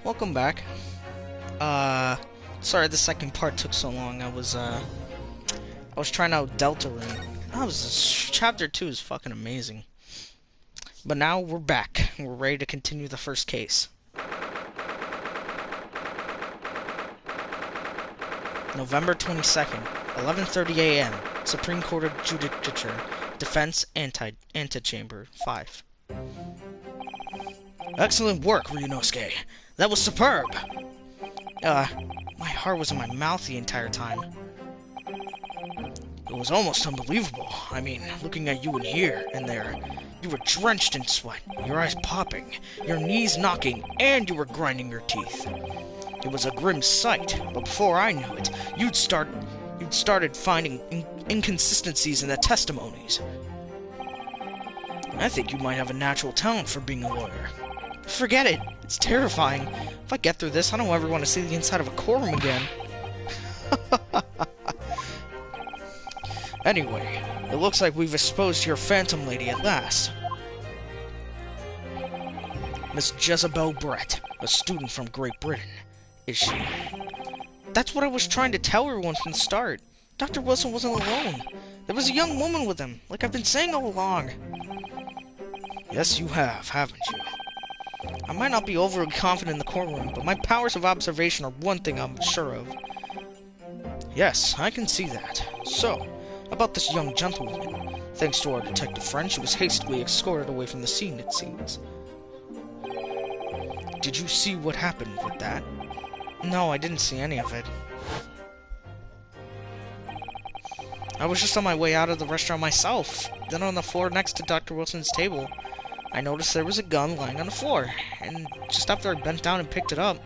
Welcome back. Sorry the second part took so long. I was trying out Delta Ring. Chapter 2 is fucking amazing. But now we're back. We're ready to continue the first case. November 22nd, 11:30 a.m. Supreme Court of Judicature, Defense Antechamber 5. Excellent work, Ryunosuke. That was superb. My heart was in my mouth the entire time. It was almost unbelievable. I mean, looking at you in here and there, you were drenched in sweat, your eyes popping, your knees knocking, and you were grinding your teeth. It was a grim sight, but before I knew it, you'd started finding inconsistencies in the testimonies. I think you might have a natural talent for being a lawyer. Forget it. It's terrifying. If I get through this, I don't ever want to see the inside of a courtroom again. Anyway, it looks like we've exposed your phantom lady at last. Miss Jezebel Brett, a student from Great Britain. Is she? That's what I was trying to tell everyone from the start. Dr. Wilson wasn't alone. There was a young woman with him, like I've been saying all along. Yes, you have, haven't you? I might not be overly confident in the courtroom, but my powers of observation are one thing I'm sure of. Yes, I can see that. So, about this young gentlewoman. Thanks to our detective friend, she was hastily escorted away from the scene, it seems. Did you see what happened with that? No, I didn't see any of it. I was just on my way out of the restaurant myself. Then on the floor next to Dr. Wilson's table, I noticed there was a gun lying on the floor, and just after I bent down and picked it up...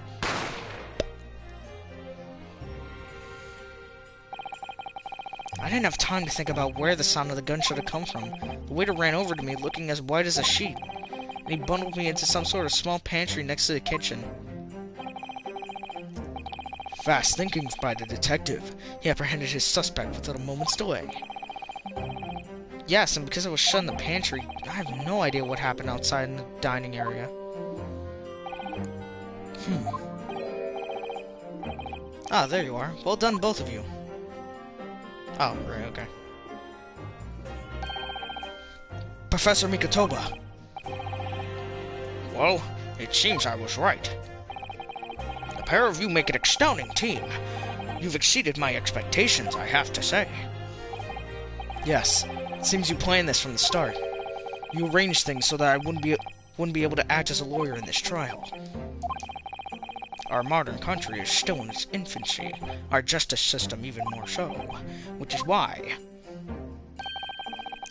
I didn't have time to think about where the sound of the gun should have come from. The waiter ran over to me looking as white as a sheet, and he bundled me into some sort of small pantry next to the kitchen. Fast thinking by the detective. He apprehended his suspect without a moment's delay. Yes, and because I was shut in the pantry, I have no idea what happened outside in the dining area. Ah, there you are. Well done, both of you. Oh, right, okay. Professor Mikotoba. Well, it seems I was right. The pair of you make an astounding team. You've exceeded my expectations, I have to say. Yes. It seems you planned this from the start. You arranged things so that I wouldn't be able to act as a lawyer in this trial. Our modern country is still in its infancy, our justice system even more so, which is why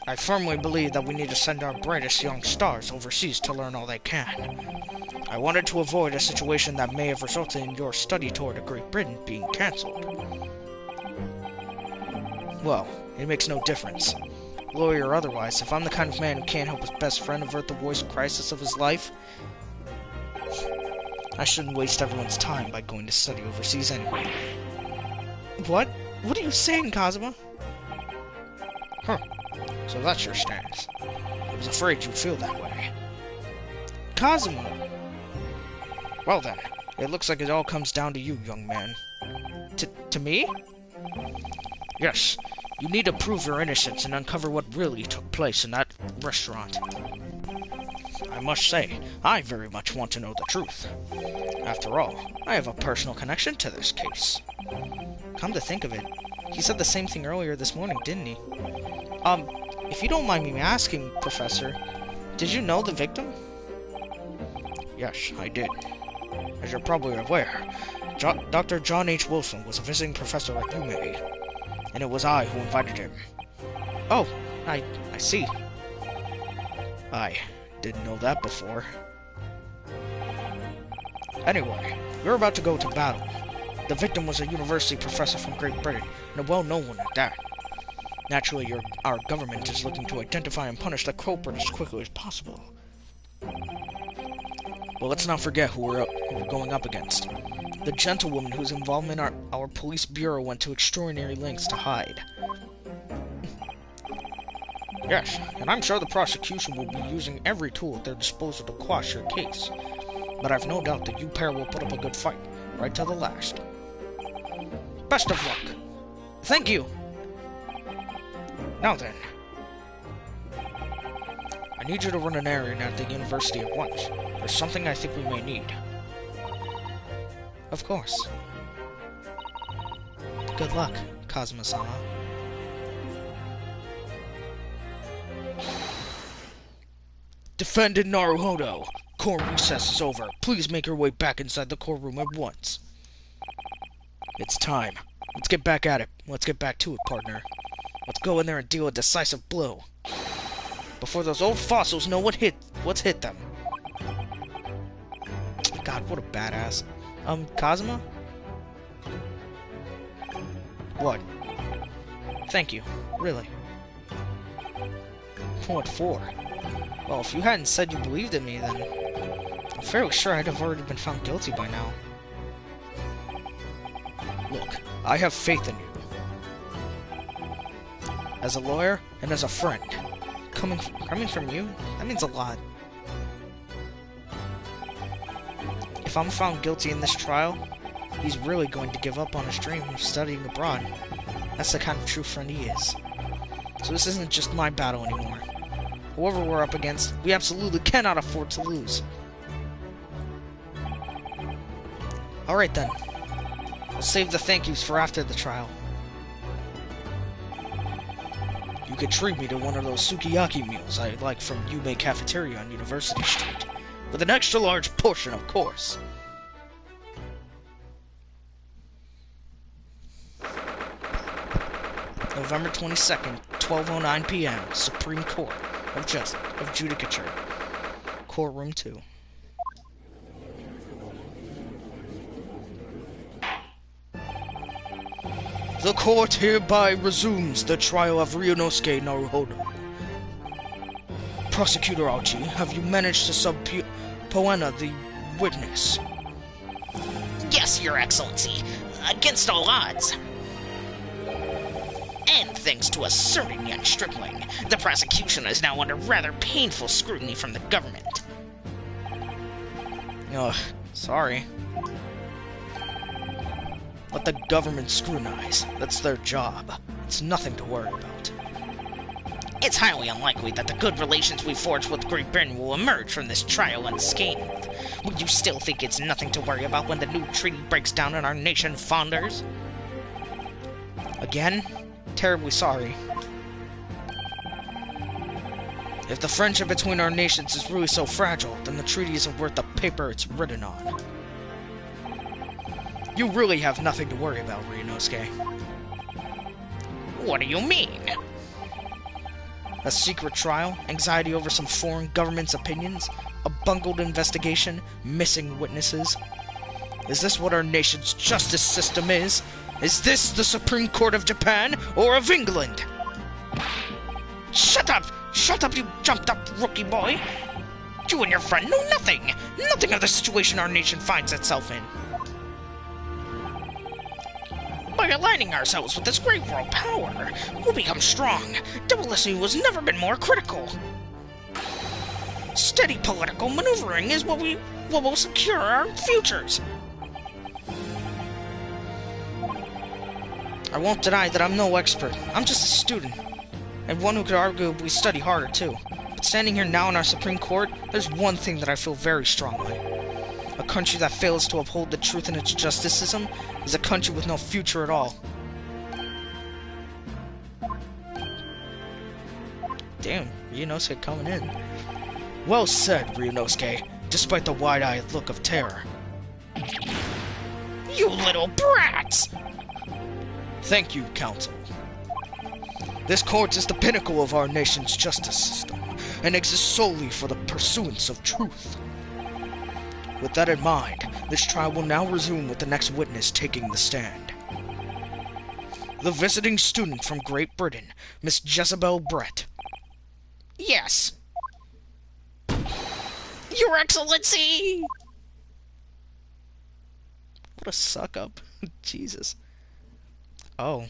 I firmly believe that we need to send our brightest young stars overseas to learn all they can. I wanted to avoid a situation that may have resulted in your study tour to Great Britain being cancelled. Well, it makes no difference. Lawyer or otherwise, if I'm the kind of man who can't help his best friend avert the worst crisis of his life, I shouldn't waste everyone's time by going to study overseas anyway. What? What are you saying, Kazuma? Huh. So that's your stance. I was afraid you'd feel that way. Kazuma! Well then, it looks like it all comes down to you, young man. To me? Yes. You need to prove your innocence and uncover what really took place in that restaurant. I must say, I very much want to know the truth. After all, I have a personal connection to this case. Come to think of it, he said the same thing earlier this morning, didn't he? If you don't mind me asking, Professor, did you know the victim? Yes, I did. As you're probably aware, Dr. John H. Wilson was a visiting professor like you may. And it was I who invited him. Oh, I see. I didn't know that before. Anyway, you're about to go to battle. The victim was a university professor from Great Britain, and a well-known one at that. Naturally, our government is looking to identify and punish the culprit as quickly as possible. Well, let's not forget who we're going up against. The gentlewoman whose involvement our police bureau went to extraordinary lengths to hide. Yes, and I'm sure the prosecution will be using every tool at their disposal to quash your case. but I've no doubt that you pair will put up a good fight, right to the last. Best of luck. Thank you. Now then, I need you to run an errand at the university at once. There's something I think we may need. Of course. Good luck, Kazuma-sama. Defendant Naruhodo! Core recess is over. Please make your way back inside the core room at once. It's time. Let's get back at it. Let's get back to it, partner. Let's go in there and deal a decisive blow. Before those old fossils know what's hit them. God, what a badass. Kazuma? What? Thank you. Really. What for? Well, if you hadn't said you believed in me, then I'm fairly sure I'd have already been found guilty by now. Look, I have faith in you. As a lawyer and as a friend. Coming from you, that means a lot. If I'm found guilty in this trial, he's really going to give up on his dream of studying abroad. That's the kind of true friend he is. So this isn't just my battle anymore. Whoever we're up against, we absolutely cannot afford to lose. Alright then. I'll save the thank yous for after the trial. You could treat me to one of those sukiyaki meals I like from Yume Cafeteria on University Street. With an extra large portion, of course. November 22nd, 12:09 p.m. Supreme Court of Judicature. Courtroom 2. The court hereby resumes the trial of Ryunosuke Naruhodo. Prosecutor Auchi, have you managed to subpoena the witness? Yes, Your Excellency. Against all odds. And thanks to a certain young stripling, the prosecution is now under rather painful scrutiny from the government. Ugh, sorry. Let the government scrutinize. That's their job. It's nothing to worry about. It's highly unlikely that the good relations we forged with Great Britain will emerge from this trial unscathed. Would you still think it's nothing to worry about when the new treaty breaks down and our nation founders? Again? Terribly sorry. If the friendship between our nations is really so fragile, then the treaty isn't worth the paper it's written on. You really have nothing to worry about, Ryunosuke. What do you mean? A secret trial, anxiety over some foreign government's opinions, a bungled investigation, missing witnesses. Is this what our nation's justice system is? Is this the Supreme Court of Japan or of England? Shut up! Shut up, you jumped-up rookie boy! You and your friend know nothing! Nothing of the situation our nation finds itself in. By aligning ourselves with this great world power, we'll become strong. Diplomacy has never been more critical. Steady political maneuvering is what will secure our futures. I won't deny that I'm no expert. I'm just a student. And one who could arguably study harder, too. But standing here now in our Supreme Court, there's one thing that I feel very strongly. A country that fails to uphold the truth in its justice system is a country with no future at all. Damn, Ryunosuke coming in. Well said, Ryunosuke, despite the wide-eyed look of terror. You little brats! Thank you, Counsel. This court is the pinnacle of our nation's justice system, and exists solely for the pursuance of truth. With that in mind, this trial will now resume with the next witness taking the stand. The visiting student from Great Britain, Miss Jezebel Brett. Yes. Your Excellency! What a suck-up. Jesus. Oh.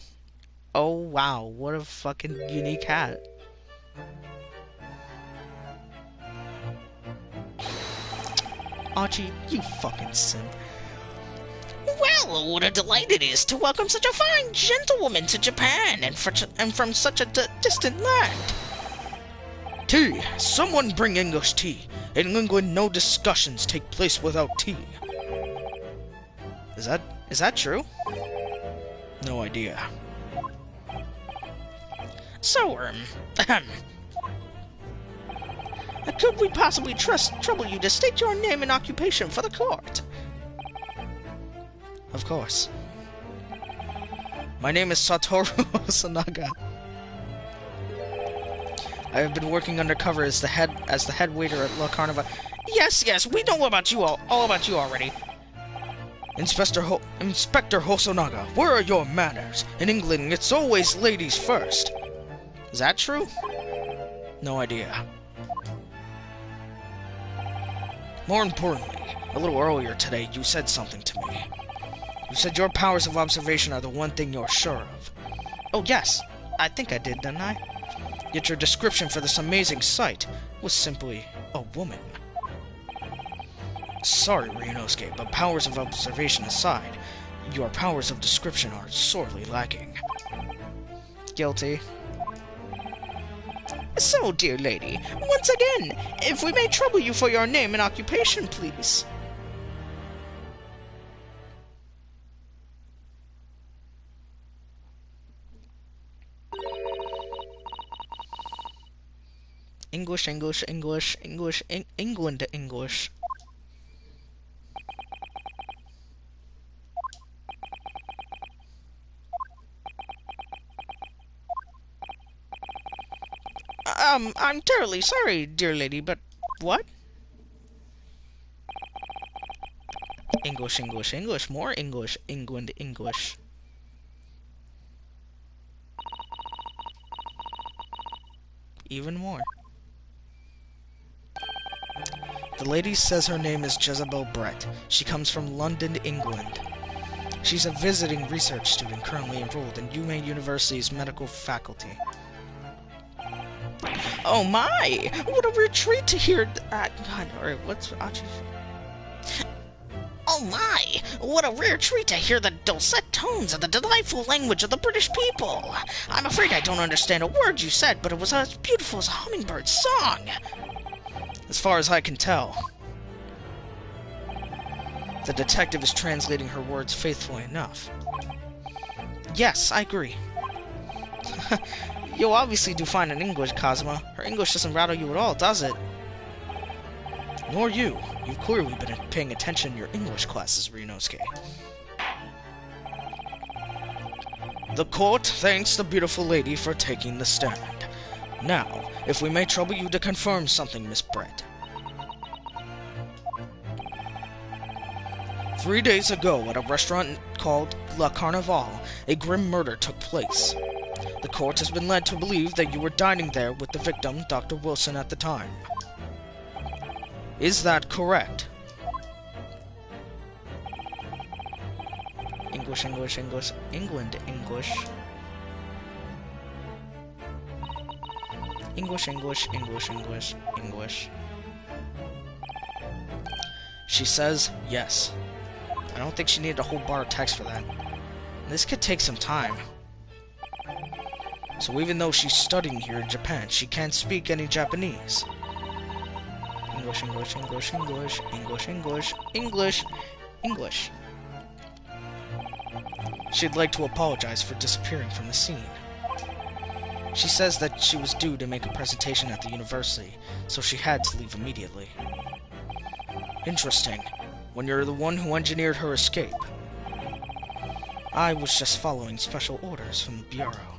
Oh, wow. What a fucking unique hat. Archie, you fucking simp. Well, what a delight it is to welcome such a fine gentlewoman to Japan, and from such a distant land. Tea! Someone bring English tea. In England, no discussions take place without tea. Is that true? No idea. So, could we possibly trouble you to state your name and occupation for the court? Of course. My name is Satoru Osanaga. I have been working undercover as the head waiter at La Carnival. Yes, we know about you all about you already. Inspector Hosonaga, where are your manners? In England, it's always ladies first. Is that true? No idea. More importantly, a little earlier today, you said something to me. You said your powers of observation are the one thing you're sure of. Oh, yes. I think I did, didn't I? Yet your description for this amazing sight was simply a woman. Sorry, Ryunosuke, but powers of observation aside, your powers of description are sorely lacking. Guilty. So, dear lady, once again, if we may trouble you for your name and occupation, please. English, England, English. I'm terribly sorry, dear lady, but what? English, more English, England, English. Even more. The lady says her name is Jezebel Brett. She comes from London, England. She's a visiting research student currently enrolled in UMA University's medical faculty. Oh my! What a rare treat to hear that. God, alright, what's Oh my! What a rare treat to hear the dulcet tones of the delightful language of the British people. I'm afraid I don't understand a word you said, but it was as beautiful as a hummingbird's song. As far as I can tell. The detective is translating her words faithfully enough. Yes, I agree. You obviously do fine in English, Kazuma. Her English doesn't rattle you at all, does it? Nor you. You've clearly been paying attention in your English classes, Ryunosuke. The court thanks the beautiful lady for taking the stand. Now, if we may trouble you to confirm something, Miss Brett. 3 days ago, at a restaurant called La Carnival, a grim murder took place. The court has been led to believe that you were dining there with the victim, Dr. Wilson, at the time. Is that correct? English, England, English. English. She says yes. I don't think she needed a whole bar of text for that. This could take some time. So even though she's studying here in Japan, she can't speak any Japanese. English. She'd like to apologize for disappearing from the scene. She says that she was due to make a presentation at the university, so she had to leave immediately. Interesting, when you're the one who engineered her escape. I was just following special orders from the Bureau.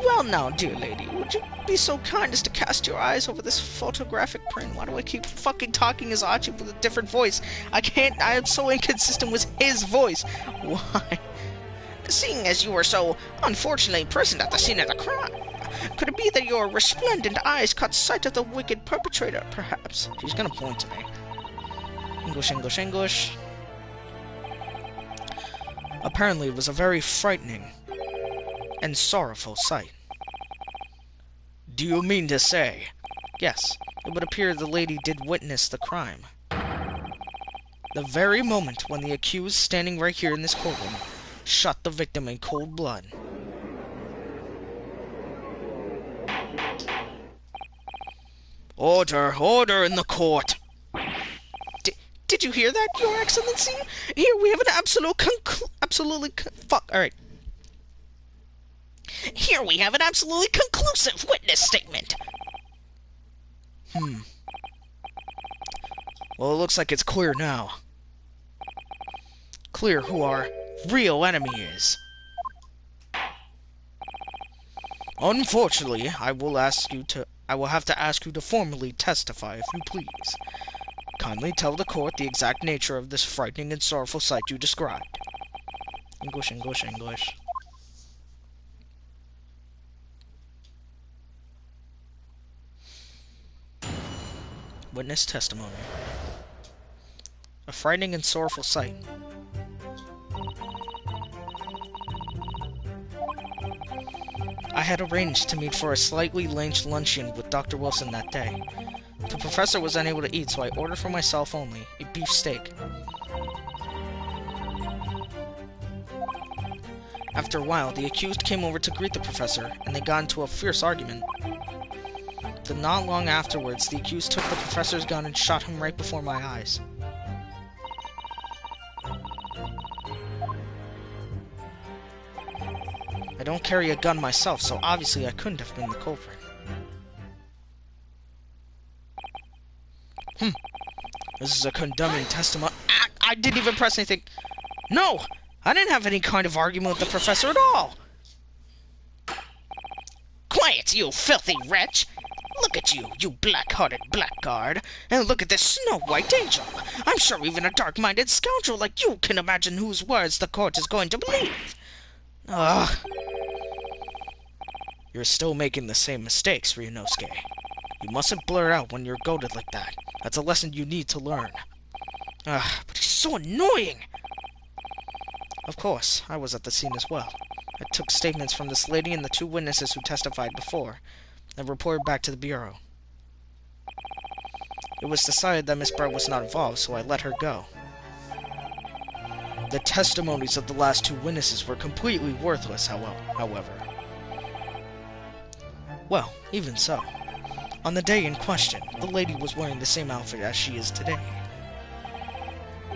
Well now, dear lady, would you be so kind as to cast your eyes over this photographic print? Why do I keep fucking talking as Archie with a different voice? I am so inconsistent with his voice. Why? Seeing as you were so unfortunately present at the scene of the crime, could it be that your resplendent eyes caught sight of the wicked perpetrator, perhaps? She's gonna point to me. English. Apparently it was a very frightening and sorrowful sight. Do you mean to say? Yes, It would appear the lady did witness the crime. The very moment when the accused, standing right here in this courtroom, shot the victim in cold blood. Order! Order in the court! Did you hear that, Your Excellency? Here we have an alright. Here we have an absolutely conclusive witness statement. Well, it looks like it's clear now. Clear who our real enemy is. Unfortunately, I will have to ask you to formally testify, if you please. Kindly tell the court the exact nature of this frightening and sorrowful sight you described. English, English, English. Witness testimony. A frightening and sorrowful sight. I had arranged to meet for a slightly late luncheon with Dr. Wilson that day. The professor was unable to eat, so I ordered for myself only a beef steak. After a while, the accused came over to greet the professor, and they got into a fierce argument. Then not long afterwards, the accused took the professor's gun and shot him right before my eyes. I don't carry a gun myself, so obviously I couldn't have been the culprit. This is a condemning testimony. I didn't even press anything. No! I didn't have any kind of argument with the professor at all! Quiet, you filthy wretch! Look at you, you black-hearted blackguard, and look at this snow-white angel! I'm sure even a dark-minded scoundrel like you can imagine whose words the court is going to believe! Ugh. You're still making the same mistakes, Ryunosuke. You mustn't blurt out when you're goaded like that. That's a lesson you need to learn. Ugh, but he's so annoying! Of course, I was at the scene as well. I took statements from this lady and the two witnesses who testified before, and reported back to the bureau. It was decided that Miss Bright was not involved, so I let her go. The testimonies of the last two witnesses were completely worthless, however. Well, even so. On the day in question, the lady was wearing the same outfit as she is today.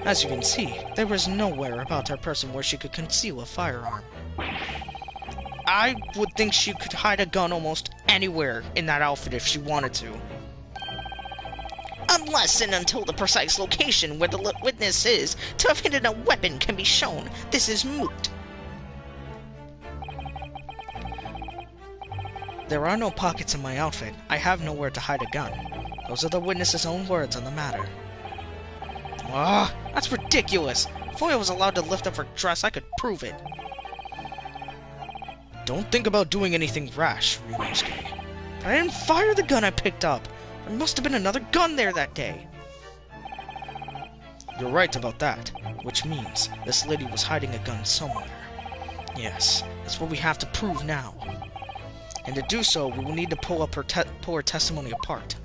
As you can see, there was nowhere about her person where she could conceal a firearm. I would think she could hide a gun almost anywhere in that outfit if she wanted to. Unless and until the precise location where the witness is to have hidden a weapon can be shown, this is moot. There are no pockets in my outfit. I have nowhere to hide a gun. Those are the witness's own words on the matter. Ah, that's ridiculous! If only I was allowed to lift up her dress, I could prove it. Don't think about doing anything rash, Ryunosuke. But I didn't fire the gun I picked up. There must have been another gun there that day. You're right about that, which means this lady was hiding a gun somewhere. Yes, that's what we have to prove now. And to do so, we will need to pull her testimony apart.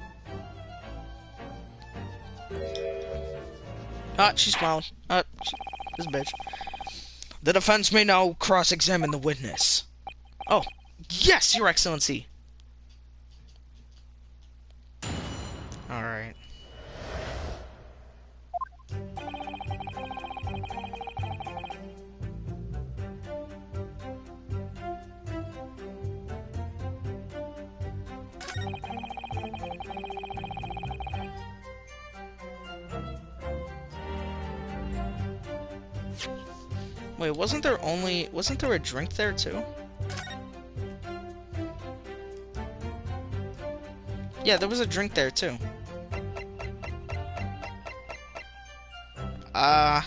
She smiled. This bitch. The defense may now cross-examine the witness. Oh, yes, Your Excellency! Alright. Wait, wasn't there a drink there too? Yeah, there was a drink there too. I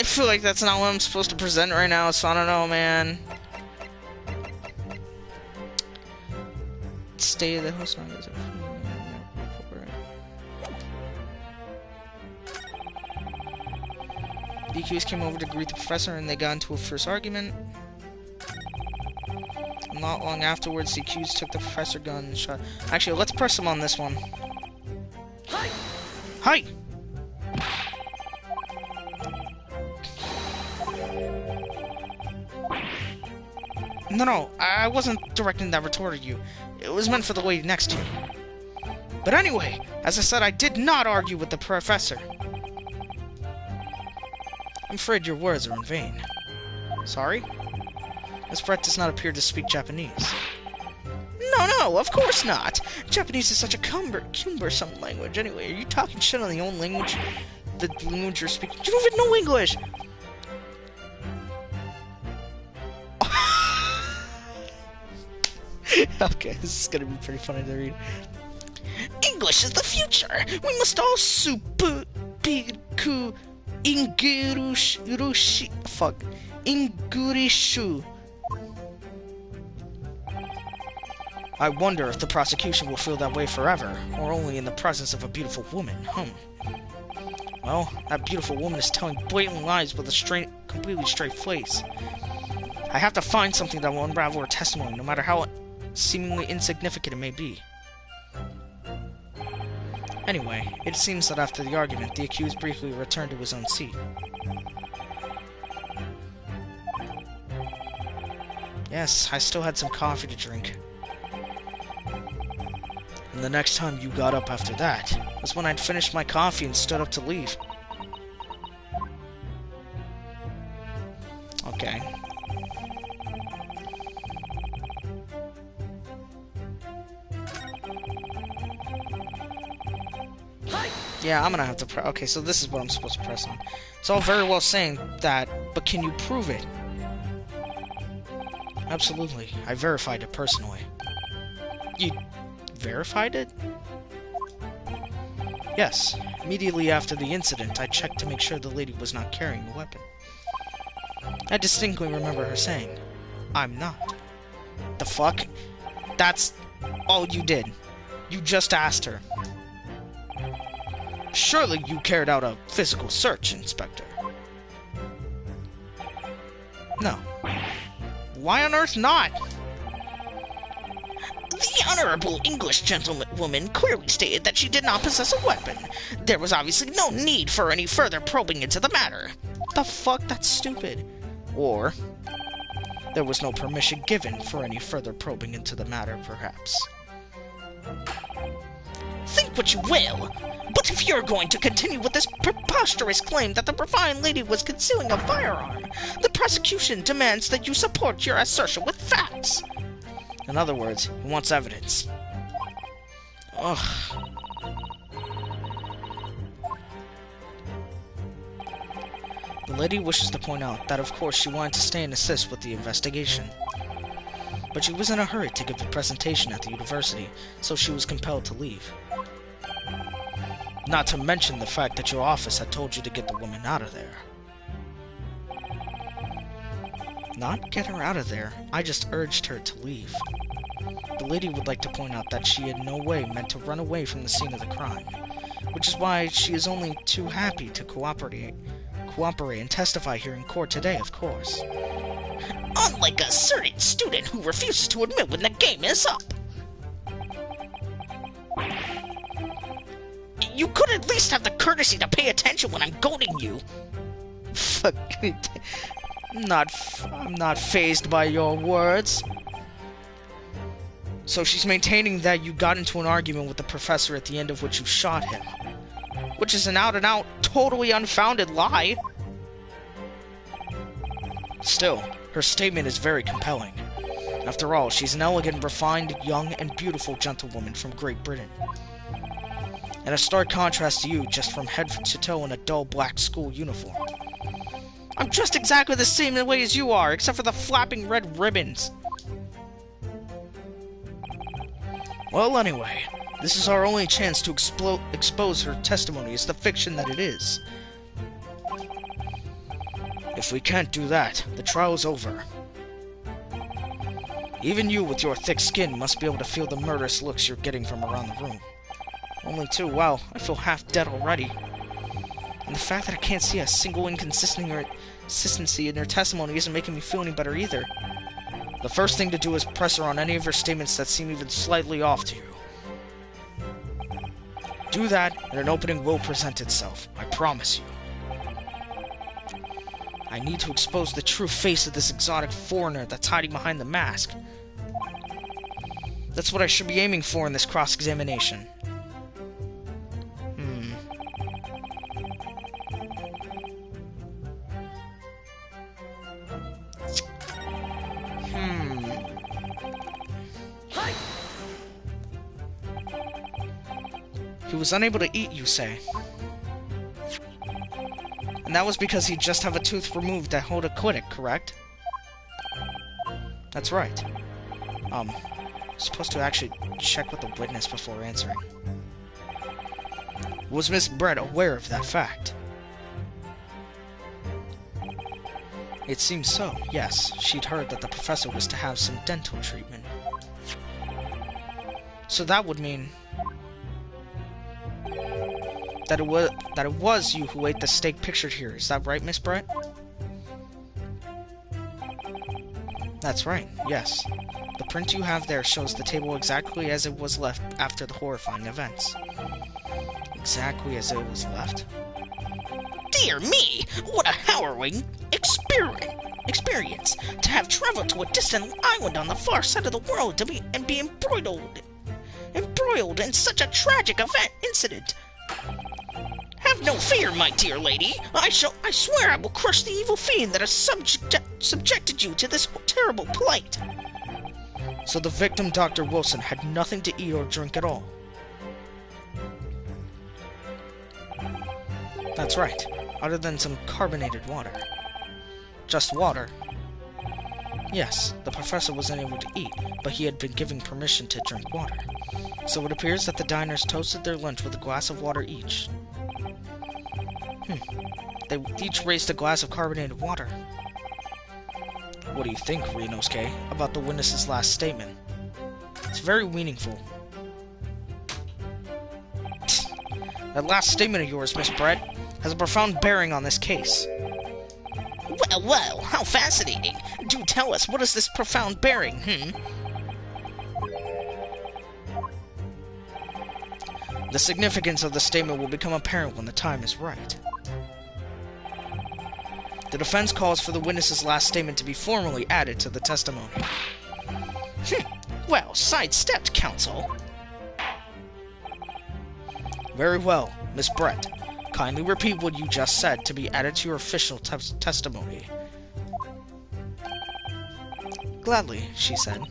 feel like that's not what I'm supposed to present right now, so I don't know, man. Stay the host on this. The accused came over to greet the professor and they got into a fierce argument. Not long afterwards, the accused took the professor gun and shot... Actually, let's press him on this one. Hi! No, I wasn't directing that retort at you. It was meant for the lady next to you. But anyway, as I said, I did not argue with the professor. I'm afraid your words are in vain. Sorry? This Brett does not appear to speak Japanese. No, of course not! Japanese is such a cumbersome language. Anyway, are you talking shit on the own language? The language you're speaking? You don't even know English! Okay, this is gonna be pretty funny to read. English is the future! We must all supupiku Ingurishu. I wonder if the prosecution will feel that way forever, or only in the presence of a beautiful woman. Well, that beautiful woman is telling blatant lies with a completely straight face. I have to find something that will unravel her testimony, no matter how seemingly insignificant it may be. Anyway, it seems that after the argument, the accused briefly returned to his own seat. Yes, I still had some coffee to drink. And the next time you got up after that was when I'd finished my coffee and stood up to leave. Okay. Yeah, I'm gonna have to press. Okay, so this is what I'm supposed to press on. It's all very well saying that, but can you prove it? Absolutely. I verified it personally. You verified it? Yes. Immediately after the incident, I checked to make sure the lady was not carrying a weapon. I distinctly remember her saying, "I'm not." The fuck? That's all you did. You just asked her. Surely you carried out a physical search, Inspector. No. Why on earth not? The Honorable English gentlewoman clearly stated that she did not possess a weapon. There was obviously no need for any further probing into the matter. The fuck? That's stupid. Or, there was no permission given for any further probing into the matter, perhaps. Think what you will, but if you're going to continue with this preposterous claim that the refined lady was concealing a firearm, the prosecution demands that you support your assertion with facts. In other words, he wants evidence. Ugh. The lady wishes to point out that of course she wanted to stay and assist with the investigation. But she was in a hurry to give a presentation at the university, so she was compelled to leave. Not to mention the fact that your office had told you to get the woman out of there. Not get her out of there, I just urged her to leave. The lady would like to point out that she in no way meant to run away from the scene of the crime, which is why she is only too happy to cooperate and testify here in court today, of course. Unlike a certain student who refuses to admit when the game is up. You could at least have the courtesy to pay attention when I'm goading you. Fuck. I'm not fazed by your words. So she's maintaining that you got into an argument with the professor at the end of which you shot him. Which is an out-and-out, totally unfounded lie. Still, her statement is very compelling. After all, she's an elegant, refined, young, and beautiful gentlewoman from Great Britain. And a stark contrast to you, just from head to toe in a dull black school uniform. I'm dressed exactly the same way as you are, except for the flapping red ribbons. Well, anyway, this is our only chance to expose her testimony as the fiction that it is. If we can't do that, the trial is over. Even you, with your thick skin, must be able to feel the murderous looks you're getting from around the room. Only too, wow, I feel half dead already. And the fact that I can't see a single inconsistency in her testimony isn't making me feel any better either. The first thing to do is press her on any of her statements that seem even slightly off to you. Do that, and an opening will present itself. I promise you. I need to expose the true face of this exotic foreigner that's hiding behind the mask. That's what I should be aiming for in this cross-examination. He was unable to eat, you say? And that was because he'd just have a tooth removed to hold acquitted, correct? That's right. Supposed to actually check with the witness before answering. Was Miss Brett aware of that fact? It seems so, yes. She'd heard that the professor was to have some dental treatment. So that would mean that it was you who ate the steak pictured here. Is that right, Miss Brett? That's right, yes. The print you have there shows the table exactly as it was left after the horrifying events. Exactly as it was left? Dear me! What a harrowing experience to have traveled to a distant island on the far side of the world and be embroiled in such a tragic incident. Have no fear, my dear lady. I swear I will crush the evil fiend that has subjected you to this terrible plight. So the victim, Dr. Wilson, had nothing to eat or drink at all. That's right, other than some carbonated water. Just water. Yes, the professor was unable to eat, but he had been given permission to drink water. So it appears that the diners toasted their lunch with a glass of water each. They each raised a glass of carbonated water. What do you think, Ryunosuke, about the witness's last statement? It's very meaningful. That last statement of yours, Miss Brett, has a profound bearing on this case. Well, how fascinating. Do tell us, what is this profound bearing, The significance of the statement will become apparent when the time is right. The defense calls for the witness's last statement to be formally added to the testimony. Well, sidestepped, counsel. Very well, Miss Brett. Kindly repeat what you just said to be added to your official testimony. Gladly, she said.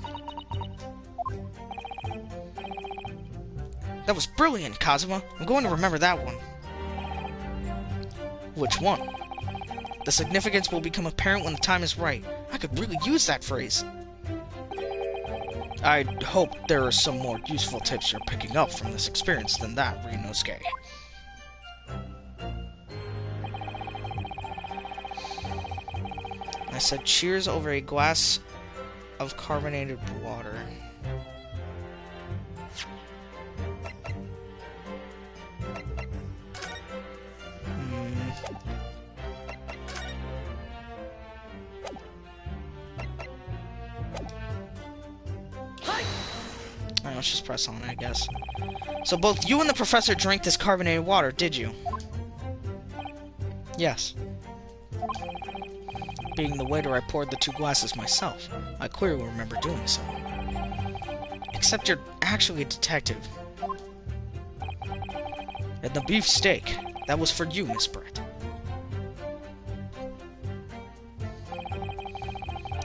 That was brilliant, Kazuma. I'm going to remember that one. Which one? The significance will become apparent when the time is right. I could really use that phrase. I hope there are some more useful tips you're picking up from this experience than that, Ryunosuke. I said cheers over a glass of carbonated water. Alright, let's just press on, I guess. So both you and the professor drank this carbonated water, did you? Yes. Being the waiter, I poured the 2 glasses myself. I clearly remember doing so. Except you're actually a detective. And the beef steak, that was for you, Miss Brett.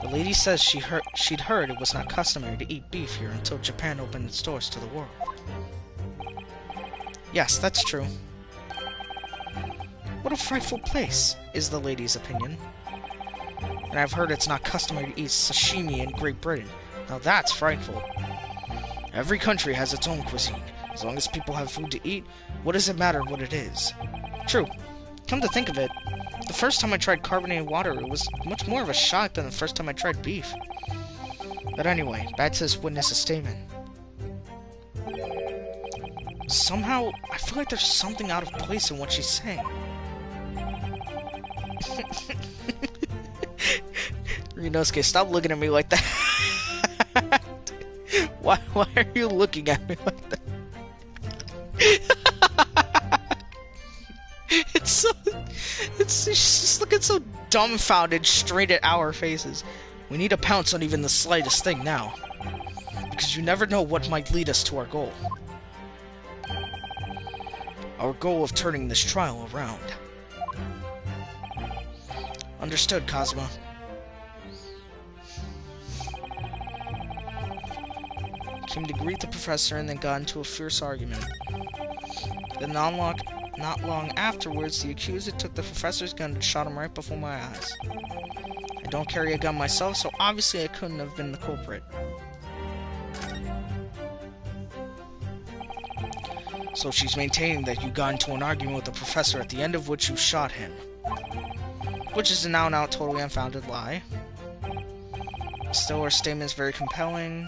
The lady says she'd heard it was not customary to eat beef here until Japan opened its doors to the world. Yes, that's true. What a frightful place, is the lady's opinion. And I've heard it's not customary to eat sashimi in Great Britain. Now that's frightful. Every country has its own cuisine. As long as people have food to eat, what does it matter what it is? True. Come to think of it, the first time I tried carbonated water, it was much more of a shock than the first time I tried beef. But anyway, back to this witness's statement. Somehow, I feel like there's something out of place in what she's saying. Ryunosuke, stop looking at me like that. Why are you looking at me like that? It's just looking so dumbfounded straight at our faces. We need to pounce on even the slightest thing now. Because you never know what might lead us to our goal. Our goal of turning this trial around. Understood, Cosmo. Came to greet the professor and then got into a fierce argument. Then not long afterwards, the accuser took the professor's gun and shot him right before my eyes. I don't carry a gun myself, so obviously I couldn't have been the culprit. So she's maintaining that you got into an argument with the professor at the end of which you shot him. Which is a now and out totally unfounded lie. Still, her statement is very compelling.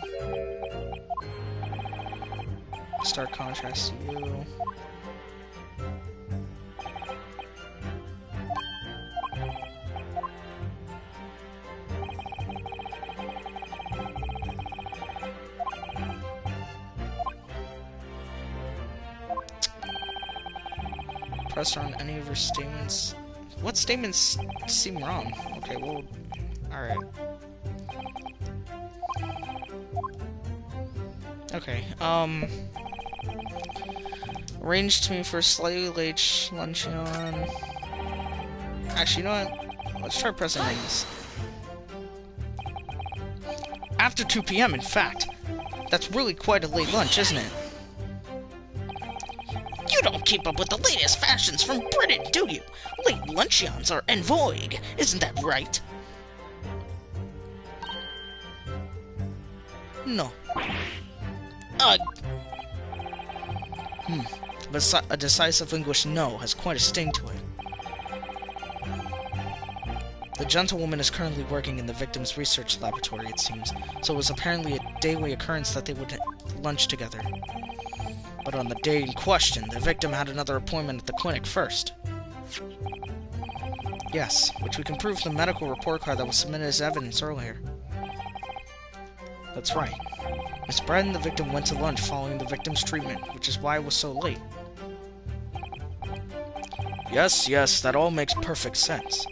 Stark contrast to you. Press on any of her statements. What statements seem wrong? Okay, well, alright. Okay, arranged to me for a slightly late luncheon. Actually, you know what? Let's try pressing these. After 2 p.m., in fact. That's really quite a late lunch, isn't it? You don't keep up with the latest fashions from Britain, do you? Late luncheons are en vogue, isn't that right? No. A decisive English no has quite a sting to it. The gentlewoman is currently working in the victim's research laboratory, it seems, so it was apparently a daily occurrence that they would lunch together. But on the day in question, the victim had another appointment at the clinic first. Yes, which we can prove from the medical report card that was submitted as evidence earlier. That's right. Miss Brett and the victim went to lunch following the victim's treatment, which is why it was so late. Yes, that all makes perfect sense.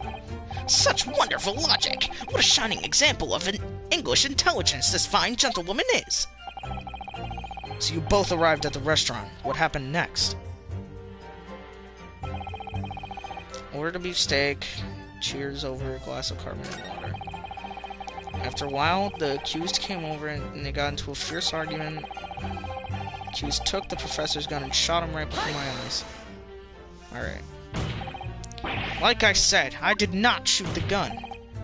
Such wonderful logic! What a shining example of an English intelligence this fine gentlewoman is! So you both arrived at the restaurant. What happened next? Ordered a beefsteak. Cheers over a glass of carbonated water. After a while, the accused came over and they got into a fierce argument. The accused took the professor's gun and shot him right before my eyes. Alright. Like I said, I did not shoot the gun.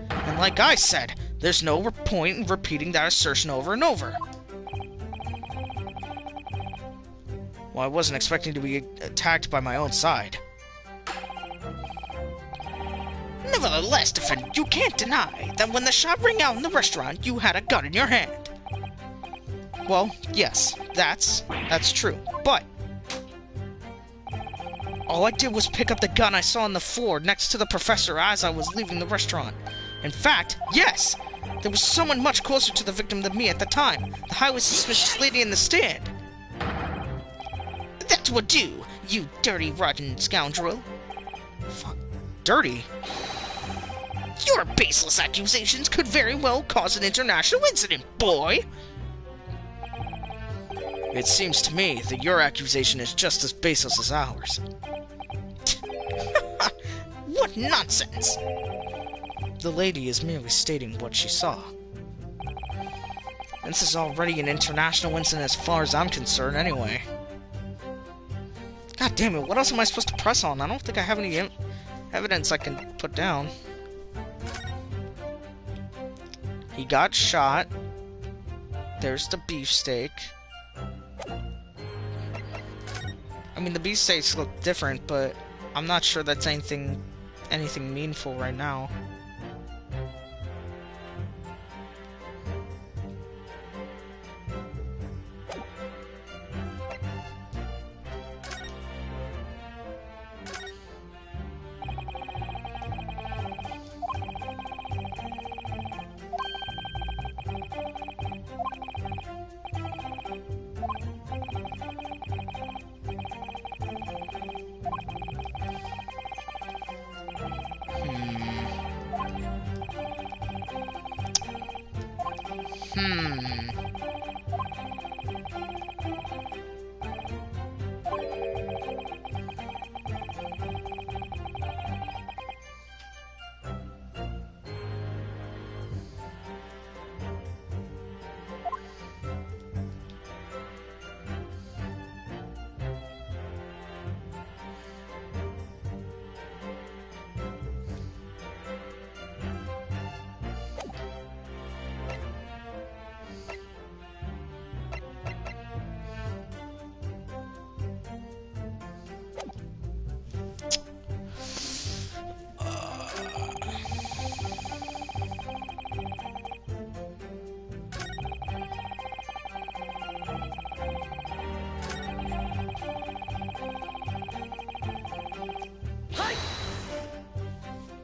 And like I said, there's no point in repeating that assertion over and over. Well, I wasn't expecting to be attacked by my own side. Nevertheless, defendant, you can't deny that when the shot rang out in the restaurant, you had a gun in your hand. Well, yes, that's true, but all I did was pick up the gun I saw on the floor next to the professor as I was leaving the restaurant. In fact, yes, there was someone much closer to the victim than me at the time, the highly suspicious lady in the stand. That would do, you dirty, rotten scoundrel. Fuck. Dirty? Your baseless accusations could very well cause an international incident, boy! It seems to me that your accusation is just as baseless as ours. What nonsense! The lady is merely stating what she saw. This is already an international incident as far as I'm concerned, anyway. God damn it, what else am I supposed to press on? I don't think I have any evidence I can put down. He got shot. There's the beefsteak. I mean, the beefsteaks look different, but I'm not sure that's anything meaningful right now.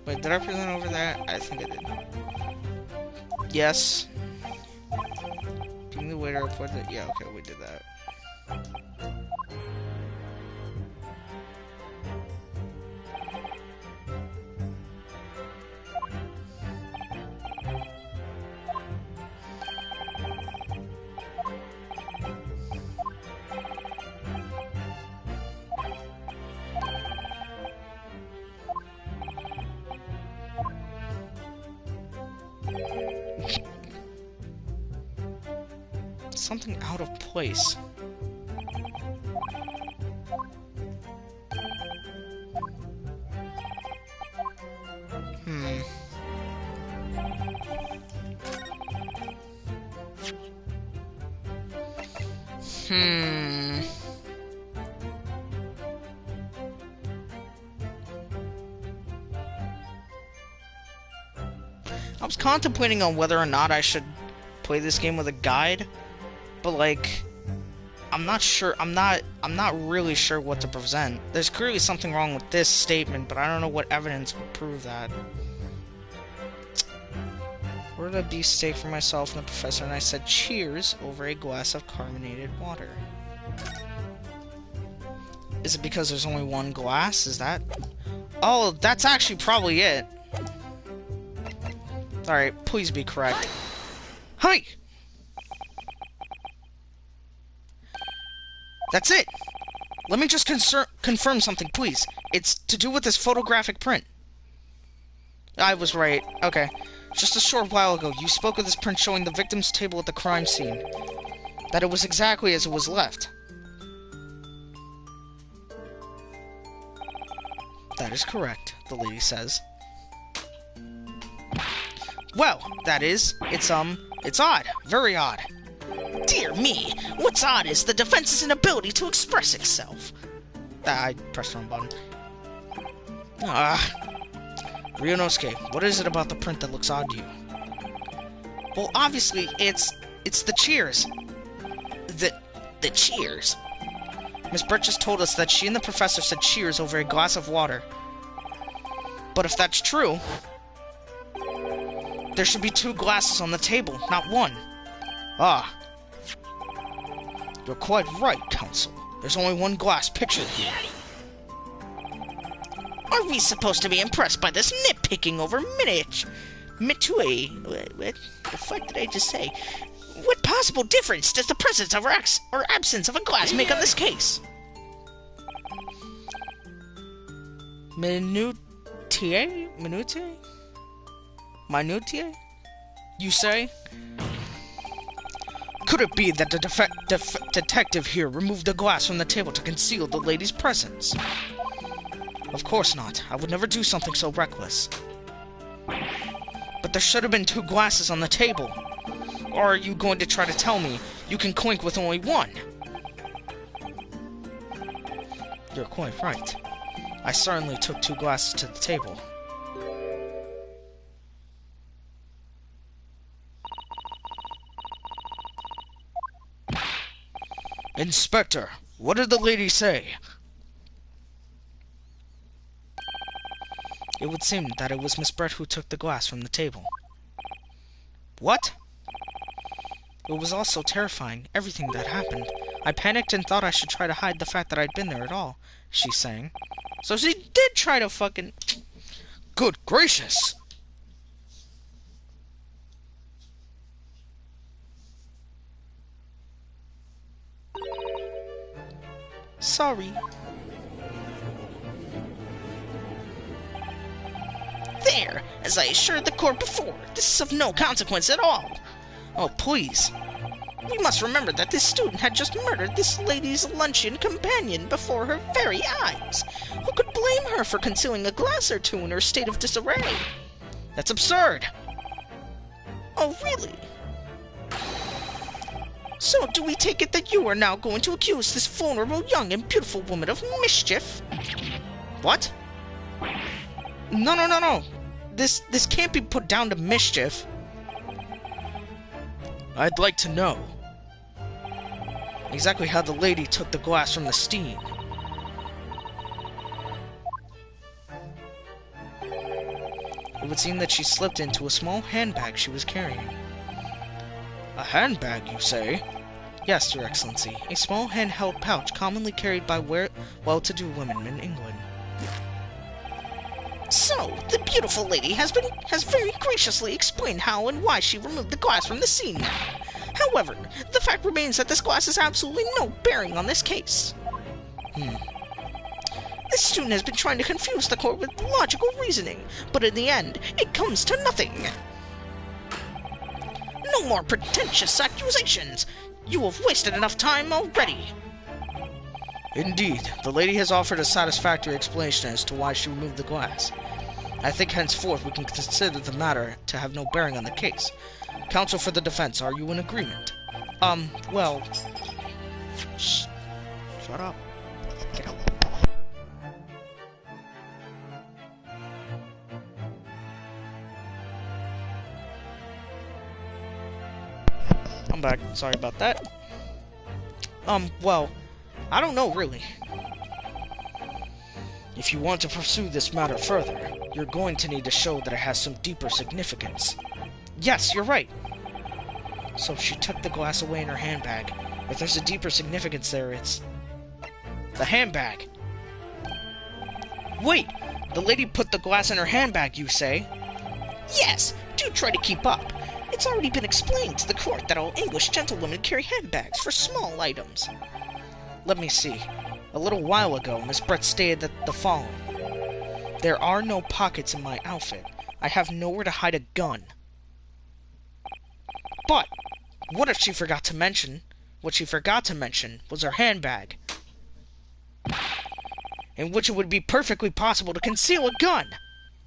Wait, did I present over that? I think I did. Yes. Being the waiter report that. Yeah, okay, we did that. Something out of place. I was contemplating on whether or not I should play this game with a guide, but like, I'm not sure. I'm not really sure what to present. There's clearly something wrong with this statement, but I don't know what evidence would prove that. Ordered a beefsteak for myself and the professor, and I said cheers over a glass of carbonated water. Is it because there's only one glass? Is that? Oh, that's actually probably it. Alright, please be correct. Hi! That's it! Let me just confirm something, please. It's to do with this photographic print. I was right. Okay. Just a short while ago, you spoke of this print showing the victim's table at the crime scene. That it was exactly as it was left. That is correct, the lady says. Well, that is, it's odd. Very odd. Dear me, what's odd is the defense's inability to express itself. I pressed the wrong button. Ryunosuke, what is it about the print that looks odd to you? Well, obviously, it's the cheers. The cheers. Miss Brett just told us that she and the professor said cheers over a glass of water. But if that's true, there should be 2 glasses on the table, not 1. You're quite right, Counsel. There's only 1 glass pictured here. Are we supposed to be impressed by this nitpicking over Mitue? What the fuck did I just say? What possible difference does the presence or absence of a glass make on this case? Minutiae? You say? Could it be that the detective here removed the glass from the table to conceal the lady's presence? Of course not. I would never do something so reckless. But there should have been 2 glasses on the table. Or are you going to try to tell me you can clink with only 1? You're quite right. I certainly took 2 glasses to the table. Inspector, what did the lady say? It would seem that it was Miss Brett who took the glass from the table. What? It was all so terrifying, everything that happened. I panicked and thought I should try to hide the fact that I'd been there at all, she's saying. So she did try to fucking... Good gracious! Sorry. There! As I assured the court before, this is of no consequence at all. Oh, please. We must remember that this student had just murdered this lady's luncheon companion before her very eyes. Who could blame her for concealing a glass or two in her state of disarray? That's absurd. Oh, really? So, do we take it that you are now going to accuse this vulnerable young and beautiful woman of mischief? What? No. This can't be put down to mischief. I'd like to know exactly how the lady took the glass from the steam. It would seem that she slipped into a small handbag she was carrying. A handbag, you say? Yes, Your Excellency. A small handheld pouch commonly carried by well-to-do women in England. So, the beautiful lady has very graciously explained how and why she removed the glass from the scene now. However, the fact remains that this glass has absolutely no bearing on this case. This student has been trying to confuse the court with logical reasoning, but in the end, it comes to nothing. No more pretentious accusations! You have wasted enough time already! Indeed, the lady has offered a satisfactory explanation as to why she removed the glass. I think henceforth we can consider the matter to have no bearing on the case. Counsel for the defense, are you in agreement? Well... Shut up. Get out. I'm back. Sorry about that. Well, I don't know, really. If you want to pursue this matter further, you're going to need to show that it has some deeper significance. Yes, you're right. So she took the glass away in her handbag. If there's a deeper significance there, it's... the handbag. Wait! The lady put the glass in her handbag, you say? Yes, do try to keep up. It's already been explained to the court that all English gentlewomen carry handbags for small items. Let me see. A little while ago, Miss Brett stated that the following. There are no pockets in my outfit. I have nowhere to hide a gun. But, what if she forgot to mention... what she forgot to mention was her handbag, in which it would be perfectly possible to conceal a gun.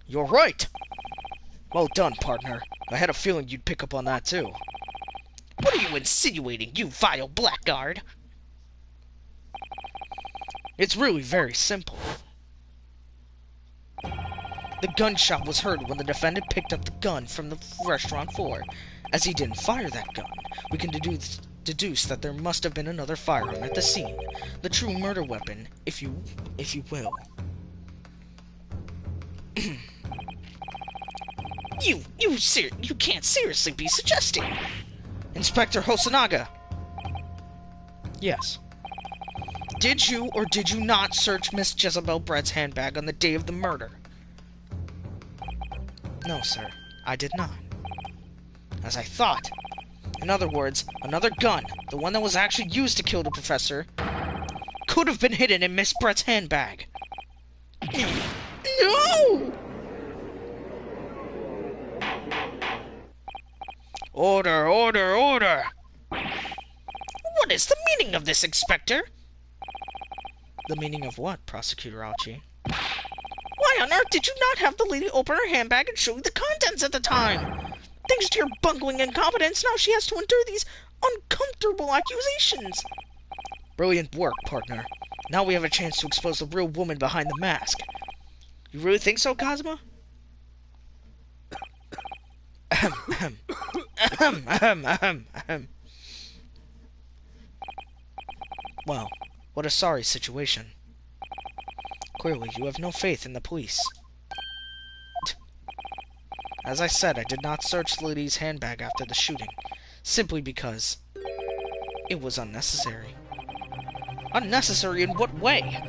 You're right. Well done, partner. I had a feeling you'd pick up on that, too. What are you insinuating, you vile blackguard? It's really very simple. The gunshot was heard when the defendant picked up the gun from the restaurant floor. As he didn't fire that gun, we can deduce that there must have been another firearm at the scene. The true murder weapon, if you will. You can't seriously be suggesting. Inspector Hosonaga. Yes. Did you or did you not search Miss Jezebel Brett's handbag on the day of the murder? No, sir. I did not. As I thought. In other words, another gun, the one that was actually used to kill the professor, could have been hidden in Miss Brett's handbag. No! Order, order, order! What is the meaning of this, Inspector? The meaning of what, Prosecutor Alchi? Why on earth did you not have the lady open her handbag and show you the contents at the time? Thanks to your bungling incompetence, now she has to endure these uncomfortable accusations. Brilliant work, partner. Now we have a chance to expose the real woman behind the mask. You really think so, Kazuma? Well, what a sorry situation. Clearly, you have no faith in the police. As I said, I did not search the lady's handbag after the shooting, simply because it was unnecessary. Unnecessary in what way?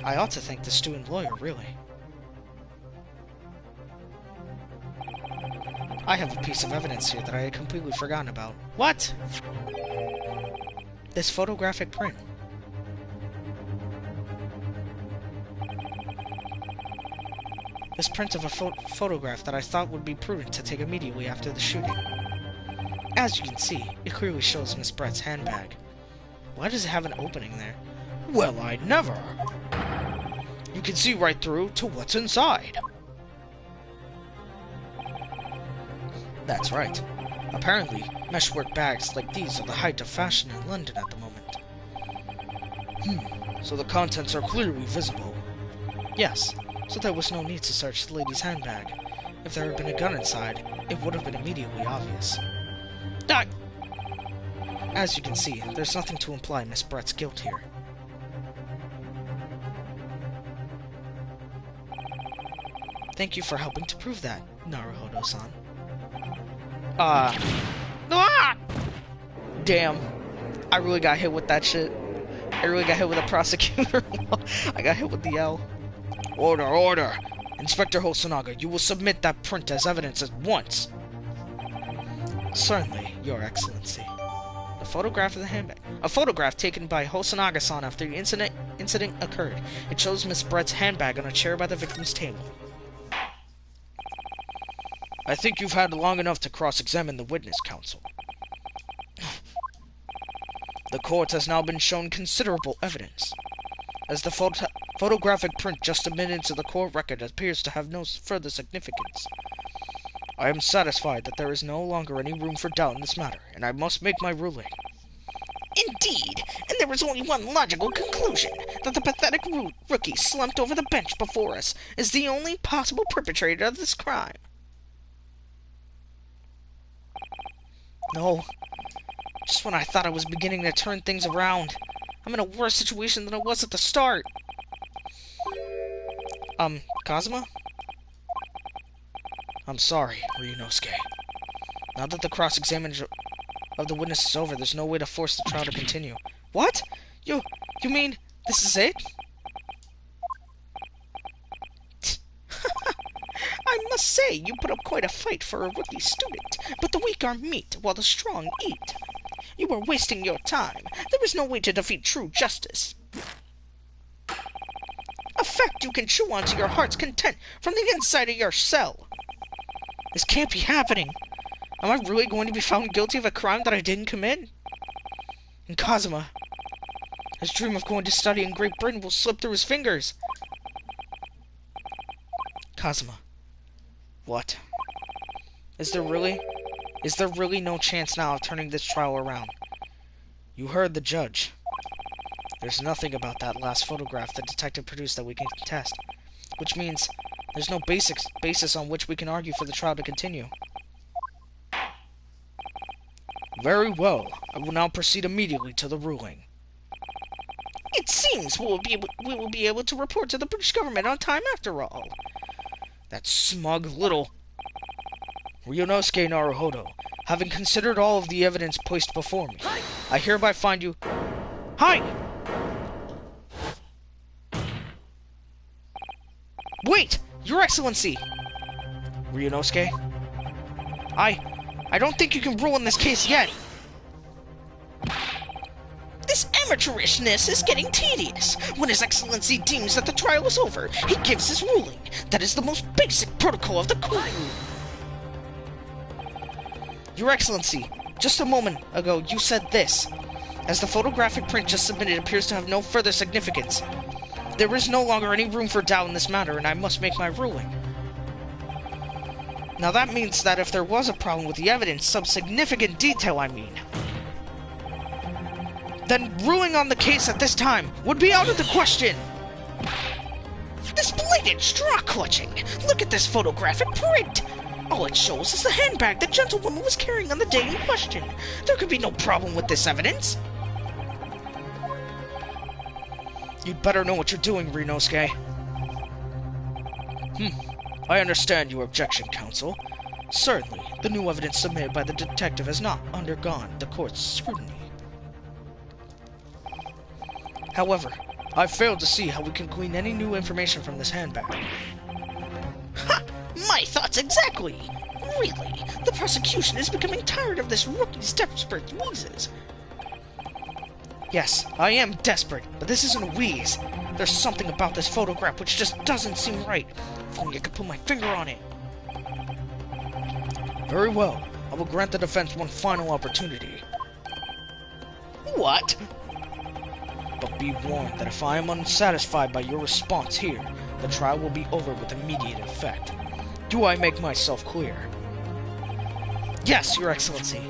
I ought to thank the student lawyer, really. I have a piece of evidence here that I had completely forgotten about. What? This photographic print. This print of a photograph that I thought would be prudent to take immediately after the shooting. As you can see, it clearly shows Miss Brett's handbag. Why does it have an opening there? Well, I never! You can see right through to what's inside. That's right. Apparently, meshwork bags like these are the height of fashion in London at the moment. So the contents are clearly visible. Yes, so there was no need to search the lady's handbag. If there had been a gun inside, it would have been immediately obvious. As you can see, there's nothing to imply Miss Brett's guilt here. Thank you for helping to prove that, Naruhodo-san. Damn. I really got hit with that shit. I really got hit with a prosecutor. I got hit with the L. Order, order! Inspector Hosonaga, you will submit that print as evidence at once. Certainly, Your Excellency. The photograph of the handbag. A photograph taken by Hosonaga-san after the incident occurred. It shows Miss Brett's handbag on a chair by the victim's table. I think you've had long enough to cross-examine the witness, counsel. The court has now been shown considerable evidence. As the photographic print just submitted to the court record appears to have no further significance, I am satisfied that there is no longer any room for doubt in this matter, and I must make my ruling. Indeed, and there is only one logical conclusion, that the pathetic rookie slumped over the bench before us is the only possible perpetrator of this crime. No. Just when I thought I was beginning to turn things around, I'm in a worse situation than I was at the start. Kazuma? I'm sorry, Ryunosuke. Now that the cross-examination of the witness is over, there's no way to force the trial to continue. What? You mean this is it? I must say, you put up quite a fight for a rookie student, but the weak are meat, while the strong eat. You are wasting your time. There is no way to defeat true justice. A fact you can chew on to your heart's content from the inside of your cell. This can't be happening. Am I really going to be found guilty of a crime that I didn't commit? And Kazuma, his dream of going to study in Great Britain will slip through his fingers. Kazuma. What? Is there really no chance now of turning this trial around? You heard the judge. There's nothing about that last photograph the detective produced that we can contest, which means there's no basis on which we can argue for the trial to continue. Very well. I will now proceed immediately to the ruling. It seems we will be able to report to the British government on time after all. That smug little... Ryunosuke Naruhodo, having considered all of the evidence placed before me, I hereby find you... Hi! Wait! Your Excellency! Ryunosuke? I don't think you can rule in this case yet! This amateurishness is getting tedious. When His Excellency deems that the trial is over, he gives his ruling. That is the most basic protocol of the court. Your Excellency, just a moment ago you said this. As the photographic print just submitted appears to have no further significance, there is no longer any room for doubt in this matter, and I must make my ruling. Now that means that if there was a problem with the evidence, some significant detail I mean, then ruling on the case at this time would be out of the question! This blatant straw-clutching! Look at this photographic print! All it shows is the handbag the gentlewoman was carrying on the day in question. There could be no problem with this evidence. You'd better know what you're doing, Ryunosuke. I understand your objection, counsel. Certainly, the new evidence submitted by the detective has not undergone the court's scrutiny. However, I've failed to see how we can glean any new information from this handbag. Ha! My thoughts exactly! Really, the prosecution is becoming tired of this rookie's desperate wheezes. Yes, I am desperate, but this isn't a wheeze. There's something about this photograph which just doesn't seem right. If only I could put my finger on it. Very well. I will grant the defense one final opportunity. What? But be warned that if I am unsatisfied by your response here, the trial will be over with immediate effect. Do I make myself clear? Yes, Your Excellency.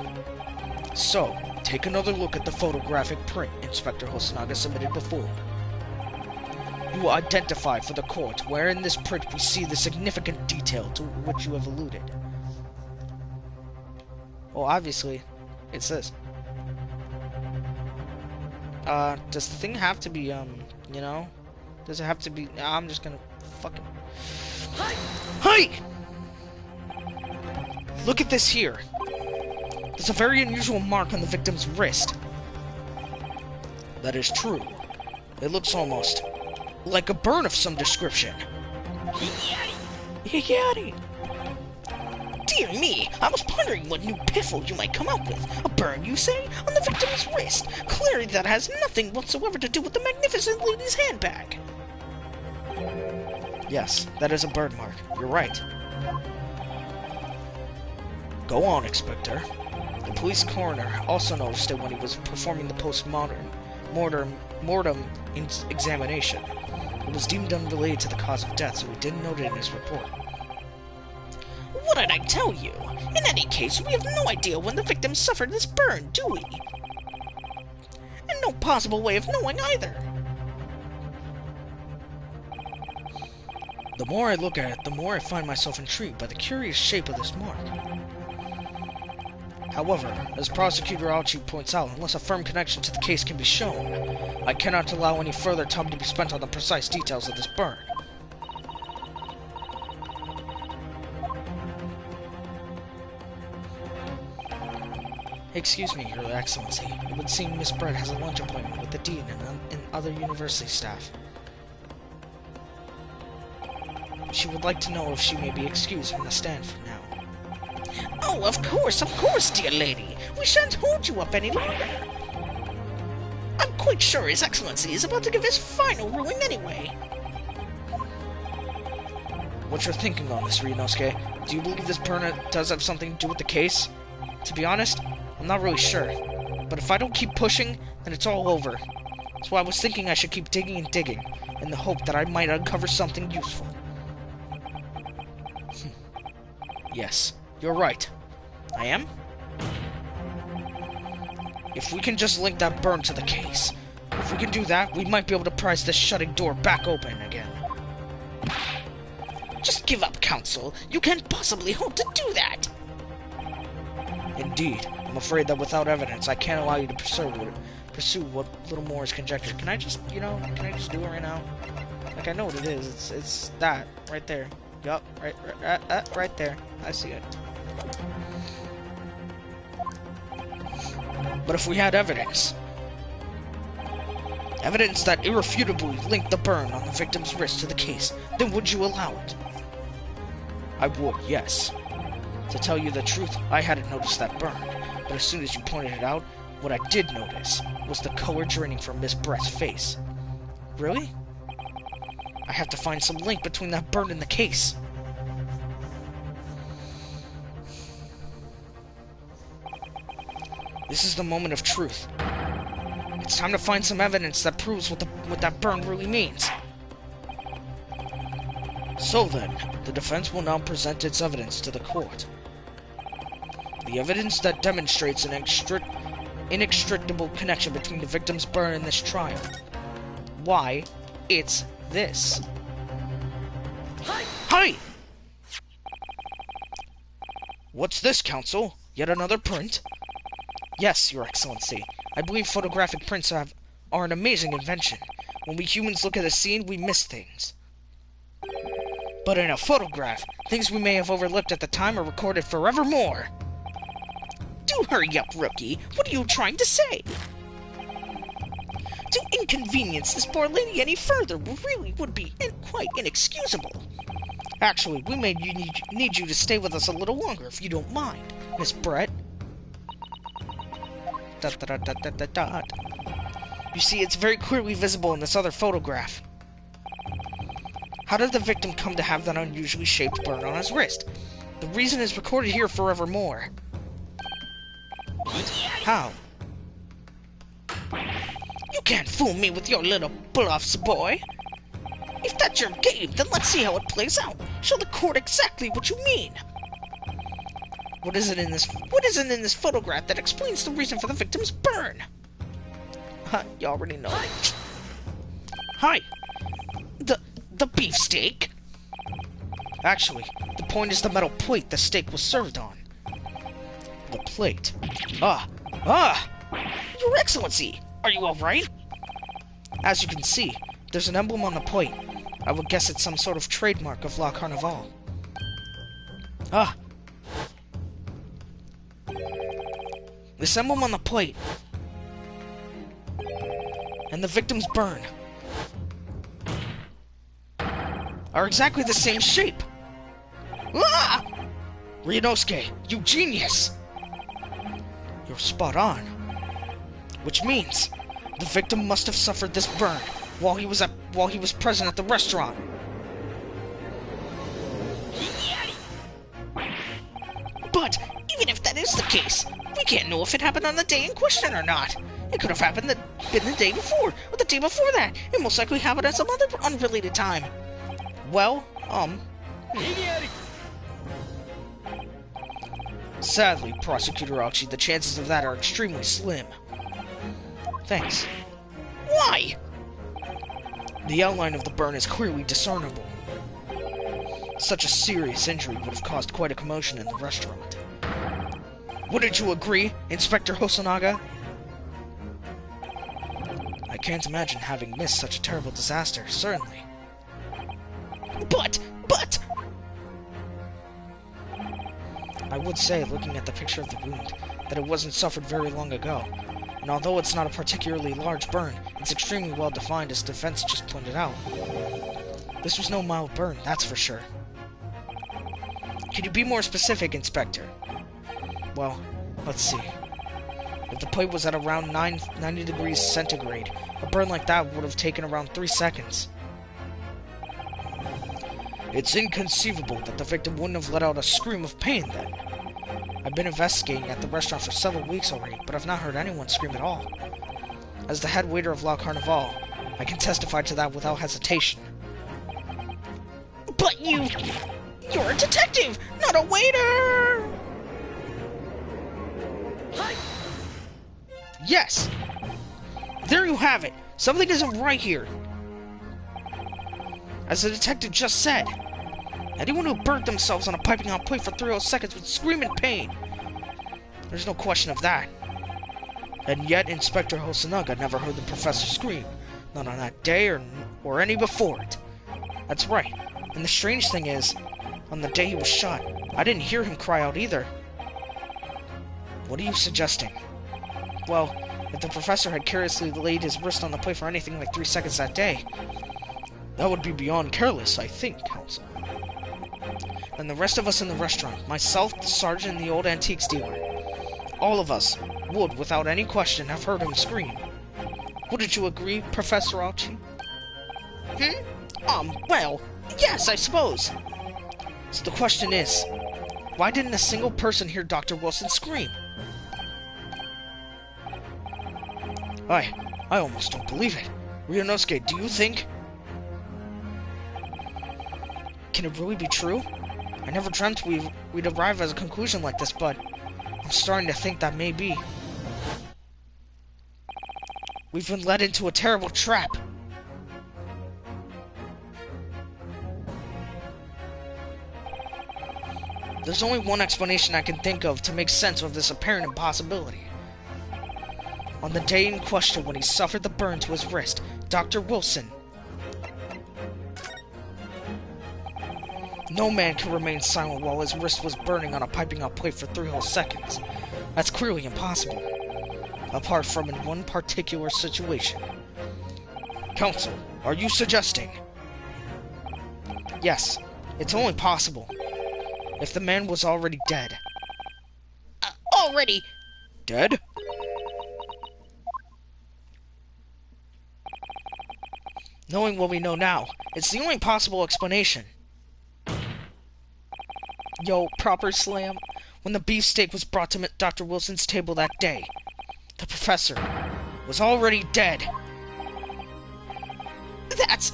So, take another look at the photographic print Inspector Hosonaga submitted before. You will identify for the court where in this print we see the significant detail to which you have alluded. Well, obviously, it's this. Does the thing have to be, you know? Does it have to be... I'm just gonna fucking... Hey! Look at this here. There's a very unusual mark on the victim's wrist. That is true. It looks almost like a burn of some description. Yaddy! Dear me, I was pondering what new piffle you might come up with. A burn, you say? On the victim's wrist? Clearly that has nothing whatsoever to do with the magnificent lady's handbag. Yes, that is a burn mark. You're right. Go on, Inspector. The police coroner also noticed it when he was performing the post-mortem examination. It was deemed unrelated to the cause of death, so he didn't note it in his report. What did I tell you? In any case, we have no idea when the victim suffered this burn, do we? And no possible way of knowing either. The more I look at it, the more I find myself intrigued by the curious shape of this mark. However, as Prosecutor Alchi points out, unless a firm connection to the case can be shown, I cannot allow any further time to be spent on the precise details of this burn. Excuse me, Your Excellency. It would seem Miss Brett has a lunch appointment with the Dean and other university staff. She would like to know if she may be excused from the stand for now. Oh, of course, dear lady. We shan't hold you up any longer. I'm quite sure His Excellency is about to give his final ruling anyway. What's your thinking on this, Ryunosuke? Do you believe this burn does have something to do with the case? To be honest, I'm not really sure. But if I don't keep pushing, then it's all over. So I was thinking I should keep digging and digging, in the hope that I might uncover something useful. Yes, you're right. I am? If we can just link that burn to the case. If we can do that, we might be able to prise this shutting door back open again. Just give up, Counsel. You can't possibly hope to do that. Indeed. I'm afraid that without evidence, I can't allow you to pursue what little more is conjecture. Can I just, can I just do it right now? Like, I know what it is. It's that, right there. Yup, right there. I see it. But if we had evidence that irrefutably linked the burn on the victim's wrist to the case, then would you allow it? I would, yes. To tell you the truth, I hadn't noticed that burn, but as soon as you pointed it out, what I did notice was the color draining from Miss Brett's face. Really? I have to find some link between that burn and the case. This is the moment of truth. It's time to find some evidence that proves what that burn really means. So then, the defense will now present its evidence to the court. The evidence that demonstrates an inextricable connection between the victim's burn and this trial. Why, it's this. Hi! What's this, Counsel? Yet another print? Yes, Your Excellency. I believe photographic prints are an amazing invention. When we humans look at a scene, we miss things. But in a photograph, things we may have overlooked at the time are recorded forevermore. Do hurry up, rookie. What are you trying to say? To inconvenience this poor lady any further really would be quite inexcusable. Actually, we may need you to stay with us a little longer if you don't mind, Miss Brett. You see, it's very clearly visible in this other photograph. How did the victim come to have that unusually shaped burn on his wrist? The reason is recorded here forevermore. How? You can't fool me with your little bluffs, boy. If that's your game, then let's see how it plays out. Show the court exactly what you mean. What isn't in this photograph that explains the reason for the victim's burn? You already know. Hi. The beefsteak? Actually, the point is the metal plate the steak was served on. The plate. Your Excellency, are you alright? As you can see, there's an emblem on the plate. I would guess it's some sort of trademark of La Carnival. This emblem on the plate. And the victim's burn are exactly the same shape. Ryunosuke, you genius! You're spot on. Which means the victim must have suffered this burn while he was present at the restaurant. But even if that is the case, we can't know if it happened on the day in question or not. It could have been the day before, or the day before that. It most likely happened at some other unrelated time. Well, sadly, Prosecutor Archie, the chances of that are extremely slim. Thanks. Why? The outline of the burn is clearly discernible. Such a serious injury would have caused quite a commotion in the restaurant. Wouldn't you agree, Inspector Hosonaga? I can't imagine having missed such a terrible disaster, certainly. But... I would say, looking at the picture of the wound, that it wasn't suffered very long ago. And although it's not a particularly large burn, it's extremely well defined, as defense just pointed out. This was no mild burn, that's for sure. Can you be more specific, Inspector? Well, let's see. If the plate was at around 90 degrees centigrade, a burn like that would have taken around 3 seconds. It's inconceivable that the victim wouldn't have let out a scream of pain then. I've been investigating at the restaurant for several weeks already, but I've not heard anyone scream at all. As the head waiter of La Carnival, I can testify to that without hesitation. But you're a detective, not a waiter! Yes! There you have it! Something isn't right here! As the detective just said, anyone who burnt themselves on a piping hot plate for 3 whole seconds would scream in pain. There's no question of that. And yet Inspector Hosonaga never heard the professor scream, not on that day or any before it. That's right. And the strange thing is, on the day he was shot, I didn't hear him cry out either. What are you suggesting? Well, if the professor had carelessly laid his wrist on the plate for anything like 3 seconds that day, that would be beyond careless, I think, Counsel. And the rest of us in the restaurant, myself, the sergeant, and the old antiques dealer, all of us would, without any question, have heard him scream. Wouldn't you agree, Professor Archie? Well, yes, I suppose. So the question is, why didn't a single person hear Dr. Wilson scream? I almost don't believe it. Ryunosuke, do you think... Can it really be true? I never dreamt we'd arrive at a conclusion like this, but I'm starting to think that may be. We've been led into a terrible trap. There's only one explanation I can think of to make sense of this apparent impossibility. On the day in question when he suffered the burn to his wrist, Dr. Wilson... No man can remain silent while his wrist was burning on a piping hot plate for 3 whole seconds. That's clearly impossible. Apart from in one particular situation. Counsel, are you suggesting? Yes, it's only possible. If the man was already dead. Already? Dead? Knowing what we know now, it's the only possible explanation. Yo, proper slam. When the beefsteak was brought to Dr. Wilson's table that day, the professor was already dead. That's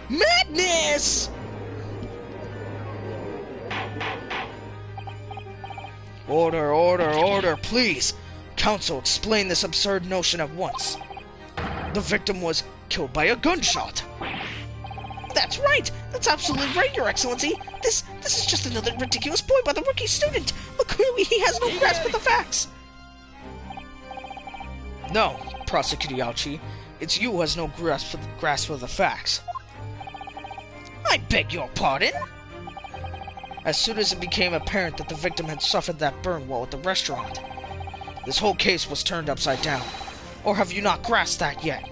madness! Order, please. Counsel, explain this absurd notion at once. The victim was killed by a gunshot. That's right! That's absolutely right, Your Excellency! This is just another ridiculous ploy by the rookie student! But clearly he has no grasp of the facts! No, Prosecutor Yauchi. It's you who has no grasp of the facts. I beg your pardon? As soon as it became apparent that the victim had suffered that burn while at the restaurant, this whole case was turned upside down. Or have you not grasped that yet?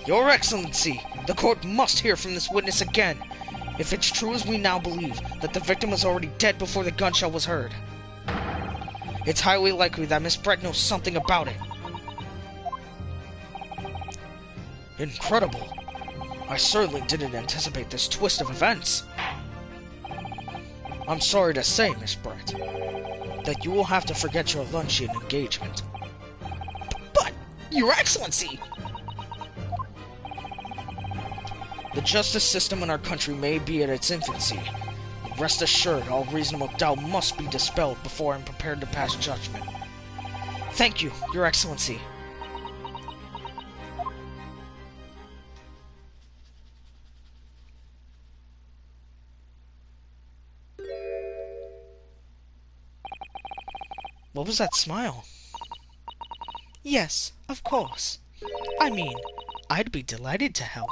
Your Excellency, the court must hear from this witness again. If it's true as we now believe, that the victim was already dead before the gunshot was heard, it's highly likely that Miss Brett knows something about it. Incredible. I certainly didn't anticipate this twist of events. I'm sorry to say, Miss Brett, that you will have to forget your luncheon engagement. But, Your Excellency! The justice system in our country may be at its infancy. But rest assured, all reasonable doubt must be dispelled before I'm prepared to pass judgment. Thank you, Your Excellency. What was that smile? Yes, of course. I mean, I'd be delighted to help.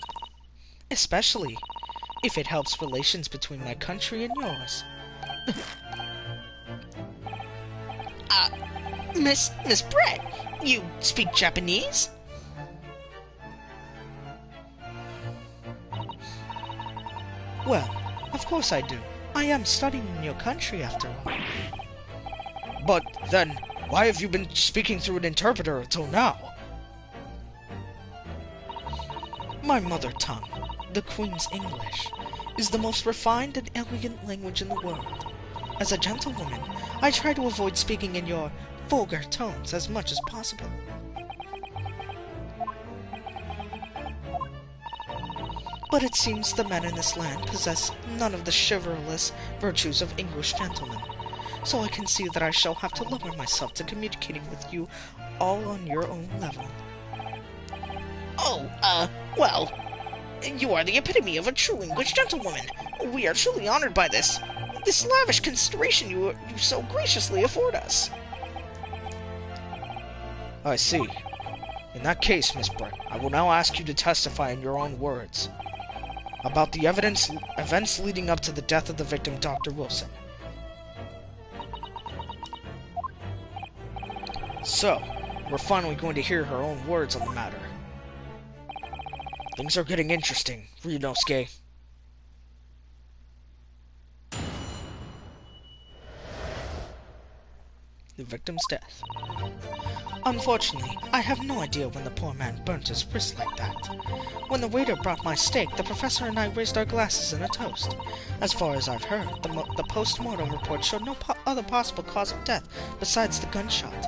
Especially if it helps relations between my country and yours. Miss Brett, you speak Japanese? Well, of course I do. I am studying in your country after all. But then, why have you been speaking through an interpreter until now? My mother tongue, the Queen's English, is the most refined and elegant language in the world. As a gentlewoman, I try to avoid speaking in your vulgar tones as much as possible. But it seems the men in this land possess none of the chivalrous virtues of English gentlemen, so I can see that I shall have to lower myself to communicating with you all on your own level. Oh, well, you are the epitome of a true English gentlewoman. We are truly honored by this lavish consideration you so graciously afford us. I see. In that case, Miss Brett, I will now ask you to testify in your own words about the events leading up to the death of the victim, Dr. Wilson. So, we're finally going to hear her own words on the matter. Things are getting interesting, Ryunosuke. The victim's death. Unfortunately, I have no idea when the poor man burnt his wrist like that. When the waiter brought my steak, the professor and I raised our glasses in a toast. As far as I've heard, the post-mortem report showed no other possible cause of death besides the gunshot.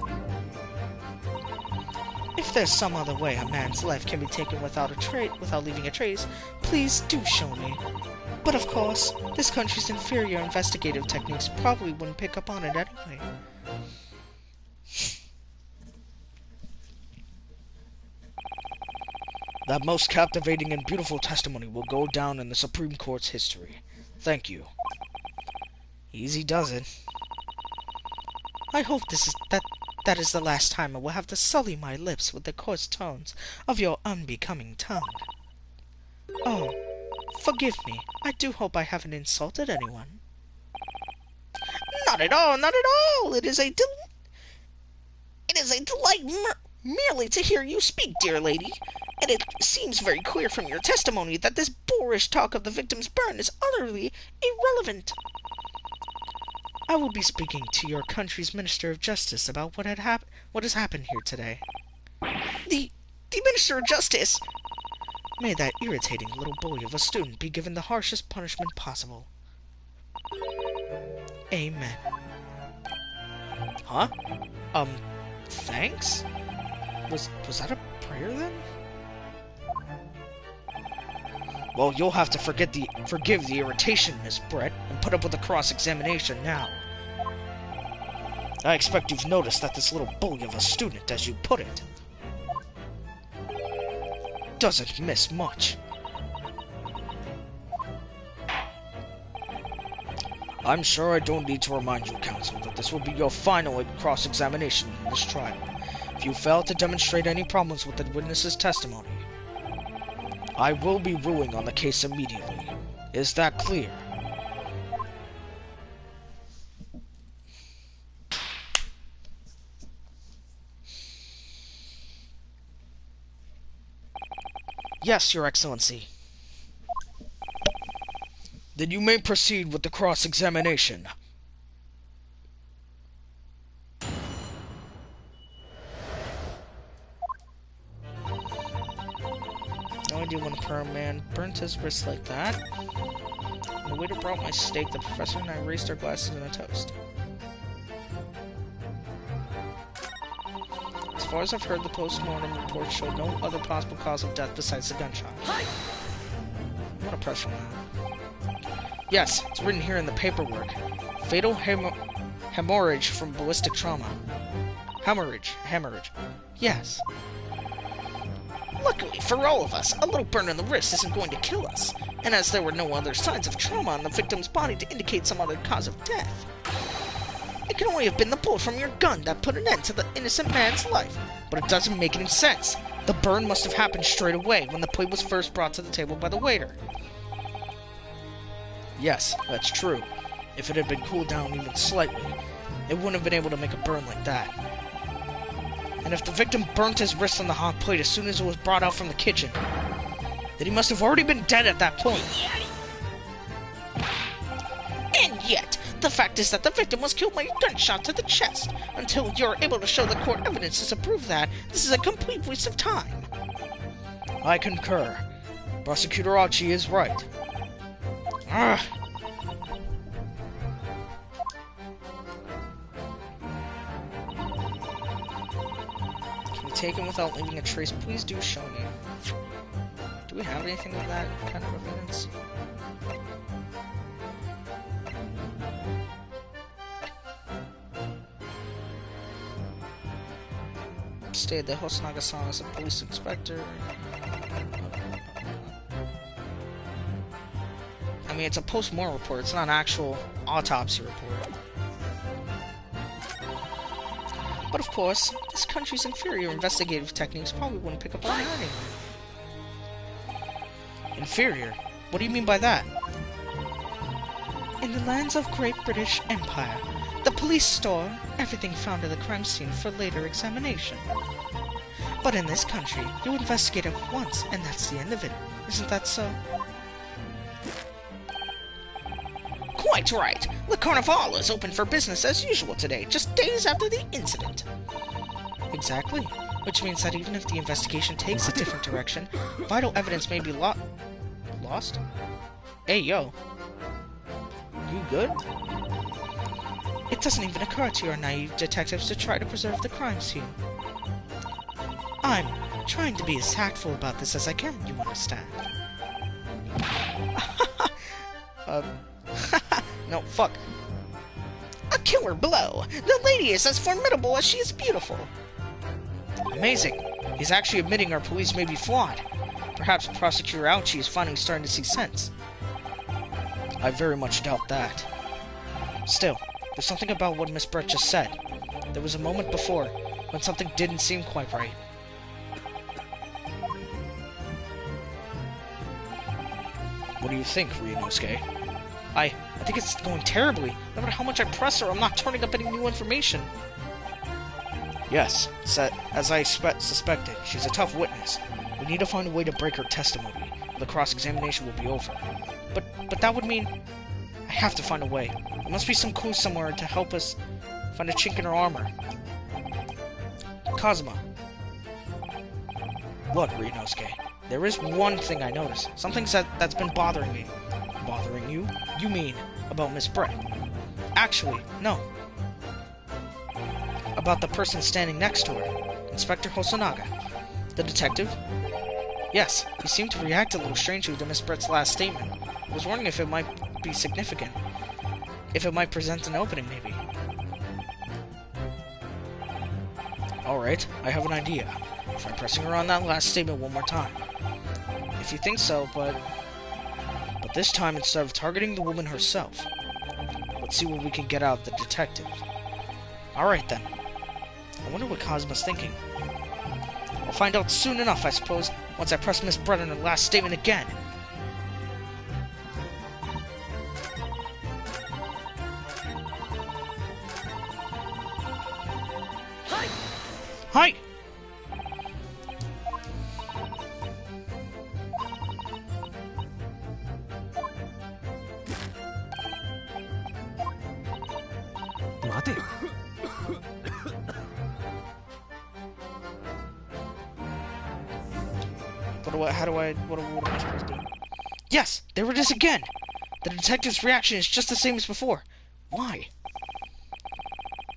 If there's some other way a man's life can be taken without leaving a trace, please do show me. But of course, this country's inferior investigative techniques probably wouldn't pick up on it anyway. That most captivating and beautiful testimony will go down in the Supreme Court's history. Thank you. Easy does it. I hope that is the last time I will have to sully my lips with the coarse tones of your unbecoming tongue. Oh, forgive me. I do hope I haven't insulted anyone. Not at all, not at all. It is a delight merely to hear you speak, dear lady. And it seems very clear from your testimony that this boorish talk of the victim's burn is utterly irrelevant. I will be speaking to your country's Minister of Justice about what has happened here today. The Minister of Justice! May that irritating little bully of a student be given the harshest punishment possible. Amen. Huh? Thanks? Was that a prayer then? Well, you'll have to forgive the irritation, Miss Brett, and put up with the cross-examination now. I expect you've noticed that this little bully of a student, as you put it, doesn't miss much. I'm sure I don't need to remind you, counsel, that this will be your final cross-examination in this trial. If you fail to demonstrate any problems with the witness's testimony, I will be ruling on the case immediately. Is that clear? Yes, Your Excellency. Then you may proceed with the cross-examination. No idea when the poor man burnt his wrist like that. When the waiter brought my steak, the professor and I raised our glasses in a toast. As far as I've heard, the post-mortem report showed no other possible cause of death besides the gunshot. What a pressure now. Yes, it's written here in the paperwork. Fatal hemorrhage from ballistic trauma. Hemorrhage. Yes. Luckily for all of us, a little burn on the wrist isn't going to kill us. And as there were no other signs of trauma on the victim's body to indicate some other cause of death, it can only have been the bullet from your gun that put an end to the innocent man's life. But it doesn't make any sense. The burn must have happened straight away when the plate was first brought to the table by the waiter. Yes, that's true. If it had been cooled down even slightly, it wouldn't have been able to make a burn like that. And if the victim burnt his wrist on the hot plate as soon as it was brought out from the kitchen, then he must have already been dead at that point. And yet, the fact is that the victim was killed by a gunshot to the chest. Until you're able to show the court evidence to disprove that, this is a complete waste of time. I concur. Prosecutor Archie is right. Ugh. Can we take him without leaving a trace? Please do show me. Do we have anything of that kind of evidence? Stayed at Hosnaga-san as a police inspector. I mean, it's a post-mortem report. It's not an actual autopsy report. But of course, this country's inferior investigative techniques probably wouldn't pick up on it anyway. Inferior? What do you mean by that? In the lands of Great British Empire, the police store everything found at the crime scene for later examination. But in this country, you investigate it once, and that's the end of it. Isn't that so? Quite right. Le Carnival is open for business as usual today, just days after the incident. Exactly. Which means that even if the investigation takes a different direction, vital evidence may be lost? Hey, yo. You good? It doesn't even occur to your naive detectives to try to preserve the crime scene. I'm trying to be as tactful about this as I can, you understand. No, fuck. A killer blow! The lady is as formidable as she is beautiful! Amazing. He's actually admitting our police may be flawed. Perhaps Prosecutor Ouchie is finally starting to see sense. I very much doubt that. Still, there's something about what Miss Brett just said. There was a moment before when something didn't seem quite right. What do you think, Ryunosuke? I think it's going terribly. No matter how much I press her, I'm not turning up any new information. Yes, as I suspected, she's a tough witness. We need to find a way to break her testimony. The cross-examination will be over. But that would mean I have to find a way. There must be some clue somewhere to help us find a chink in her armor. Kazuma, Look, Ryunosuke, there is one thing I noticed. Something that's been bothering me. Bothering you? You mean about Miss Brett? Actually, no. About the person standing next to her. Inspector Hosonaga. The detective? Yes, he seemed to react a little strangely to Miss Brett's last statement. I was wondering if it might be significant. If it might present an opening, maybe. Alright, I have an idea. Try pressing her on that last statement one more time. If you think so, but this time instead of targeting the woman herself. Let's see what we can get out of the detective. Alright then. I wonder what Kazuma's thinking. I'll find out soon enough, I suppose, once I press Miss Brett on her last statement again. Hi! Hi! What am I supposed to do? Yes! There it is again! The detective's reaction is just the same as before. Why?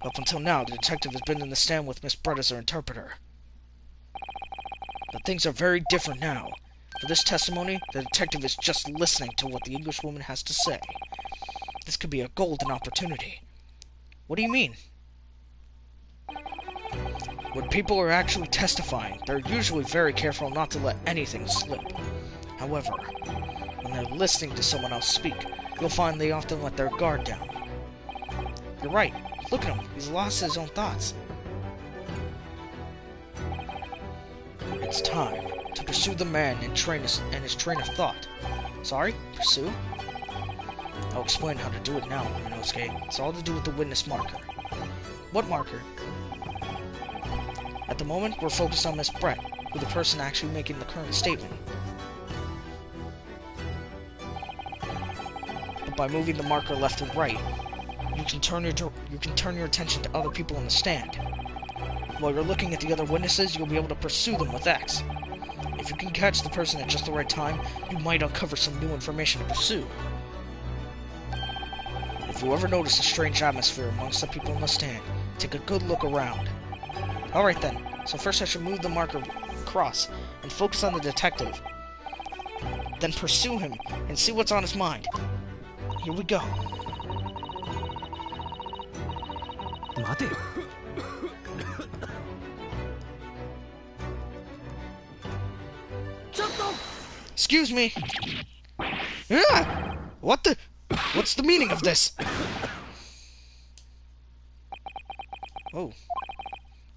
Up until now, the detective has been in the stand with Miss Brett as her interpreter. But things are very different now. For this testimony, the detective is just listening to what the Englishwoman has to say. This could be a golden opportunity. What do you mean? When people are actually testifying, they're usually very careful not to let anything slip. However, when they're listening to someone else speak, you'll find they often let their guard down. You're right. Look at him. He's lost his own thoughts. It's time to pursue the man and his train of thought. Sorry? Pursue? I'll explain how to do it now, Ryunosuke. It's all to do with the witness marker. What marker? At the moment, we're focused on Miss Brett, who's the person actually making the current statement. But by moving the marker left and right, you can turn your attention to other people in the stand. While you're looking at the other witnesses, you'll be able to pursue them with X. If you can catch the person at just the right time, you might uncover some new information to pursue. If you ever notice a strange atmosphere amongst the people in the stand, take a good look around. Alright then, so first I should move the marker across and focus on the detective. Then pursue him and see what's on his mind. Here we go. Excuse me. What's the meaning of this? Oh.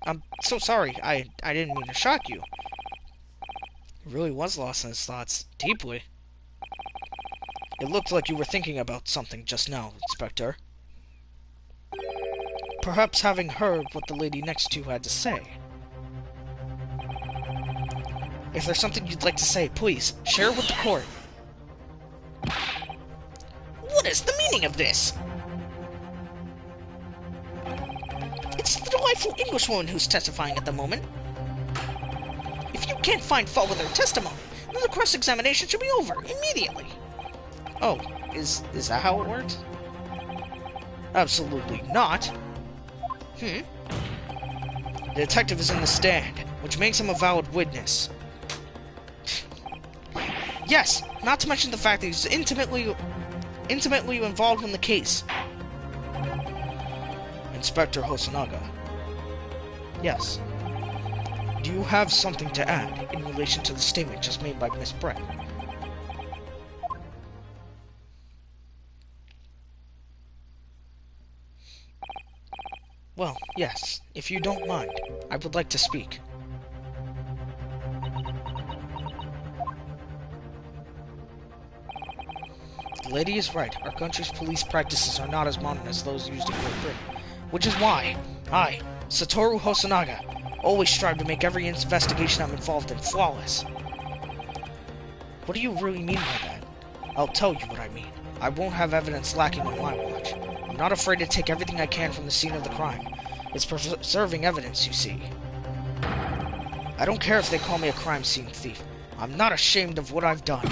I'm so sorry. I didn't mean to shock you. He really was lost in his thoughts, deeply. It looked like you were thinking about something just now, Inspector. Perhaps having heard what the lady next to you had to say. If there's something you'd like to say, please, share it with the court. What is the meaning of this? It's the delightful Englishwoman who's testifying at the moment. If you can't find fault with her testimony, then the cross-examination should be over immediately. Oh, is that how it works? Absolutely not. The detective is in the stand, which makes him a valid witness. Yes, not to mention the fact that he's intimately involved in the case. Inspector Hosonaga. Yes. Do you have something to add in relation to the statement just made by Miss Brett? Well, yes, if you don't mind, I would like to speak. The lady is right. Our country's police practices are not as modern as those used in Great Britain. Which is why I, Satoru Hosonaga, always strive to make every investigation I'm involved in flawless. What do you really mean by that? I'll tell you what I mean. I won't have evidence lacking on my watch. I'm not afraid to take everything I can from the scene of the crime. It's preserving evidence, you see. I don't care if they call me a crime scene thief. I'm not ashamed of what I've done.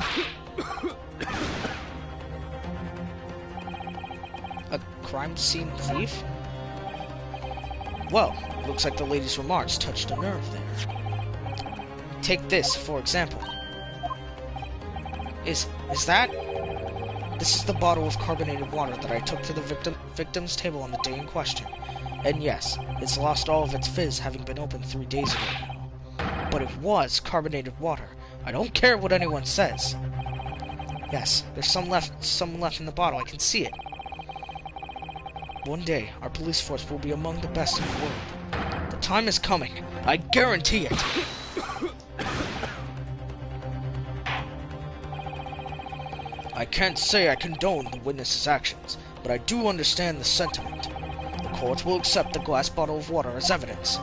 A crime scene thief? Well, looks like the lady's remarks touched a nerve there. Take this, for example. Is that? This is the bottle of carbonated water that I took to the victim's table on the day in question. And yes, it's lost all of its fizz, having been opened 3 days ago now. But it was carbonated water. I don't care what anyone says. Yes, there's some left in the bottle. I can see it. One day, our police force will be among the best in the world. The time is coming. I guarantee it. I can't say I condone the witness's actions, but I do understand the sentiment. The court will accept the glass bottle of water as evidence.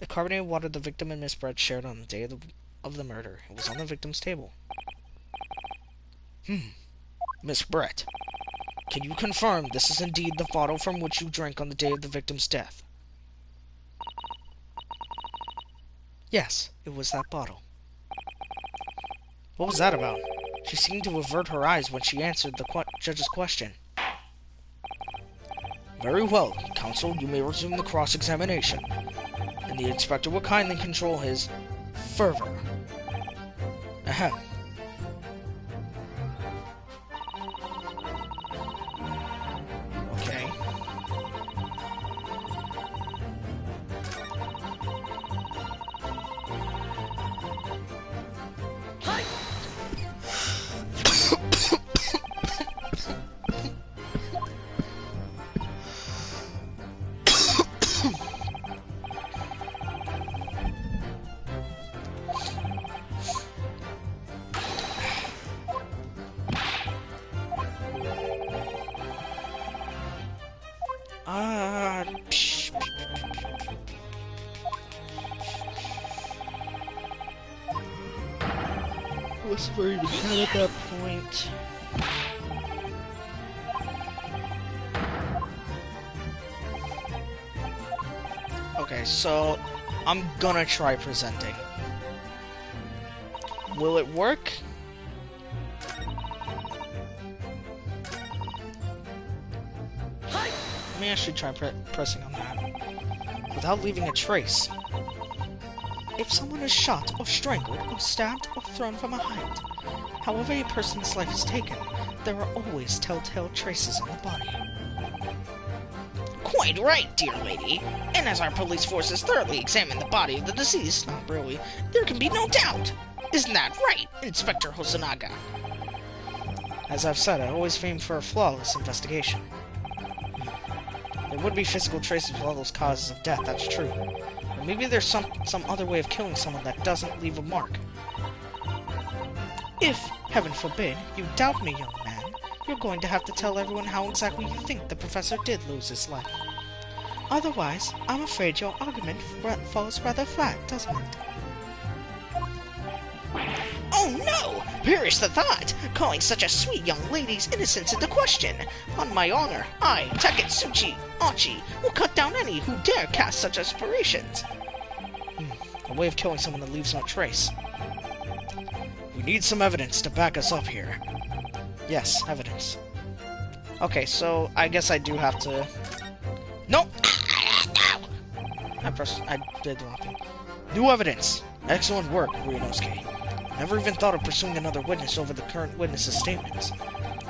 The carbonated water the victim and Miss Brett shared on the day of the murder. It was on the victim's table. Miss Brett, can you confirm this is indeed the bottle from which you drank on the day of the victim's death? Yes, it was that bottle. What was that about? She seemed to avert her eyes when she answered the judge's question. Very well, counsel, you may resume the cross-examination. And the inspector will kindly control his fervor. Ahem. Okay. Was where he was at that point. Okay, so I'm gonna try presenting. Will it work? Let me actually try pressing on that without leaving a trace. If someone is shot, or strangled, or stabbed, or thrown from a height, however a person's life is taken, there are always telltale traces on the body. Quite right, dear lady. And as our police forces thoroughly examine the body of the deceased, Not really. there can be no doubt. Isn't that right, Inspector Hosonaga? As I've said, I always aim for a flawless investigation. There would be physical traces of all those causes of death, that's true. But maybe there's some other way of killing someone that doesn't leave a mark. If, heaven forbid, you doubt me, young man, you're going to have to tell everyone how exactly you think the professor did lose his life. Otherwise, I'm afraid your argument falls rather flat, doesn't it? Oh no! Perish the thought! Calling such a sweet young lady's innocence into question! On my honor, I, Taketsuchi Achi, will cut down any who dare cast such aspirations! A way of killing someone that leaves no trace. We need some evidence to back us up here. Yes, evidence. Okay, so I guess I do have to... Nope! I did the wrong thing. New evidence! Excellent work, Ryunosuke. Never even thought of pursuing another witness over the current witness's statements.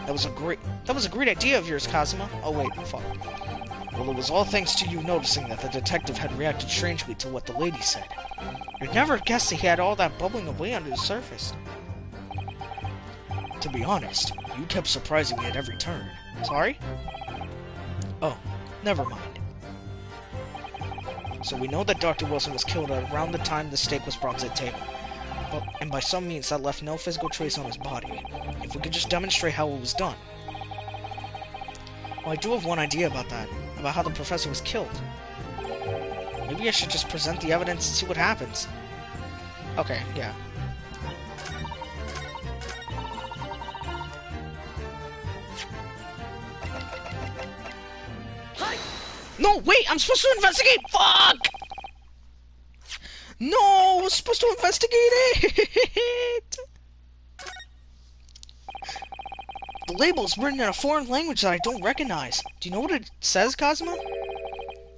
That was a great idea of yours, Kazuma. Oh wait, fuck. Well, it was all thanks to you noticing that the detective had reacted strangely to what the lady said. You'd never guessed he had all that bubbling away under the surface. To be honest, you kept surprising me at every turn. Sorry? Oh, never mind. So we know that Dr. Wilson was killed at around the time the steak was brought to the table. And by some means that left no physical trace on his body. If we could just demonstrate how it was done. Well, I do have one idea about that. About how the professor was killed. Maybe I should just present the evidence and see what happens. Okay, yeah. No, wait! I'm supposed to investigate! Fuck! No, I was supposed to investigate it! The label's written in a foreign language that I don't recognize. Do you know what it says, Cosmo?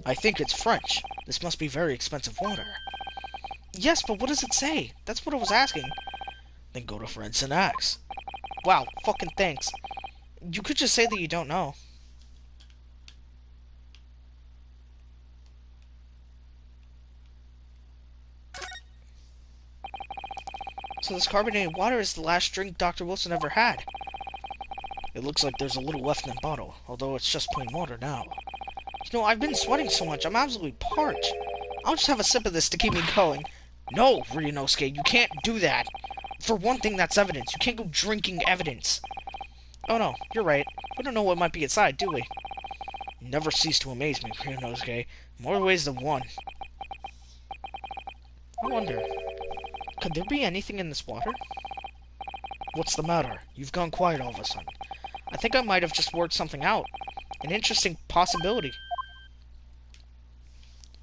I think it's French. This must be very expensive water. Yes, but what does it say? That's what I was asking. Then go to France and ask. Wow, fucking thanks. You could just say that you don't know. So this carbonated water is the last drink Dr. Wilson ever had. It looks like there's a little left in the bottle, although it's just plain water now. You know, I've been sweating so much, I'm absolutely parched. I'll just have a sip of this to keep me going. No, Ryunosuke, you can't do that. For one thing, that's evidence. You can't go drinking evidence. Oh no, you're right. We don't know what might be inside, do we? You never cease to amaze me, Ryunosuke. More ways than one. I wonder, could there be anything in this water? What's the matter? You've gone quiet all of a sudden. I think I might have just worked something out. An interesting possibility.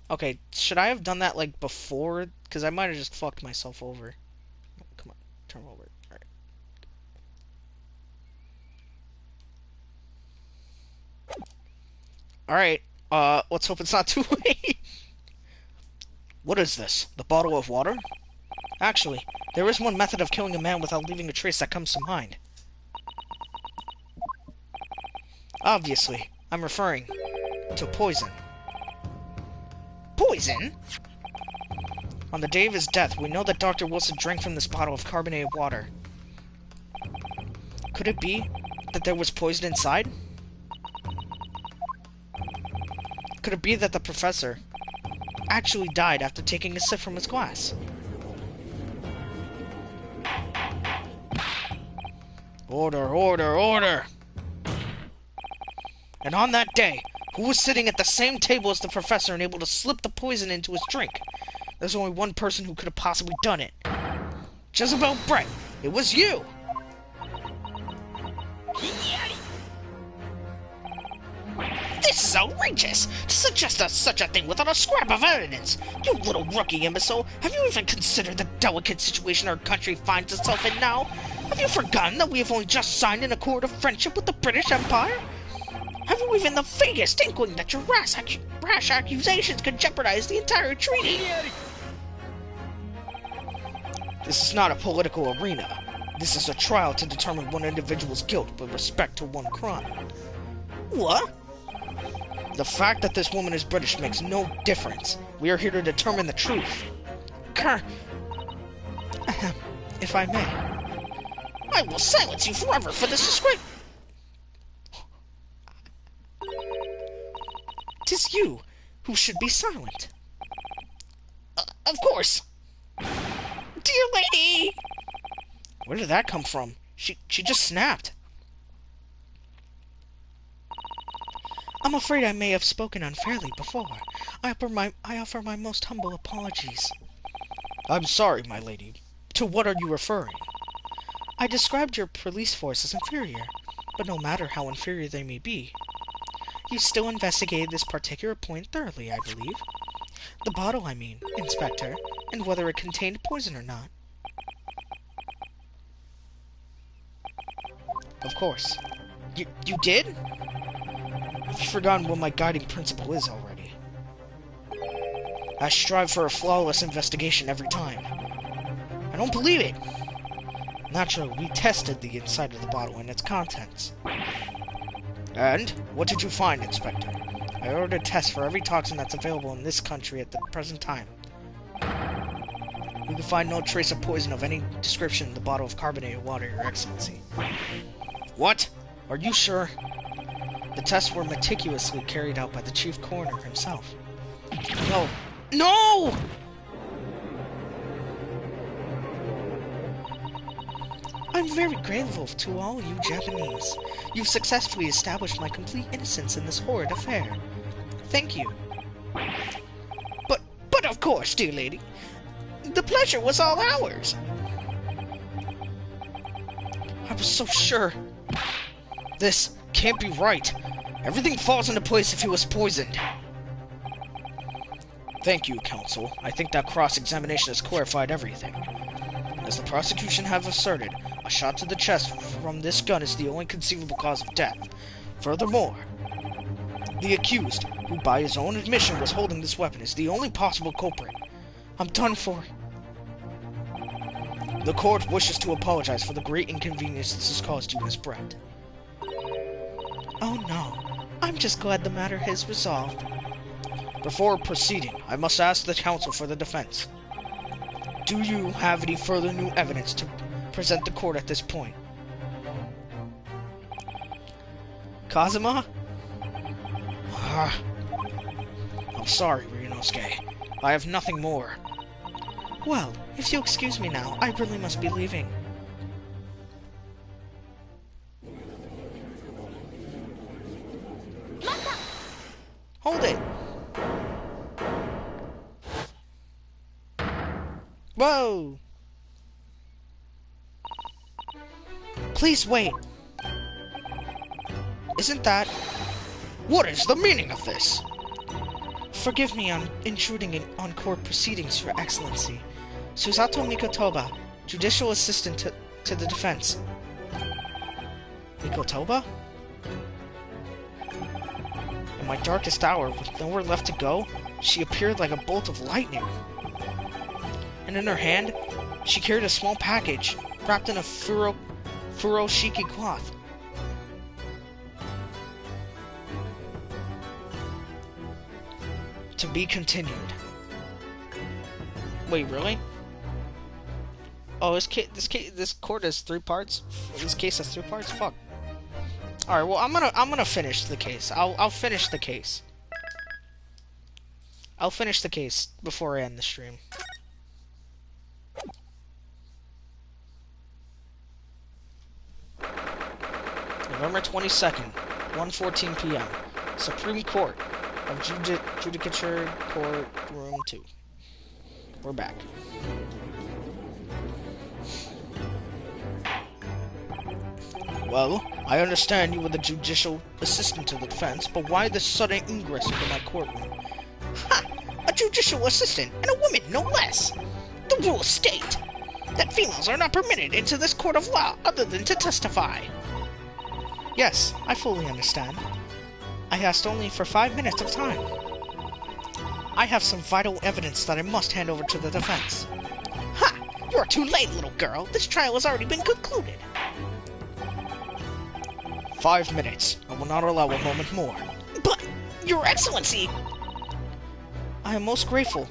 Okay, should I have done that, like, before? Because I might have just fucked myself over. Come on, turn over. Alright. Let's hope it's not too late. What is this? The bottle of water? Actually, there is one method of killing a man without leaving a trace that comes to mind. Obviously, I'm referring to poison. Poison? On the day of his death, we know that Dr. Wilson drank from this bottle of carbonated water. Could it be that there was poison inside? Could it be that the professor actually died after taking a sip from his glass? Order, order, order! And on that day, who was sitting at the same table as the professor and able to slip the poison into his drink? There's only one person who could have possibly done it. Jezebel Brett, it was you! This is outrageous! To suggest such a thing without a scrap of evidence! You little rookie imbecile! Have you even considered the delicate situation our country finds itself in now? Have you forgotten that we have only just signed an accord of friendship with the British Empire? Have you even the vaguest inkling that your rash accusations could jeopardize the entire treaty? This is not a political arena. This is a trial to determine one individual's guilt with respect to one crime. What? The fact that this woman is British makes no difference. We are here to determine the truth. If I may. I will silence you forever for this disgrace. 'Tis you who should be silent. Of course. Dear lady! Where did that come from? She just snapped. I'm afraid I may have spoken unfairly before. I offer my most humble apologies. I'm sorry, my lady. To what are you referring? I described your police force as inferior, but no matter how inferior they may be, you still investigated this particular point thoroughly, I believe. The bottle, I mean, Inspector, and whether it contained poison or not. Of course. You did? You've forgotten what my guiding principle is already. I strive for a flawless investigation every time. I don't believe it. Naturally, we tested the inside of the bottle and its contents. And? What did you find, Inspector? I ordered a test for every toxin that's available in this country at the present time. We could find no trace of poison of any description in the bottle of carbonated water, Your Excellency. What? Are you sure? The tests were meticulously carried out by the chief coroner himself. No. No! I'm very grateful to all you Japanese. You've successfully established my complete innocence in this horrid affair. Thank you. But of course, dear lady. The pleasure was all ours. I was so sure. This can't be right. Everything falls into place if he was poisoned. Thank you, counsel. I think that cross-examination has clarified everything. As the prosecution have asserted, a shot to the chest from this gun is the only conceivable cause of death. Furthermore, the accused, who by his own admission was holding this weapon, is the only possible culprit. I'm done for. The court wishes to apologize for the great inconvenience this has caused you, Miss Brett. Oh no, I'm just glad the matter is resolved. Before proceeding, I must ask the counsel for the defense. Do you have any further new evidence to present the court at this point? Kazuma? I'm sorry, Ryunosuke. I have nothing more. Well, if you'll excuse me now, I really must be leaving. Hold it! Whoa! Please wait. Isn't that... What is the meaning of this? Forgive me on intruding on court proceedings, Your Excellency. Susato Mikotoba, Judicial Assistant to the defense. Mikotoba? In my darkest hour, with nowhere left to go, she appeared like a bolt of lightning. And in her hand, she carried a small package, wrapped in a furoshiki cloth. To be continued. Wait, really? Oh, this court has 3 parts? This case has 3 parts? Fuck. Alright, well, I'm gonna finish the case. I'll finish the case. I'll finish the case before I end the stream. November 22nd, 1:14 p.m. Supreme Court of Judicature Court Room 2. We're back. Well, I understand you were the judicial assistant to the defense, but why this sudden ingress into my courtroom? Ha! A judicial assistant, and a woman, no less! The rules state that females are not permitted into this court of law other than to testify. Yes, I fully understand. I asked only for 5 minutes of time. I have some vital evidence that I must hand over to the defense. Ha! You're too late, little girl. This trial has already been concluded. 5 minutes. I will not allow a moment more. But, Your Excellency... I am most grateful.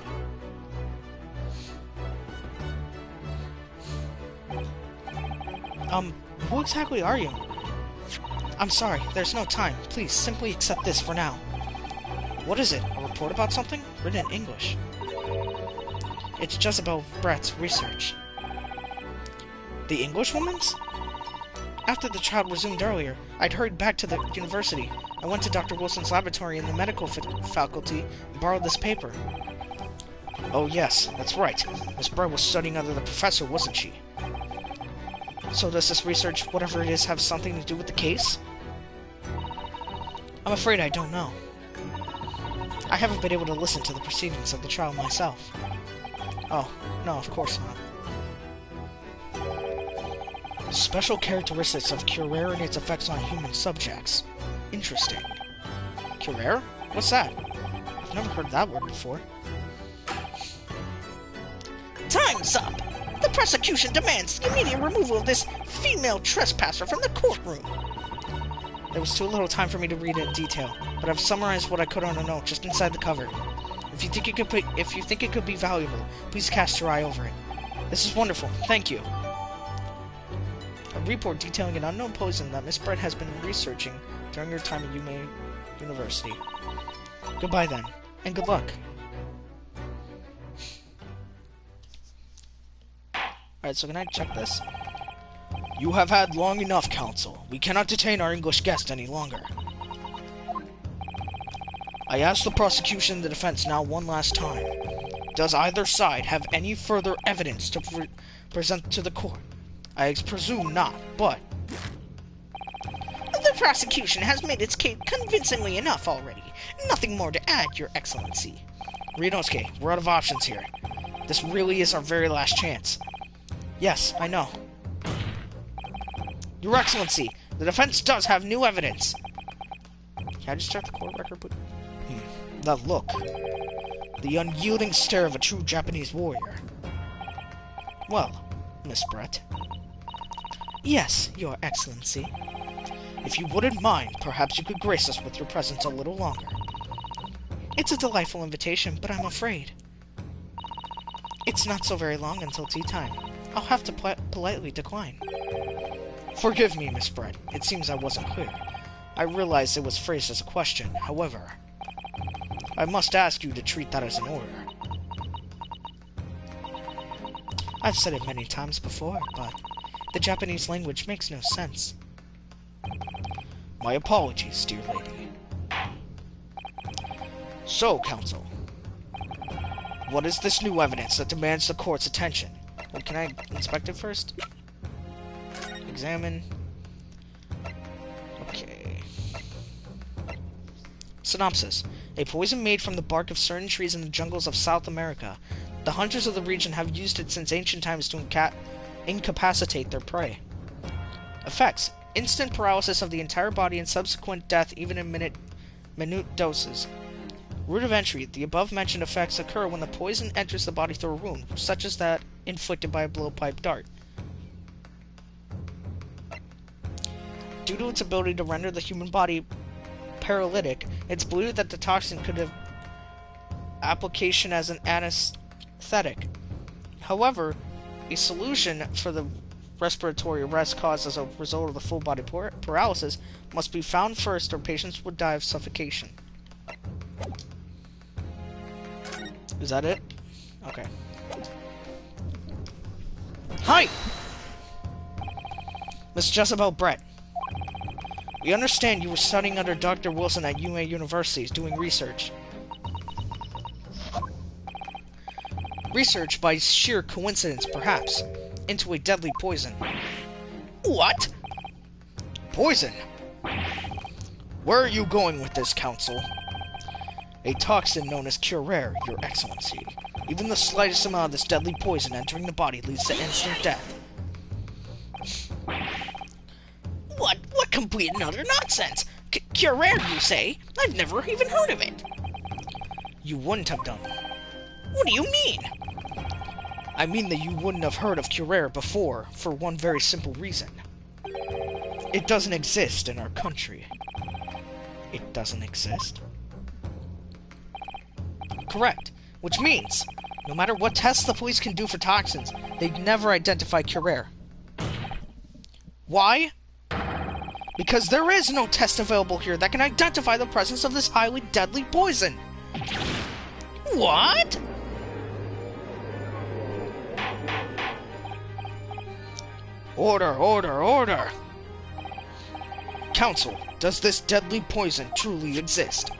Who exactly are you? I'm sorry, there's no time. Please, simply accept this for now. What is it? A report about something? Written in English. It's Jezebel Brett's research. The Englishwoman's? After the child resumed earlier, I'd hurried back to the university. I went to Dr. Wilson's laboratory in the medical faculty and borrowed this paper. Oh yes, that's right. Miss Brett was studying under the professor, wasn't she? So does this research, whatever it is, have something to do with the case? I'm afraid I don't know. I haven't been able to listen to the proceedings of the trial myself. Oh, no, of course not. Special characteristics of curare and its effects on human subjects. Interesting. Curare? What's that? I've never heard that word before. Time's up! The prosecution demands the immediate removal of this female trespasser from the courtroom. There was too little time for me to read it in detail, but I've summarized what I could on a note just inside the cover. If you think it could be valuable, please cast your eye over it. This is wonderful. Thank you. A report detailing an unknown poison that Miss Brett has been researching during her time at Yume University. Goodbye then, and good luck. Alright, so can I check this? You have had long enough, counsel. We cannot detain our English guest any longer. I ask the prosecution and the defense now one last time. Does either side have any further evidence to present to the court? I presume not, but... The prosecution has made its case convincingly enough already. Nothing more to add, Your Excellency. Ryunosuke, we're out of options here. This really is our very last chance. Yes, I know. Your Excellency, the defense does have new evidence. Can I just check the court record, please? That look. The unyielding stare of a true Japanese warrior. Well, Miss Brett. Yes, Your Excellency. If you wouldn't mind, perhaps you could grace us with your presence a little longer. It's a delightful invitation, but I'm afraid it's not so very long until tea time. I'll have to politely decline. Forgive me, Miss Brett. It seems I wasn't clear. I realized it was phrased as a question. However, I must ask you to treat that as an order. I've said it many times before, but the Japanese language makes no sense. My apologies, dear lady. So, Counsel, what is this new evidence that demands the court's attention? Well, can I inspect it first? Examine. Okay. Synopsis. A poison made from the bark of certain trees in the jungles of South America. The hunters of the region have used it since ancient times to incapacitate their prey. Effects. Instant paralysis of the entire body and subsequent death even in minute doses. Route of entry. The above-mentioned effects occur when the poison enters the body through a wound, such as that inflicted by a blowpipe dart. Due to its ability to render the human body paralytic, it's believed that the toxin could have application as an anesthetic. However, a solution for the respiratory arrest caused as a result of the full-body paralysis must be found first, or patients would die of suffocation. Is that it? Okay. Hi! Miss Jezebel Brett. We understand you were studying under Dr. Wilson at UMA University, doing research. Research by sheer coincidence, perhaps, into a deadly poison. What? Poison? Where are you going with this, Counsel? A toxin known as Curare, Your Excellency. Even the slightest amount of this deadly poison entering the body leads to instant death. What complete and utter nonsense! Curare, you say? I've never even heard of it. You wouldn't have done. What do you mean? I mean that you wouldn't have heard of Curare before, for one very simple reason. It doesn't exist in our country. It doesn't exist? Correct. Which means, no matter what tests the police can do for toxins, they'd never identify Curare. Why? Because there is no test available here that can identify the presence of this highly deadly poison. What? Order, order, order! Counsel, does this deadly poison truly exist?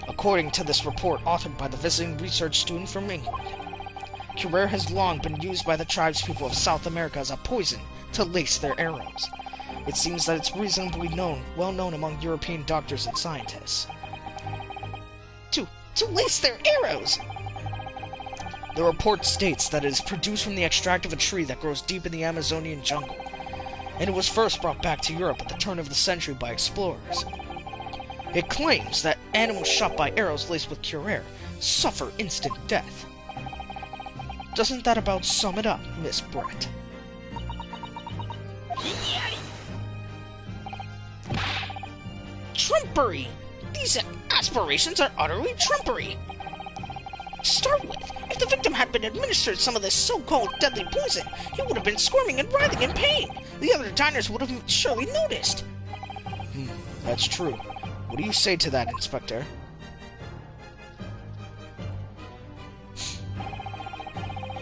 According to this report authored by the visiting research student from England, Curare has long been used by the tribespeople of South America as a poison to lace their arrows. It seems that it's reasonably well known among European doctors and scientists. To lace their arrows? The report states that it is produced from the extract of a tree that grows deep in the Amazonian jungle, and it was first brought back to Europe at the turn of the century by explorers. It claims that animals shot by arrows laced with Curare suffer instant death. Doesn't that about sum it up, Miss Brett? Trumpery! These aspirations are utterly trumpery! To start with, if the victim had been administered some of this so-called deadly poison, he would have been squirming and writhing in pain. The other diners would have surely noticed. That's true. What do you say to that, Inspector?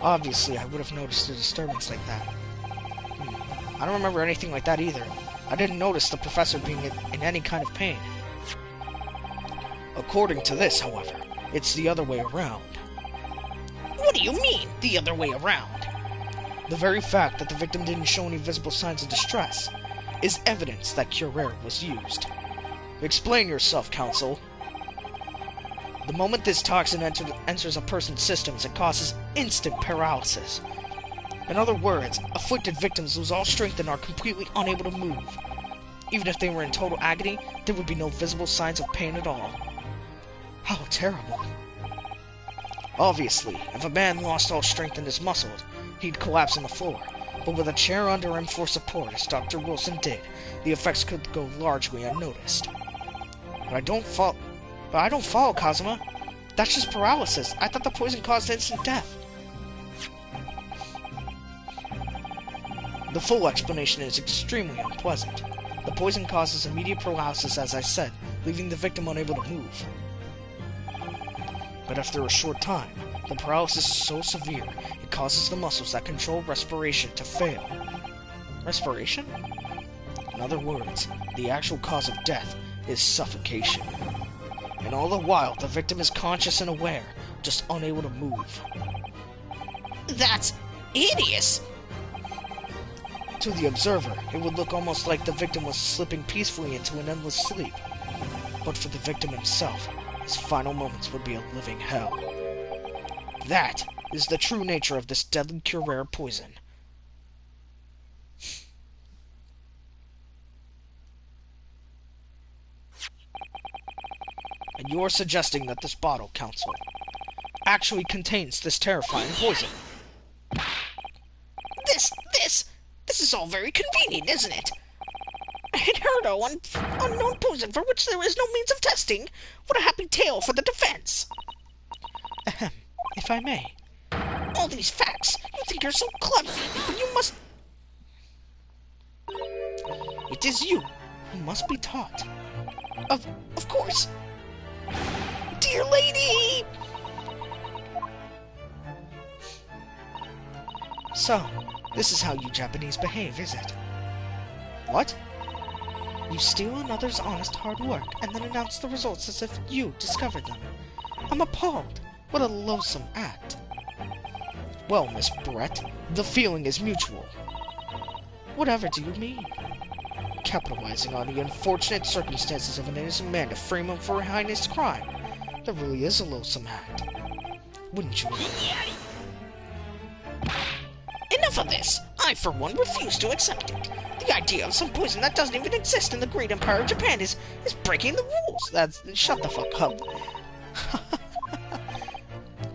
Obviously, I would have noticed a disturbance like that. I don't remember anything like that either. I didn't notice the professor being in any kind of pain. According to this, however, it's the other way around. What do you mean, the other way around? The very fact that the victim didn't show any visible signs of distress is evidence that Curare was used. Explain yourself, Counsel. The moment this toxin enters a person's systems, it causes instant paralysis. In other words, afflicted victims lose all strength and are completely unable to move. Even if they were in total agony, there would be no visible signs of pain at all. How terrible. Obviously, if a man lost all strength and is muscled, he'd collapse on the floor. But with a chair under him for support, as Dr. Wilson did, the effects could go largely unnoticed. But I don't follow, Kazuma. That's just paralysis. I thought the poison caused instant death. The full explanation is extremely unpleasant. The poison causes immediate paralysis, as I said, leaving the victim unable to move. But after a short time, the paralysis is so severe, it causes the muscles that control respiration to fail. Respiration? In other words, the actual cause of death is suffocation. And all the while, the victim is conscious and aware, just unable to move. That's hideous! To the observer, it would look almost like the victim was slipping peacefully into an endless sleep. But for the victim himself, his final moments would be a living hell. That is the true nature of this deadly curare poison. And you're suggesting that this bottle, Counsel, actually contains this terrifying poison. This is all very convenient, isn't it? Hitherto, unknown poison for which there is no means of testing. What a happy tale for the defense! Ahem, if I may. All these facts, you think you're so clever, but you must... It is you who must be taught. Of course. Dear lady! So, this is how you Japanese behave, is it? What? You steal another's honest hard work, and then announce the results as if you discovered them. I'm appalled. What a loathsome act. Well, Miss Brett, the feeling is mutual. Whatever do you mean? Capitalizing on the unfortunate circumstances of an innocent man to frame him for a heinous crime. That really is a loathsome act. Wouldn't you agree? Enough of this! I, for one, refuse to accept it. The idea of some poison that doesn't even exist in the great empire of Japan is breaking the rules. Shut the fuck up.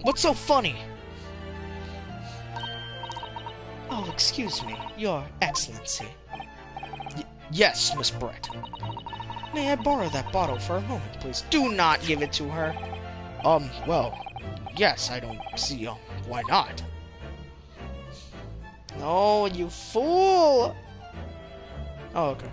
What's so funny? Oh, excuse me, Your Excellency. Yes, Miss Brett. May I borrow that bottle for a moment, please? Do not give it to her. Well, yes, I don't see, why not? No, you fool! Oh, okay.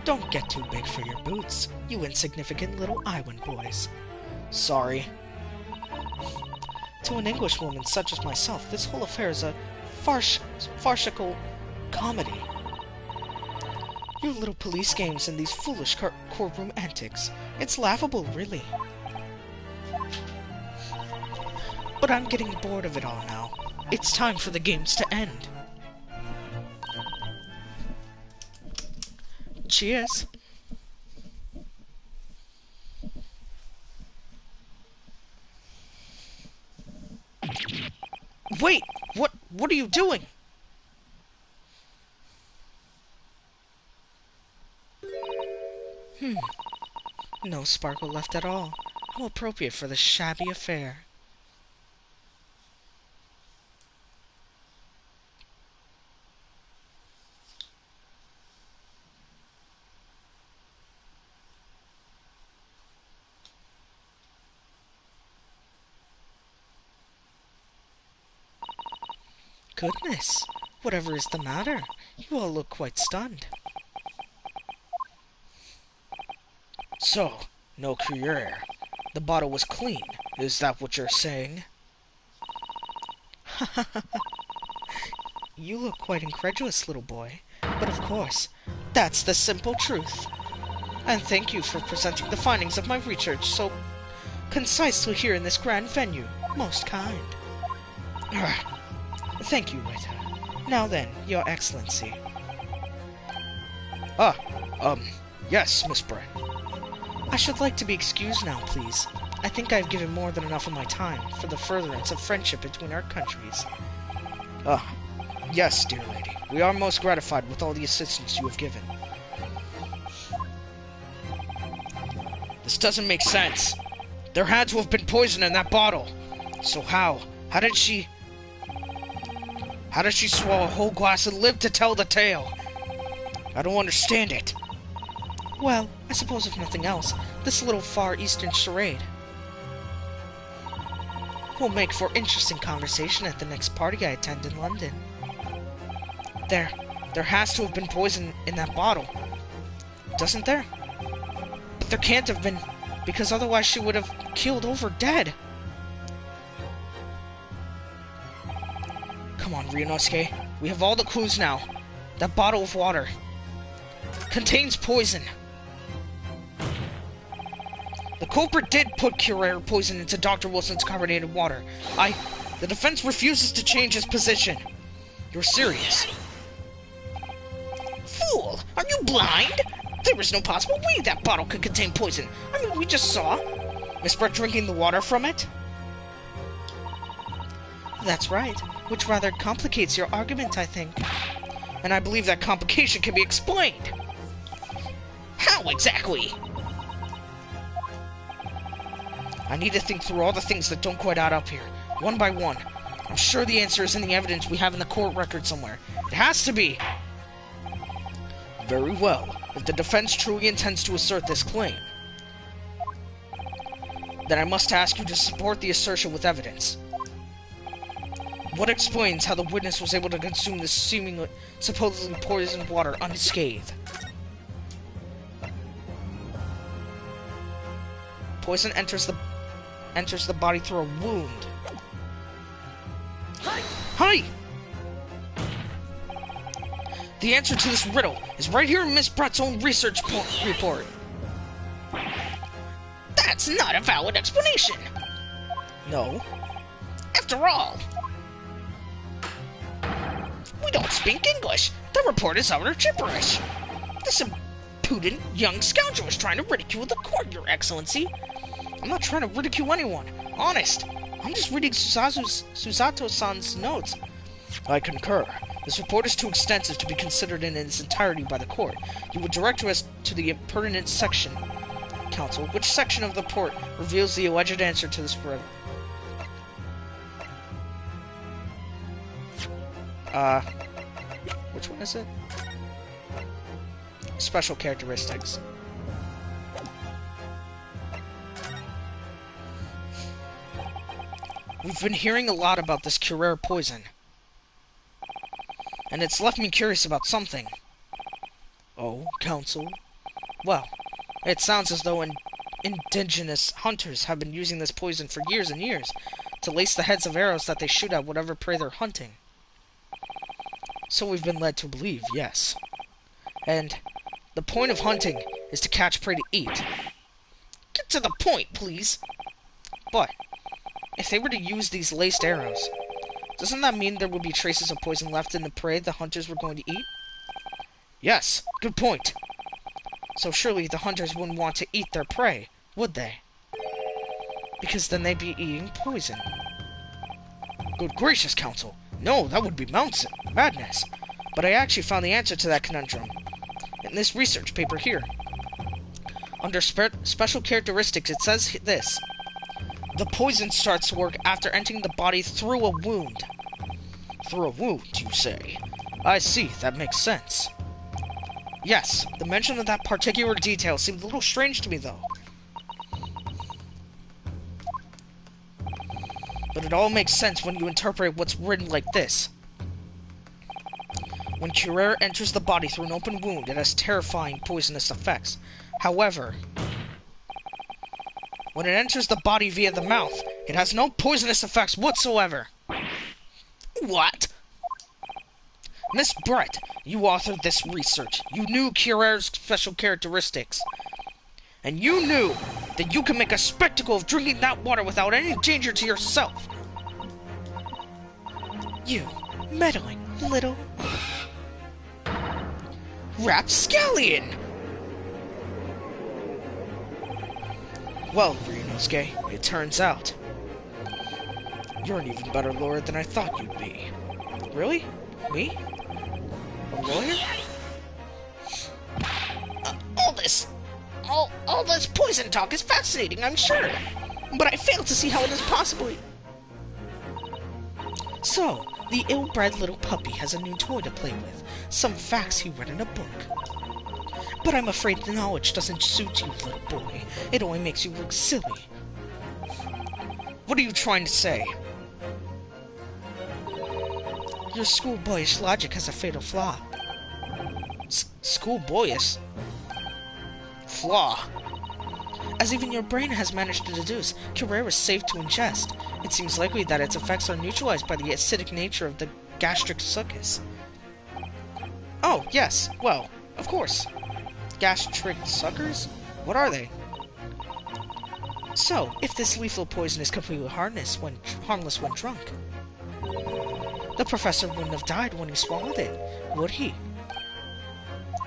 Don't get too big for your boots, you insignificant little island boys. Sorry. To an Englishwoman such as myself, this whole affair is a farcical comedy. Your little police games and these foolish courtroom antics. It's laughable, really. But I'm getting bored of it all now. It's time for the games to end. Cheers. Wait! What are you doing? No sparkle left at all. How appropriate for this shabby affair. Goodness, whatever is the matter? You all look quite stunned. So, no curare. The bottle was clean. Is that what you're saying? You look quite incredulous, little boy. But of course, that's the simple truth. And thank you for presenting the findings of my research so concisely here in this grand venue. Most kind. Thank you, waiter. Now then, Your Excellency, Ah, yes, Miss Brett. I should like to be excused now, please. I think I've given more than enough of my time for the furtherance of friendship between our countries. Ah, yes, dear lady. We are most gratified with all the assistance you have given. This doesn't make sense. There had to have been poison in that bottle. So how? How did she swallow a whole glass and live to tell the tale? I don't understand it. Well, I suppose if nothing else, this little Far Eastern charade will make for interesting conversation at the next party I attend in London. There has to have been poison in that bottle. Doesn't there? But there can't have been, because otherwise she would have keeled over dead. Come on, Ryunosuke. We have all the clues now. That bottle of water contains poison. The culprit did put Curare poison into Dr. Wilson's carbonated water. The defense refuses to change its position. You're serious. Fool! Are you blind? There was no possible way that bottle could contain poison. I mean, we just saw Miss Brett drinking the water from it? That's right, which rather complicates your argument, I think. And I believe that complication can be explained. How exactly? I need to think through all the things that don't quite add up here, one by one. I'm sure the answer is in the evidence we have in the court record somewhere. It has to be. Very well. If the defense truly intends to assert this claim, then I must ask you to support the assertion with evidence. What explains how the witness was able to consume this supposedly poisoned water unscathed? Poison enters the body through a wound. Hi! The answer to this riddle is right here in Miss Brett's own research report. That's not a valid explanation. No. After all, we don't speak English. The report is utter gibberish. This impudent young scoundrel is trying to ridicule the court, Your Excellency. I'm not trying to ridicule anyone. Honest. I'm just reading Susato-san's notes. I concur. This report is too extensive to be considered in its entirety by the court. You would direct us to the pertinent section. Counsel, which section of the report reveals the alleged answer to this riddle? Which one is it? Special characteristics. We've been hearing a lot about this Curare poison, and it's left me curious about something. Oh, Counsel? Well, it sounds as though indigenous hunters have been using this poison for years and years to lace the heads of arrows that they shoot at whatever prey they're hunting. So we've been led to believe, yes. And the point of hunting is to catch prey to eat. Get to the point, please. But if they were to use these laced arrows, doesn't that mean there would be traces of poison left in the prey the hunters were going to eat? Yes, good point. So surely the hunters wouldn't want to eat their prey, would they? Because then they'd be eating poison. Good gracious, Counsel. No, that would be madness. But I actually found the answer to that conundrum in this research paper here. Under special characteristics, it says this. The poison starts to work after entering the body through a wound. Through a wound, you say? I see, that makes sense. Yes, the mention of that particular detail seemed a little strange to me, though. But it all makes sense when you interpret what's written like this. When Curare enters the body through an open wound, it has terrifying poisonous effects. However, when it enters the body via the mouth, it has no poisonous effects whatsoever. What? Miss Brett, you authored this research. You knew Curare's special characteristics. And you knew that you can make a spectacle of drinking that water without any danger to yourself. You meddling little... Rapscallion! Well, Ryunosuke, it turns out you're an even better lawyer than I thought you'd be. Really? Me? A lawyer? All this poison talk is fascinating, I'm sure. But I fail to see how it is possibly... So, the ill-bred little puppy has a new toy to play with. Some facts he read in a book. But I'm afraid the knowledge doesn't suit you, little boy. It only makes you look silly. What are you trying to say? Your schoolboyish logic has a fatal flaw. Schoolboyish? Flaw? As even your brain has managed to deduce, Curare is safe to ingest. It seems likely that its effects are neutralized by the acidic nature of the gastric succus. Oh, yes. Well, of course. Gastric suckers? What are they? So, if this lethal poison is completely harmless when drunk, the professor wouldn't have died when he swallowed it, would he?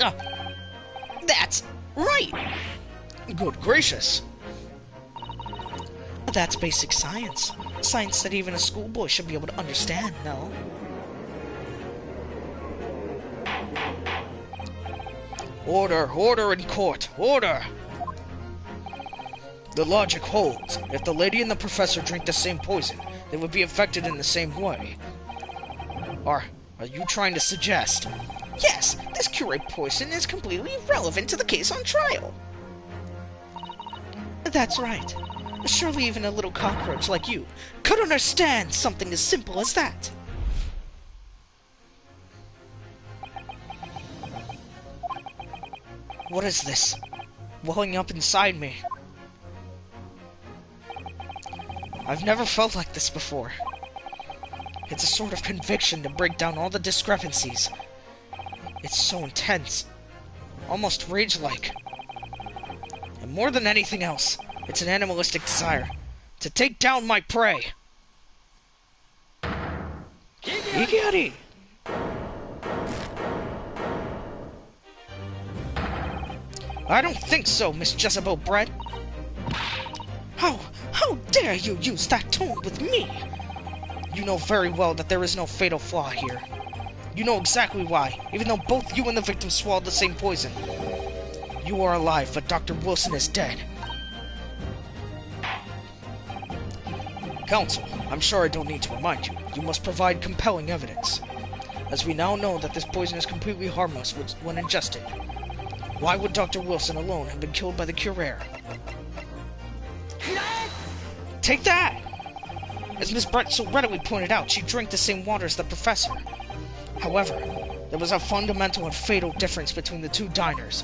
Oh, that's right! Good gracious! That's basic science. Science that even a schoolboy should be able to understand, no? Order! Order in court! Order! The logic holds. If the lady and the professor drink the same poison, they would be affected in the same way. Are you trying to suggest? Yes, this Curare poison is completely irrelevant to the case on trial. That's right. Surely even a little cockroach like you could understand something as simple as that. What is this? Welling up inside me. I've never felt like this before. It's a sort of conviction to break down all the discrepancies. It's so intense. Almost rage-like. And more than anything else, it's an animalistic desire to take down my prey. Igari! I don't think so, Miss Jezebel Bread. How dare you use that tone with me? You know very well that there is no fatal flaw here. You know exactly why, even though both you and the victim swallowed the same poison. You are alive, but Dr. Wilson is dead. Counsel, I'm sure I don't need to remind you. You must provide compelling evidence. As we now know that this poison is completely harmless when ingested. Why would Dr. Wilson alone have been killed by the Curare? Take that! As Miss Brett so readily pointed out, she drank the same water as the professor. However, there was a fundamental and fatal difference between the two diners.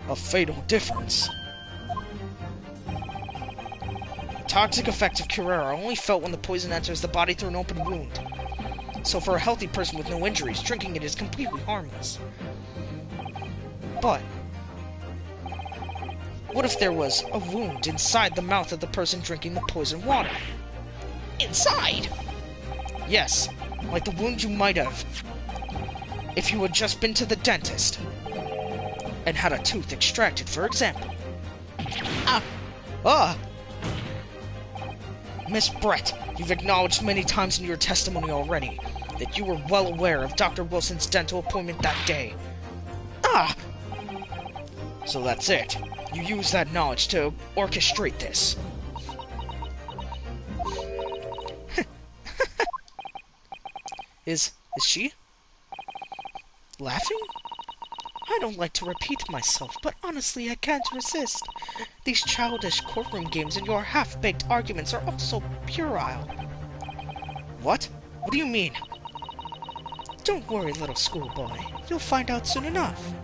A fatal difference. The toxic effects of Curare are only felt when the poison enters the body through an open wound. So for a healthy person with no injuries, drinking it is completely harmless. But what if there was a wound inside the mouth of the person drinking the poison water? Inside? Yes, like the wound you might have if you had just been to the dentist and had a tooth extracted, for example. Miss Brett, you've acknowledged many times in your testimony already that you were well aware of Dr. Wilson's dental appointment that day. So that's it. You use that knowledge to orchestrate this. Is she laughing? I don't like to repeat myself, but honestly I can't resist. These childish courtroom games and your half-baked arguments are all so puerile. What? What do you mean? Don't worry, little schoolboy. You'll find out soon enough.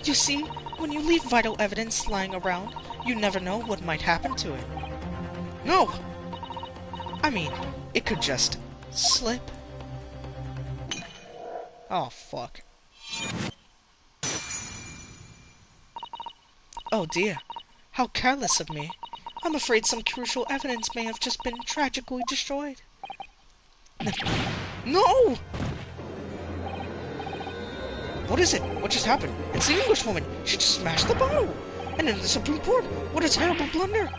You see, when you leave vital evidence lying around, you never know what might happen to it. No! I mean, it could just slip. Oh, fuck. Oh dear, how careless of me. I'm afraid some crucial evidence may have just been tragically destroyed. No! What is it? What just happened? It's the Englishwoman! She just smashed the bottle! And in the Supreme Court! What a terrible blunder!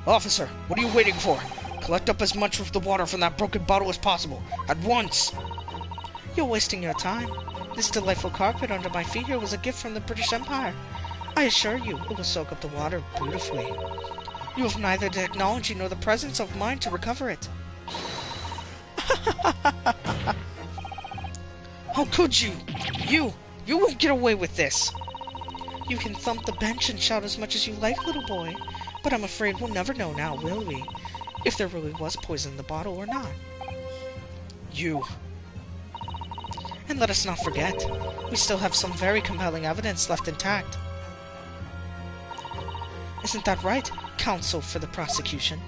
Officer, what are you waiting for? Collect up as much of the water from that broken bottle as possible. At once! You're wasting your time. This delightful carpet under my feet here was a gift from the British Empire. I assure you, it will soak up the water beautifully. You have neither the technology nor the presence of mind to recover it. How could you? You won't get away with this! You can thump the bench and shout as much as you like, little boy. But I'm afraid we'll never know now, will we? If there really was poison in the bottle or not. You. And let us not forget, we still have some very compelling evidence left intact. Isn't that right, counsel for the prosecution?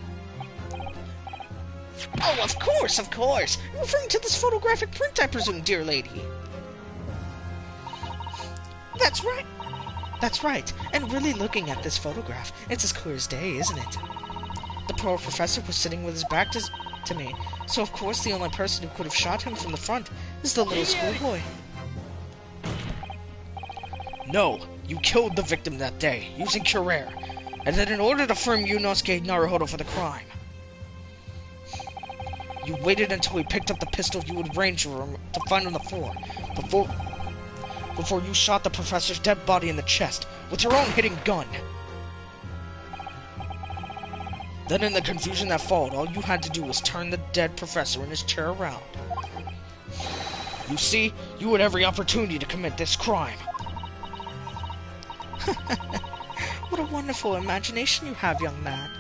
Oh, of course, of course! Referring to this photographic print, I presume, dear lady. That's right. That's right. And really looking at this photograph, it's as clear as day, isn't it? The poor professor was sitting with his back to me, so of course the only person who could have shot him from the front is the little schoolboy. No, you killed the victim that day, using Curer, and then in order to frame Yunosuke Naruhodo for the crime, you waited until he picked up the pistol you would range him to find on the floor, before you shot the professor's dead body in the chest with your own hidden gun. Then in the confusion that followed, all you had to do was turn the dead professor in his chair around. You see, you had every opportunity to commit this crime. What a wonderful imagination you have, young man.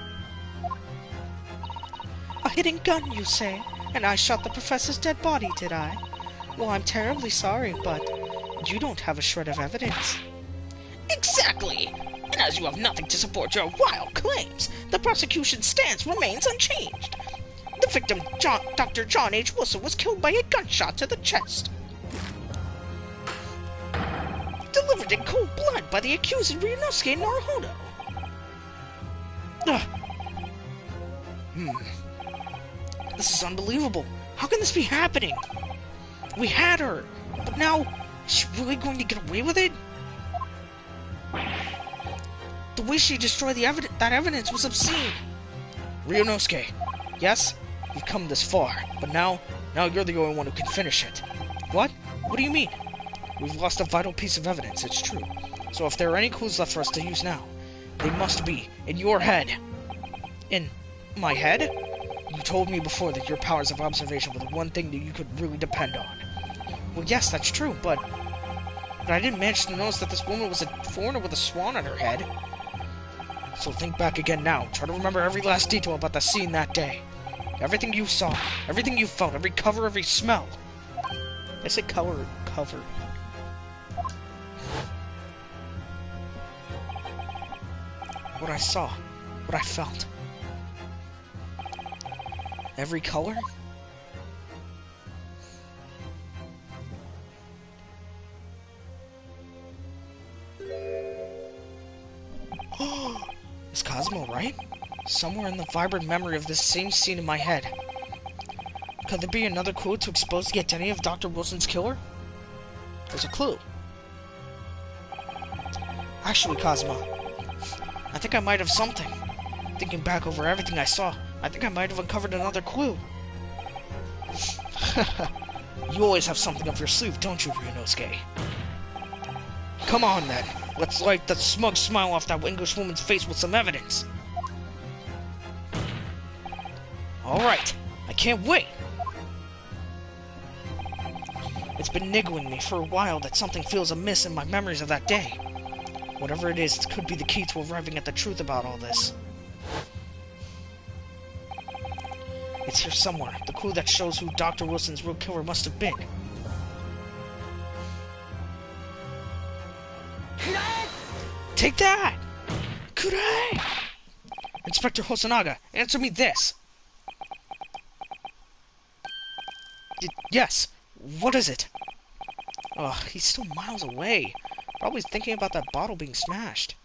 A hidden gun, you say? And I shot the professor's dead body, did I? Well, I'm terribly sorry, but you don't have a shred of evidence. Exactly! And as you have nothing to support your wild claims, the prosecution's stance remains unchanged. The victim, Dr. John H. Wilson, was killed by a gunshot to the chest. Delivered in cold blood by the accused Ryunosuke Naruhodo. This is unbelievable. How can this be happening? We had her, but now, is she really going to get away with it? The way she destroyed that evidence was obscene. Ryunosuke, yes, you've come this far, but now you're the only one who can finish it. What? What do you mean? We've lost a vital piece of evidence, it's true. So if there are any clues left for us to use now, they must be in your head. In my head? You told me before that your powers of observation were the one thing that you could really depend on. Well, yes, that's true, but I didn't manage to notice that this woman was a foreigner with a swan on her head. So think back again now. Try to remember every last detail about the scene that day. Everything you saw, everything you felt, every cover, every smell. I said cover. What I saw, what I felt. Every color? Is Cosmo right? Somewhere in the vibrant memory of this same scene in my head. Could there be another clue to expose the identity of Dr. Wilson's killer? There's a clue. Actually, Cosmo, I think I might have something. Thinking back over everything I saw, I think I might have uncovered another clue. You always have something up your sleeve, don't you, Ryunosuke? Come on, then. Let's wipe the smug smile off that Englishwoman's face with some evidence. Alright, I can't wait. It's been niggling me for a while that something feels amiss in my memories of that day. Whatever it is, it could be the key to arriving at the truth about all this. It's here somewhere, the clue that shows who Dr. Wilson's real killer must have been. Take that! Kurai! Inspector Hosonaga, answer me this! Yes, what is it? Ugh, he's still miles away. Probably thinking about that bottle being smashed.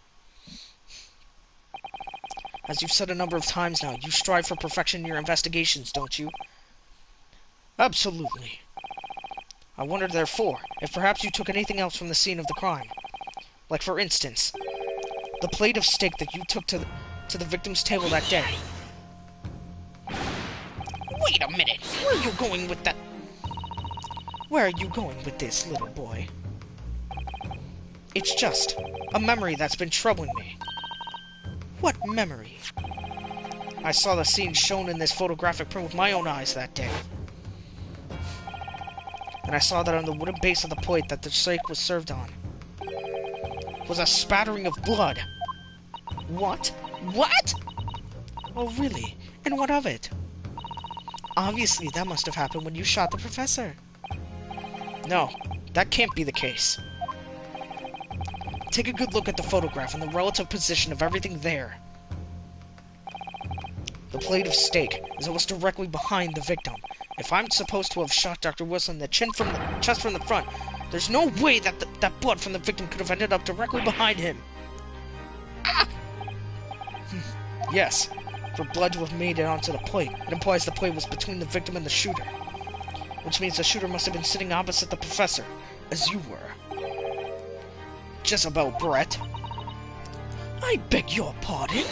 As you've said a number of times now, you strive for perfection in your investigations, don't you? Absolutely. I wondered, therefore, if perhaps you took anything else from the scene of the crime. Like, for instance, the plate of steak that you took to the victim's table that day. Wait a minute! Where are you going with that? Where are you going with this, little boy? It's just a memory that's been troubling me. What memory? I saw the scene shown in this photographic print with my own eyes that day. And I saw that on the wooden base of the plate that the steak was served on was a spattering of blood. What? What? Oh, really? And what of it? Obviously, that must have happened when you shot the professor. No, that can't be the case. Take a good look at the photograph and the relative position of everything there. The plate of steak is almost directly behind the victim. If I'm supposed to have shot Dr. Wilson in the chest from the front, there's no way that that blood from the victim could have ended up directly behind him. Ah! Yes, for blood to have made it onto the plate, it implies the plate was between the victim and the shooter. Which means the shooter must have been sitting opposite the professor, as you were. Jezebel, Brett. I beg your pardon?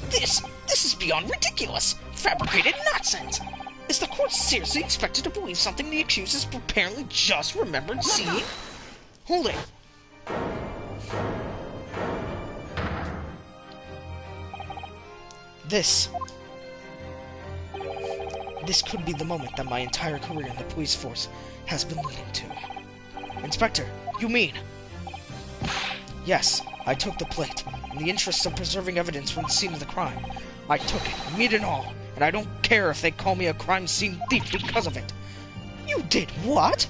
This is beyond ridiculous! Fabricated nonsense! Is the court seriously expected to believe something the accusers apparently just remembered seeing? Hold it! This could be the moment that my entire career in the police force has been leading to. Inspector, you mean? Yes, I took the plate. In the interests of preserving evidence from the scene of the crime, I took it, meat and all, and I don't care if they call me a crime scene thief because of it. You did what?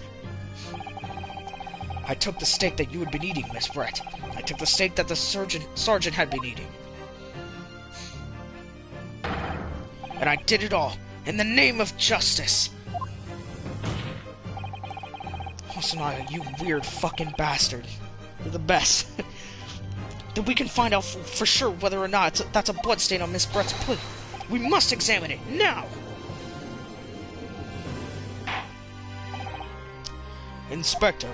I took the steak that you had been eating, Miss Brett. I took the steak that the sergeant had been eating. And I did it all in the name of justice. Hosanaya, you weird fucking bastard. You're the best. Then we can find out for sure whether or not that's a bloodstain on Miss Brett's plate. We must examine it now! Inspector,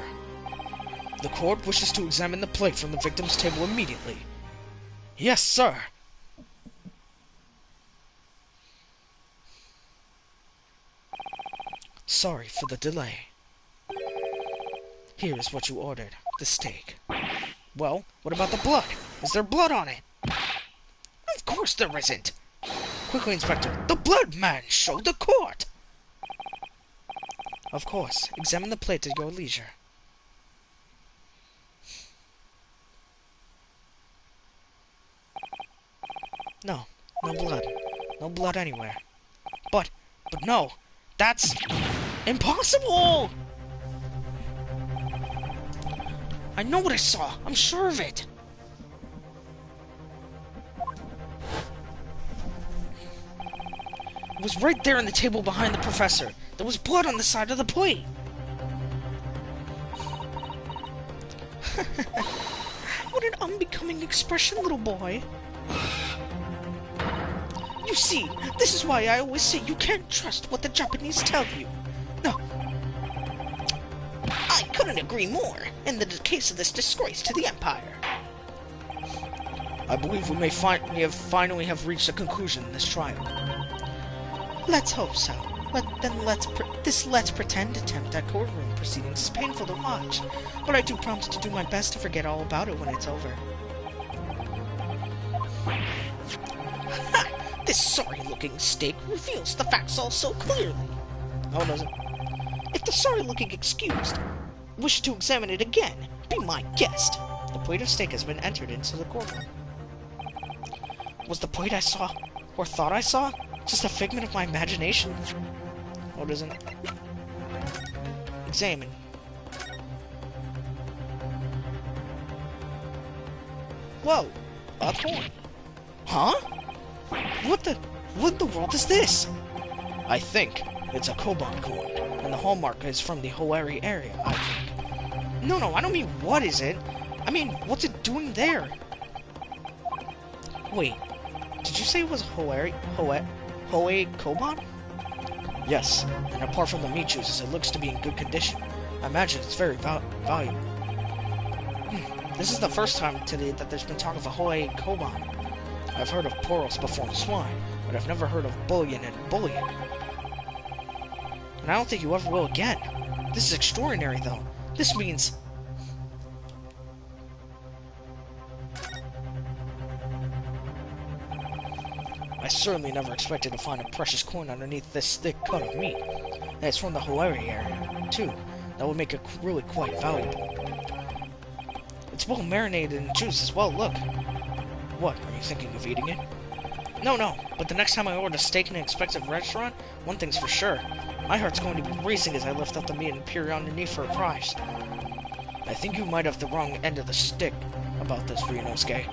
the court wishes to examine the plate from the victim's table immediately. Yes, sir. Sorry for the delay. Here is what you ordered, the steak. Well, what about the blood? Is there blood on it? Of course there isn't. Quickly, Inspector, the blood man, show the court! Of course, examine the plate at your leisure. No, no blood. No blood anywhere. But no, that's impossible! I know what I saw. I'm sure of it. It was right there on the table behind the professor. There was blood on the side of the plate. What an unbecoming expression, little boy. You see, this is why I always say you can't trust what the Japanese tell you. No. I couldn't agree more in the case of this disgrace to the Empire. I believe we may finally have reached a conclusion in this trial. Let's hope so. Let's pretend attempt at courtroom proceedings is painful to watch, but I do promise to do my best to forget all about it when it's over. Ha! This sorry-looking steak reveals the facts all so clearly. No, it doesn't. If the sorry-looking excused wish to examine it again, be my guest. The plate of steak has been entered into the courtroom. Was the plate I saw, or thought I saw, just a figment of my imagination? Oh, it isn't. Examine. Whoa! A coin. Huh? What the world is this? I think it's a koban coin, and the hallmark is from the Hoari area, I think. No, I don't mean what is it. I mean, what's it doing there? Wait, did you say it was Hoei Koban? Yes, and apart from the meat juices, it looks to be in good condition. I imagine it's very valuable. This is the first time today that there's been talk of a Hoei Koban. I've heard of Poros before in swine, but I've never heard of bullion and bullion. And I don't think you ever will again. This is extraordinary, though. This means... I certainly never expected to find a precious coin underneath this thick cut of meat. And it's from the Hoeri area, too. That would make it really quite valuable. It's well marinated in juice as well, look. What, are you thinking of eating it? No, but the next time I order steak in an expensive restaurant, one thing's for sure. My heart's going to be racing as I lift up the meat and peer underneath for a prize. I think you might have the wrong end of the stick about this, Ryunosuke.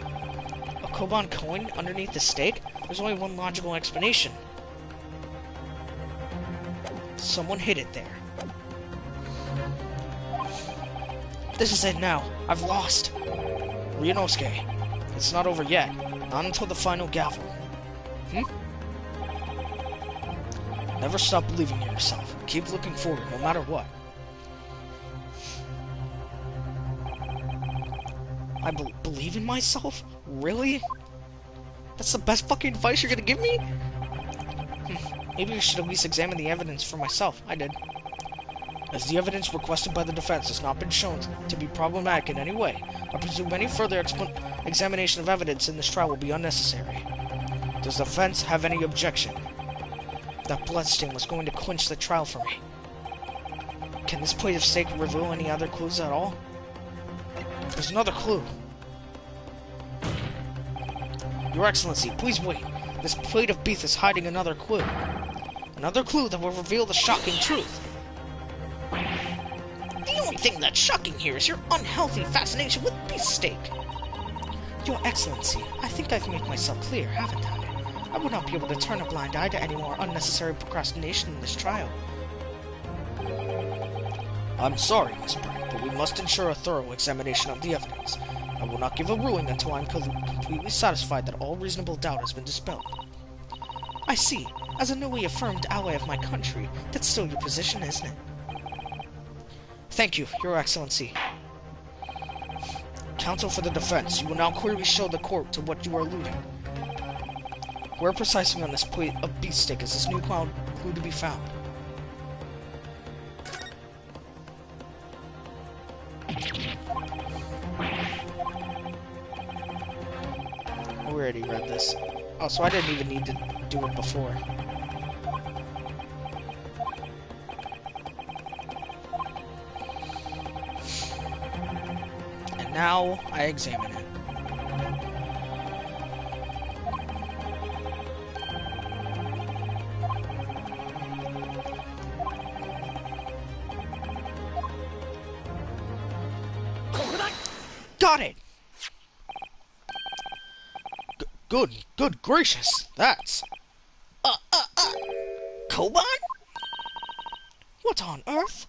A Koban coin underneath the steak? There's only one logical explanation. Someone hid it there. This is it now. I've lost. Ryunosuke, it's not over yet. Not until the final gavel. Never stop believing in yourself. Keep looking forward, no matter what. I believe in myself? Really? That's the best fucking advice you're gonna give me? Maybe I should at least examine the evidence for myself. I did. As the evidence requested by the defense has not been shown to be problematic in any way, I presume any further examination of evidence in this trial will be unnecessary. Does the defense have any objection? That bloodstain was going to clinch the trial for me. Can this plate of steak reveal any other clues at all? There's another clue. Your Excellency, please wait. This plate of beef is hiding another clue. Another clue that will reveal the shocking truth. The only thing that's shocking here is your unhealthy fascination with beefsteak. Your Excellency, I think I've made myself clear, haven't I? I would not be able to turn a blind eye to any more unnecessary procrastination in this trial. I'm sorry, Miss Brent, but we must ensure a thorough examination of the evidence. I will not give a ruling until I am completely satisfied that all reasonable doubt has been dispelled. I see. As a newly affirmed ally of my country, that's still your position, isn't it? Thank you, Your Excellency. Counsel for the defense, you will now clearly show the court to what you are alluding. Where precisely on this plate of beefsteak is this new clue to be found? We already read this. Oh, so I didn't even need to do it before. And now I examine it. Got it! Good gracious, that's... Koban? What on earth?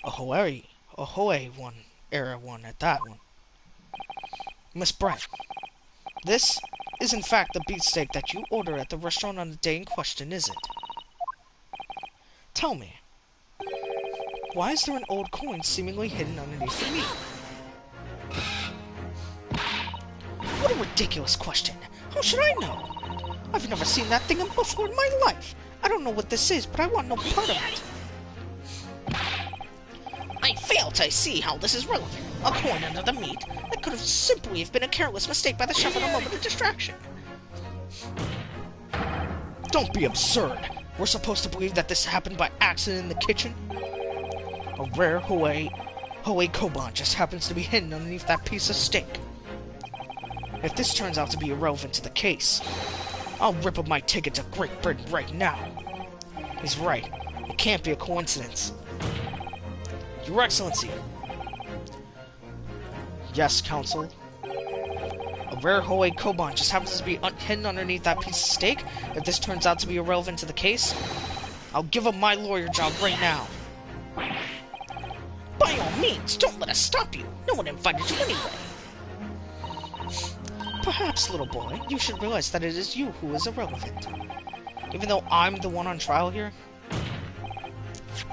A Hoei era one at that one. Miss Brett, this is in fact the beefsteak that you ordered at the restaurant on the day in question, is it? Tell me, why is there an old coin seemingly hidden underneath the meat? What a ridiculous question! How should I know? I've never seen that thing before in my life! I don't know what this is, but I want no part of it! I fail to see how this is relevant. A coin under the meat? That could have simply been a careless mistake by the chef in a moment of distraction. Don't be absurd! We're supposed to believe that this happened by accident in the kitchen? A rare Hoei Koban just happens to be hidden underneath that piece of steak. If this turns out to be irrelevant to the case, I'll rip up my ticket to Great Britain right now. He's right. It can't be a coincidence. Your Excellency. Yes, Counsel. A rare Hoei Koban just happens to be hidden underneath that piece of steak. If this turns out to be irrelevant to the case, I'll give up my lawyer job right now. By all means, don't let us stop you. No one invited you anyway. Perhaps, little boy, you should realize that it is you who is irrelevant. Even though I'm the one on trial here?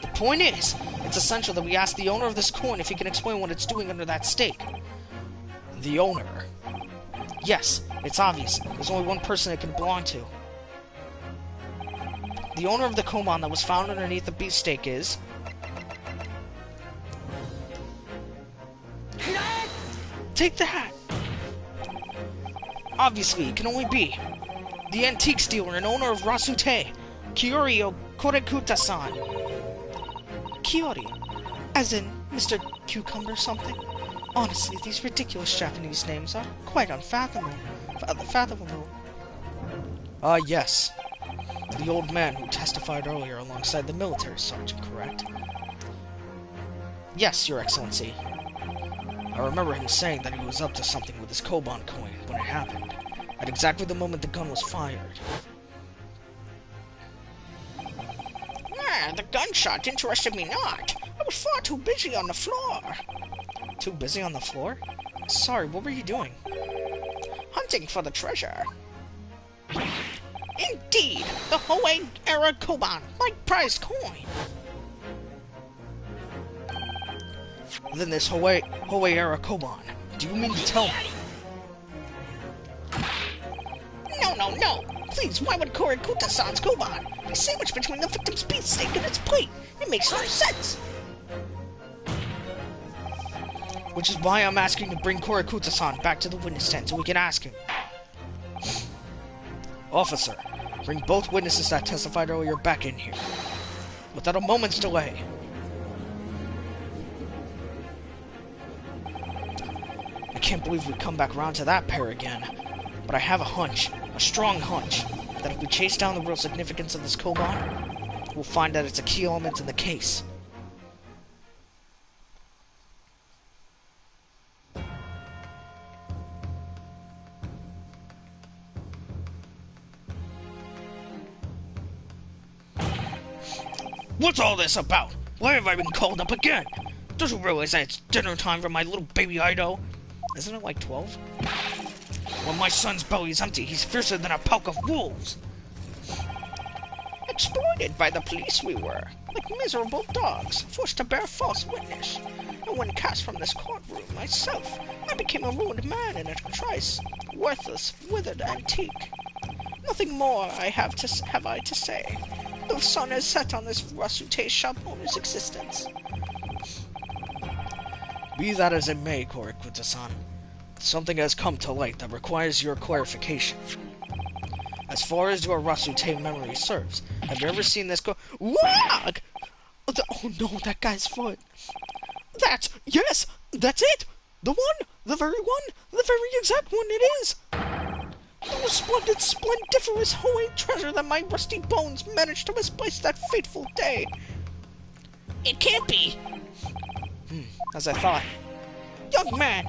The point is, it's essential that we ask the owner of this coin if he can explain what it's doing under that stake. The owner? Yes, it's obvious. There's only one person it can belong to. The owner of the koban that was found underneath the beefsteak is... Take that! Obviously, it can only be the antiques dealer and owner of Rasute, Kyoryo Korekuta-san. Kiori, as in Mr. Cucumber something. Honestly, these ridiculous Japanese names are quite unfathomable. Yes. The old man who testified earlier alongside the military sergeant, correct? Yes, Your Excellency. I remember him saying that he was up to something with his koban coin when it happened, at exactly the moment the gun was fired. The gunshot interested me not. I was far too busy on the floor. Too busy on the floor? Sorry, what were you doing? Hunting for the treasure. Indeed, the Hoei era koban, my prized coin. Then this Hoei era koban, do you mean to tell me? No. Please, why would Korekuta-san's koban be sandwiched between the victim's beefsteak and its plate? It makes no sense. Which is why I'm asking to bring Korekuta-san back to the witness stand so we can ask him. Officer, bring both witnesses that testified earlier back in here, without a moment's delay. I can't believe we come back around to that pair again, but I have a hunch, a strong hunch, that if we chase down the real significance of this koban, we'll find that it's a key element in the case. What's all this about? Why have I been called up again? Don't you realize that it's dinner time for my little baby Ido? Isn't it like 12? When my son's belly is empty, he's fiercer than a pack of wolves. Exploited by the police we were, like miserable dogs, forced to bear false witness. And when cast from this courtroom myself, I became a ruined man in a trice, worthless, withered antique. Nothing more have I to say. The sun has set on this Rasute shop owner's existence. Be that as it may, Korekuta-san, something has come to light that requires your clarification. As far as your Rasute memory serves, have you ever seen this Wag! Oh no, that guy's foot. Yes, that's it! The one! The very exact one it is! The splendid, splendiferous Hoei treasure that my rusty bones managed to misplace that fateful day. It can't be. As I thought. Young man,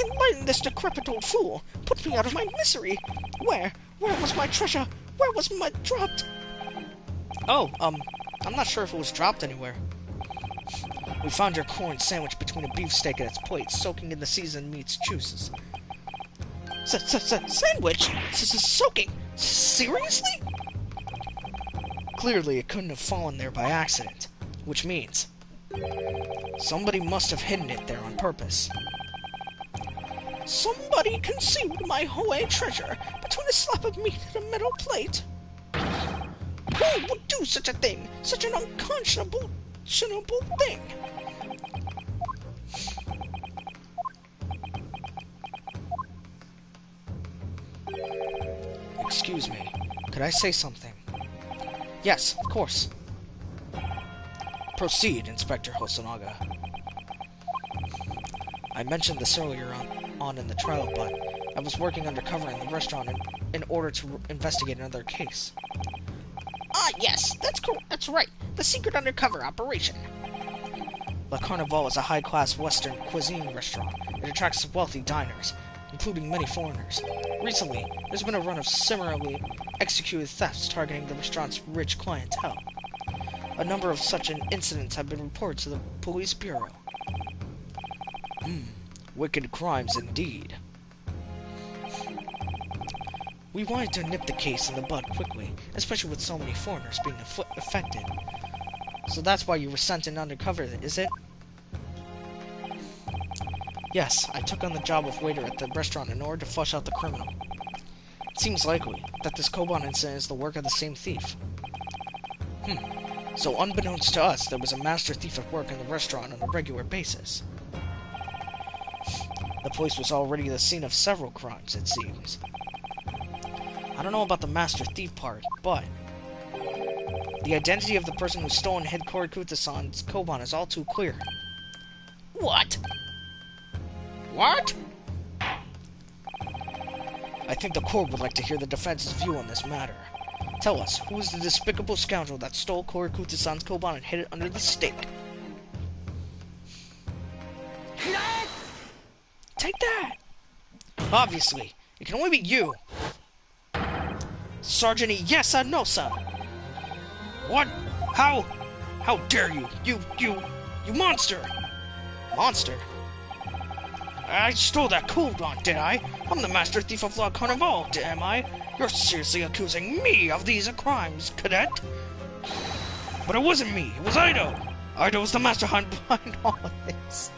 enlighten this decrepit old fool. Put me out of my misery. Where was my treasure? Where was my dropped? Oh, I'm not sure if it was dropped anywhere. We found your coin sandwiched between a beefsteak and its plate, soaking in the seasoned meat's juices. Sandwich? Soaking? Seriously? Clearly, it couldn't have fallen there by accident, which means somebody must have hidden it there on purpose. Somebody concealed my Hoei treasure between a slab of meat and a metal plate. Who would do such a thing? Such an unconscionable thing? Excuse me, could I say something? Yes, of course. Proceed, Inspector Hosonaga. I mentioned this earlier on in the trial, but I was working undercover in the restaurant in order to investigate another case. Yes, that's right. The secret undercover operation. La Carnival is a high-class Western cuisine restaurant. It attracts wealthy diners, including many foreigners. Recently, there's been a run of similarly executed thefts targeting the restaurant's rich clientele. A number of such incidents have been reported to the police bureau. Wicked crimes indeed. We wanted to nip the case in the bud quickly, especially with so many foreigners being affected. So that's why you were sent in undercover, is it? Yes, I took on the job of waiter at the restaurant in order to flush out the criminal. It seems likely that this Koban incident is the work of the same thief. So unbeknownst to us, there was a master thief at work in the restaurant on a regular basis. The place was already the scene of several crimes, it seems. I don't know about the master thief part, but the identity of the person who stole and hid Korikuta-san's Koban is all too clear. What? What? I think the court would like to hear the defense's view on this matter. Tell us, who is the despicable scoundrel that stole Korikuta-san's Koban and hid it under the stake? Take that! Obviously, it can only be you. Sergeant Iyesanosa! What? How? How dare you? You monster! Monster? I stole that Koban, did I? I'm the master thief of La Carnival, am I? You're seriously accusing me of these crimes, cadet? But it wasn't me, it was Ido! Ido was the mastermind behind all of this.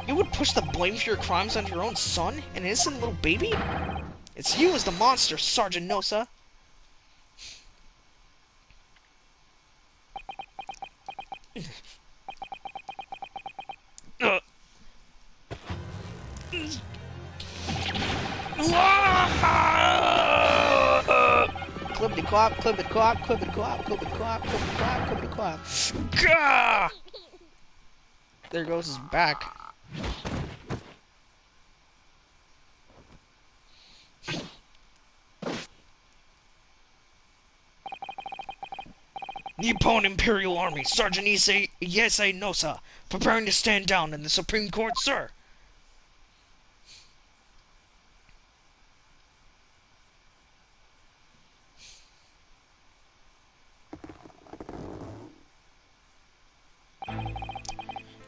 You would push the blame for your crimes on your own son, an innocent little baby? It's you as the monster, Sergeant Nosa. Clippity-clop, clippity-clop, clippity-clop, clippity-clop, clippity-clop, clippity-clop. Gah! There goes his back. Nippon Imperial Army, Sergeant Iyesanosa, preparing to stand down in the Supreme Court, sir.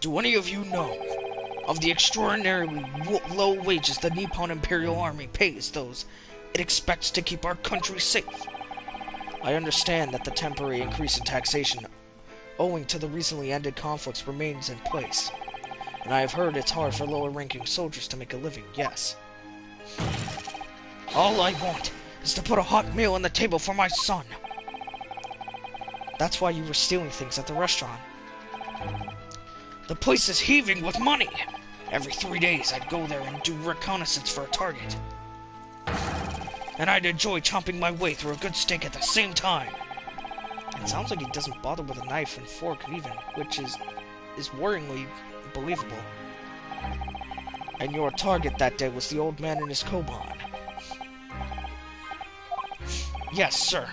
Do any of you know of the extraordinarily low wages the Nippon Imperial Army pays those it expects to keep our country safe? I understand that the temporary increase in taxation owing to the recently ended conflicts remains in place, and I have heard it's hard for lower-ranking soldiers to make a living, yes. All I want is to put a hot meal on the table for my son. That's why you were stealing things at the restaurant. The place is heaving with money. Every 3 days I'd go there and do reconnaissance for a target. And I'd enjoy chomping my way through a good steak at the same time. It sounds like he doesn't bother with a knife and fork even, which is worryingly believable. And your target that day was the old man in his Koban. Yes, sir.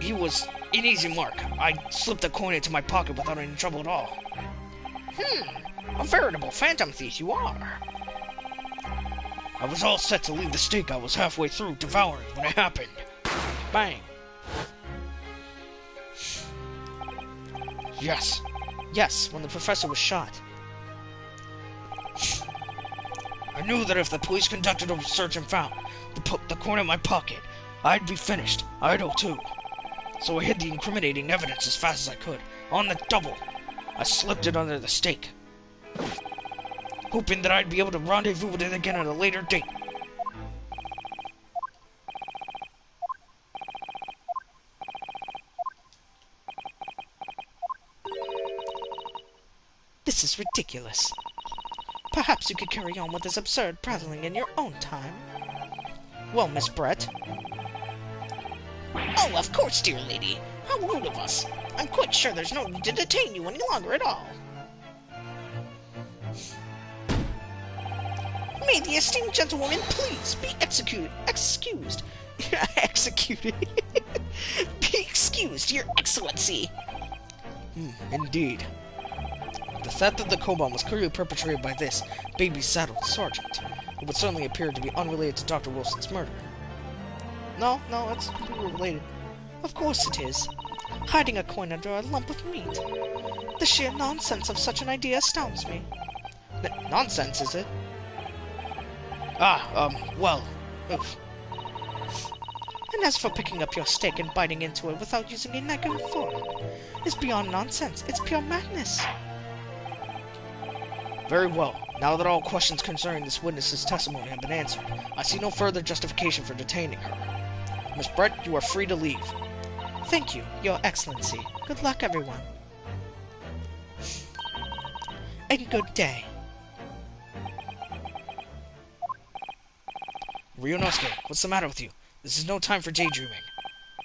He was an easy mark. I slipped a coin into my pocket without any trouble at all. A veritable phantom thief you are. I was all set to leave the steak I was halfway through devouring when it happened. Bang. Yes, when the professor was shot. I knew that if the police conducted a search and found the coin in my pocket, I'd be finished. Idle too. So I hid the incriminating evidence as fast as I could. On the double. I slipped it under the steak, hoping that I'd be able to rendezvous with it again at a later date. This is ridiculous. Perhaps you could carry on with this absurd prattling in your own time. Well, Miss Brett. Oh, of course, dear lady. How rude of us. I'm quite sure there's no need to detain you any longer at all. May the esteemed gentlewoman please be executed. Excused. Executed. Be excused, your excellency. Indeed. The theft of the Koban was clearly perpetrated by this baby-saddled sergeant. It would certainly appear to be unrelated to Dr. Wilson's murder. No, it's completely related. Of course it is. Hiding a coin under a lump of meat. The sheer nonsense of such an idea astounds me. Nonsense, is it? Well... Oof. And as for picking up your steak and biting into it without using a knife and fork, it's beyond nonsense. It's pure madness. Very well. Now that all questions concerning this witness's testimony have been answered, I see no further justification for detaining her. Miss Brett, you are free to leave. Thank you, Your Excellency. Good luck, everyone. And good day. Ryunosuke, what's the matter with you? This is no time for daydreaming.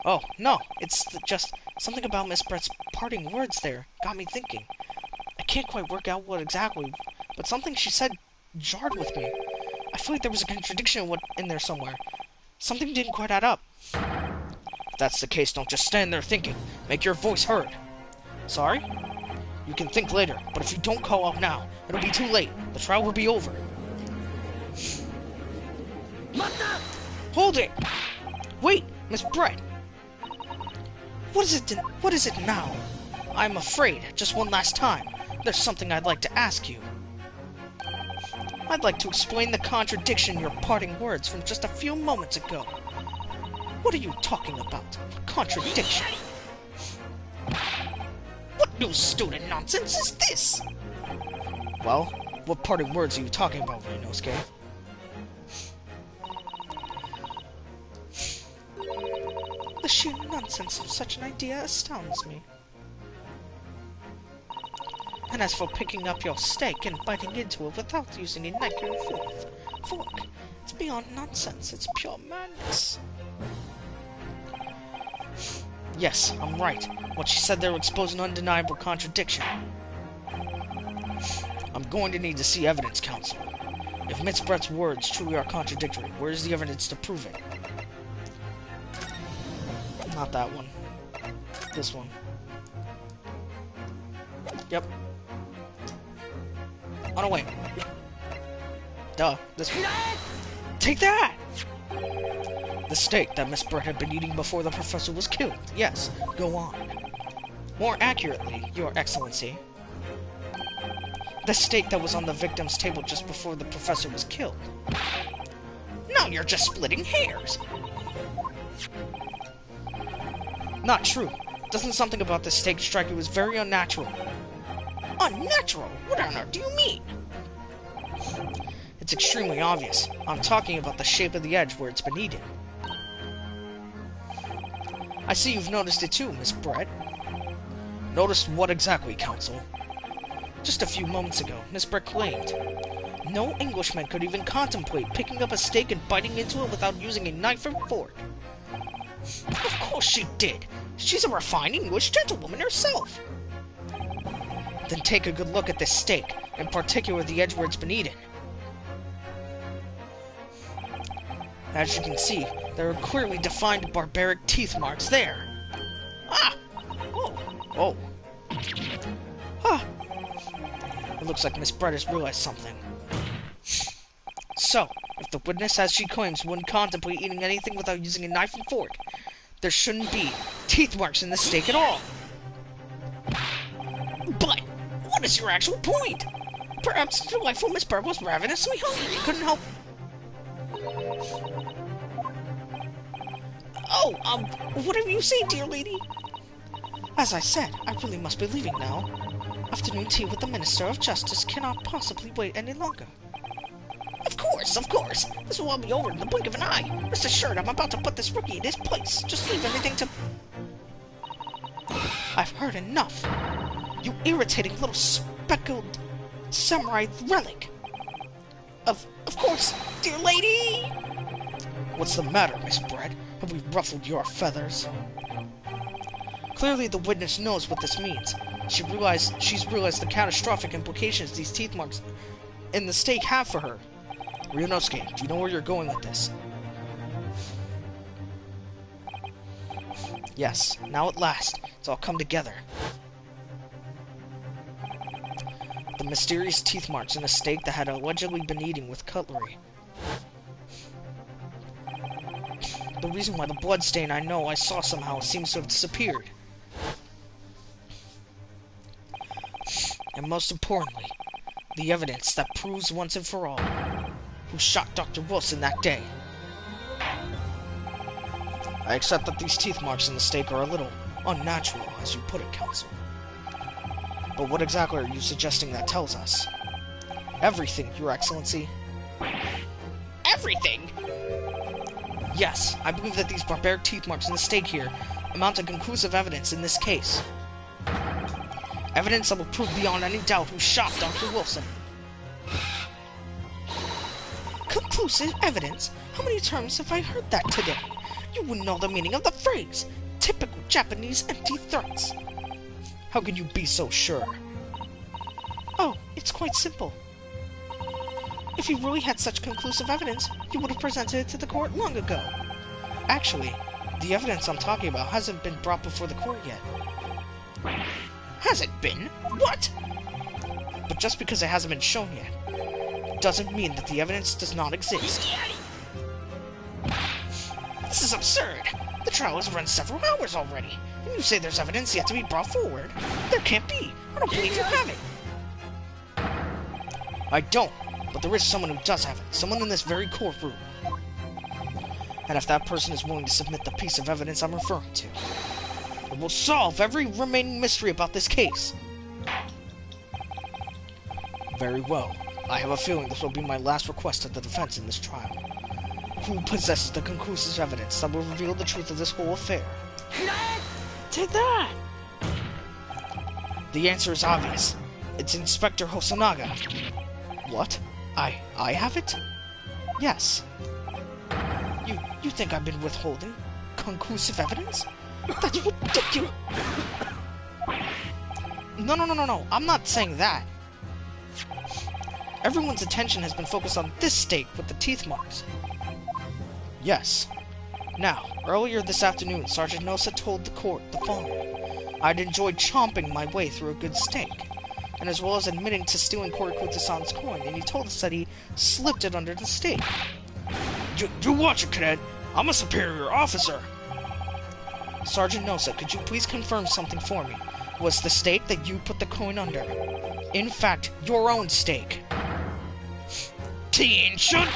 Oh, no, it's just something about Miss Brett's parting words there got me thinking. I can't quite work out what exactly, but something she said jarred with me. I feel like there was a contradiction in there somewhere. Something didn't quite add up. If that's the case, don't just stand there thinking. Make your voice heard. Sorry? You can think later, but if you don't call out now, it'll be too late. The trial will be over. Hold it! Wait, Miss Brett! What is it now? I'm afraid, just one last time, there's something I'd like to ask you. I'd like to explain the contradiction in your parting words from just a few moments ago. What are you talking about? Contradiction? What new student nonsense is this? Well, what parting words are you talking about, Ryunosuke? The sheer nonsense of such an idea astounds me. And as for picking up your steak and biting into it without using a knife and fork, it's beyond nonsense. It's pure madness. Yes, I'm right. What she said there will expose an undeniable contradiction. I'm going to need to see evidence, counsel. If Miss Brett's words truly are contradictory, where is the evidence to prove it? Not that one. This one. Yep. On away. Duh. This one. Take that! The steak that Miss Brett had been eating before the professor was killed. Yes, go on. More accurately, Your Excellency. The steak that was on the victim's table just before the professor was killed. Now you're just splitting hairs. Not true. Doesn't something about this steak strike you as very unnatural? Unnatural? What on earth do you mean? It's extremely obvious. I'm talking about the shape of the edge where it's been eaten. I see you've noticed it too, Miss Brett. Noticed what exactly, counsel? Just a few moments ago, Miss Brett claimed no Englishman could even contemplate picking up a steak and biting into it without using a knife or fork. Of course she did. She's a refined English gentlewoman herself. Then take a good look at this steak, in particular the edge where it's been eaten. As you can see, there are clearly defined barbaric teeth marks there. Ah! Oh. Ah! It looks like Miss Brett has realized something. So, if the witness, as she claims, wouldn't contemplate eating anything without using a knife and fork, there shouldn't be teeth marks in the steak at all. But what is your actual point? Perhaps the delightful Miss Brett was ravenously hungry and couldn't help... Oh, whatever you say, dear lady. As I said, I really must be leaving now. Afternoon tea with the Minister of Justice cannot possibly wait any longer. Of course. This will all be over in the blink of an eye. Rest assured, I'm about to put this rookie in his place. Just leave everything to... I've heard enough. You irritating little speckled samurai relic. Of course, dear lady! What's the matter, Miss Brett? Have we ruffled your feathers? Clearly the witness knows what this means. She's realized the catastrophic implications these teeth marks in the steak have for her. Ryunosuke, do you know where you're going with this? Yes, now at last, it's all come together. The mysterious teeth marks in a steak that had allegedly been eaten with cutlery. The reason why the blood stain I know I saw somehow seems to have disappeared. And most importantly, The evidence that proves once and for all who shot Dr. Wilson that day. I accept that these teeth marks in the steak are a little unnatural, as you put it, Counsel. But what exactly are you suggesting that tells us? Everything, Your Excellency. Everything? Yes, I believe that these barbaric teeth marks in the steak here amount to conclusive evidence in this case. Evidence that will prove beyond any doubt who shot Dr. Wilson. Conclusive evidence? How many terms have I heard that today? You wouldn't know the meaning of the phrase. Typical Japanese empty threats. How can you be so sure? Oh, it's quite simple. If you really had such conclusive evidence, you would have presented it to the court long ago. Actually, the evidence I'm talking about hasn't been brought before the court yet. Has it been? What? But just because it hasn't been shown yet, doesn't mean that the evidence does not exist. This is absurd. The trial has run several hours already, and you say there's evidence yet to be brought forward. There can't be. I don't believe you have it. I don't, but there is someone who does have it. Someone in this very courtroom. And if that person is willing to submit the piece of evidence I'm referring to, it will solve every remaining mystery about this case. Very well. I have a feeling this will be my last request of the defense in this trial. Who possesses the conclusive evidence that will reveal the truth of this whole affair? Take that! The answer is obvious. It's Inspector Hosonaga. What? I have it? Yes. You think I've been withholding conclusive evidence? That's ridiculous! No, I'm not saying that. Everyone's attention has been focused on this steak with the teeth marks. Yes. Now, earlier this afternoon, Sergeant Nosa told the court the following. I'd enjoyed chomping my way through a good steak, and as well as admitting to stealing Korikuta-san's coin, and he told us that he slipped it under the steak. You watch it, cadet. I'm a superior officer. Sergeant Nosa, could you please confirm something for me? Was the steak that you put the coin under, in fact, your own steak? Attention!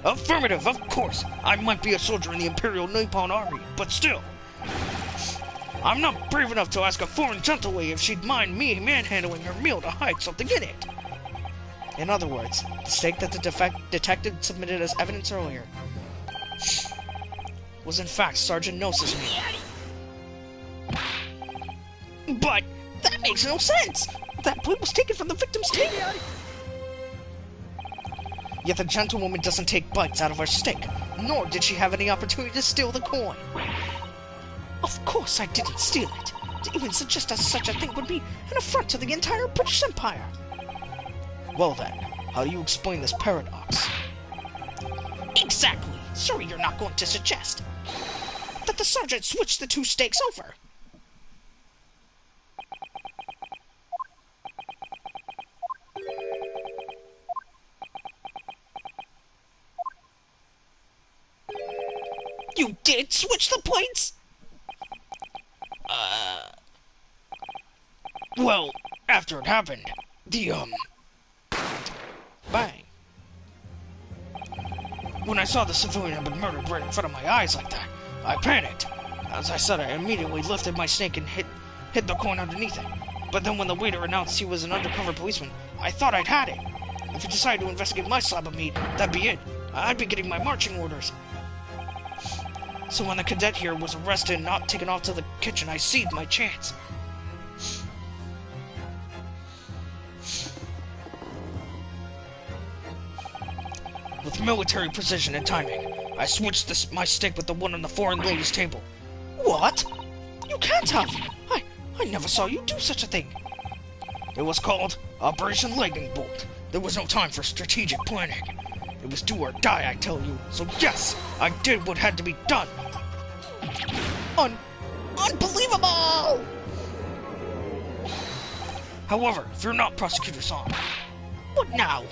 Affirmative, of course. I might be a soldier in the Imperial Nippon Army, but still. I'm not brave enough to ask a foreign gentlewoman if she'd mind me manhandling her meal to hide something in it. In other words, the steak that the detective submitted as evidence earlier was in fact Sergeant Nosa's meal. But that makes no sense! That plate was taken from the victim's table! Yet the gentlewoman doesn't take bites out of her steak, nor did she have any opportunity to steal the coin. Of course I didn't steal it. To even suggest that such a thing would be an affront to the entire British Empire. Well then, how do you explain this paradox? Exactly! Surely you're not going to suggest that the sergeant switched the two steaks over. You did switch the plates? Well, after it happened, bang. When I saw the civilian had been murdered right in front of my eyes like that, I panicked. As I said, I immediately lifted my snake and hid the coin underneath it. But then when the waiter announced he was an undercover policeman, I thought I'd had it. If he decided to investigate my slab of meat, that'd be it. I'd be getting my marching orders. So when the cadet here was arrested and not taken off to the kitchen, I seized my chance. With military precision and timing, I switched my stick with the one on the foreign lady's table. What? You can't have! I never saw you do such a thing. It was called Operation Lightning Bolt. There was no time for strategic planning. It was do or die, I tell you. So yes, I did what had to be done. Unbelievable! However, fear not, Prosecutor Song. What now?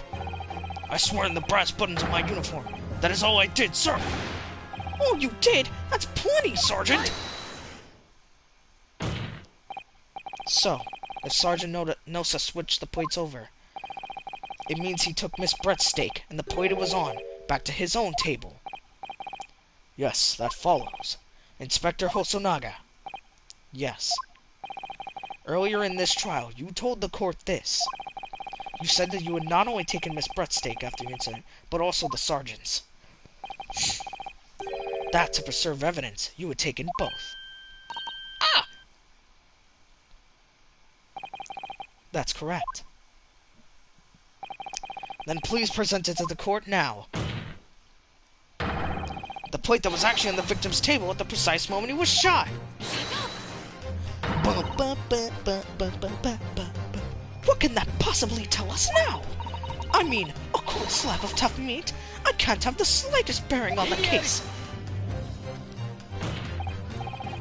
I swear in the brass buttons of my uniform. That is all I did, sir. Oh, you did? That's plenty, Sergeant! So, if Sergeant Nosa switched the plates over, It means he took Miss Brett's steak and the plate it was on back to his own table. Yes, that follows. Inspector Hosonaga. Yes. Earlier in this trial, you told the court this. You said that you had not only taken Miss Brett's steak after the incident, but also the sergeant's. That to preserve evidence, you had taken both. Ah! That's correct. Then please present it to the court now. The plate that was actually on the victim's table at the precise moment he was shot. What can that possibly tell us now? I mean, a cold slab of tough meat? I can't have the slightest bearing on the case.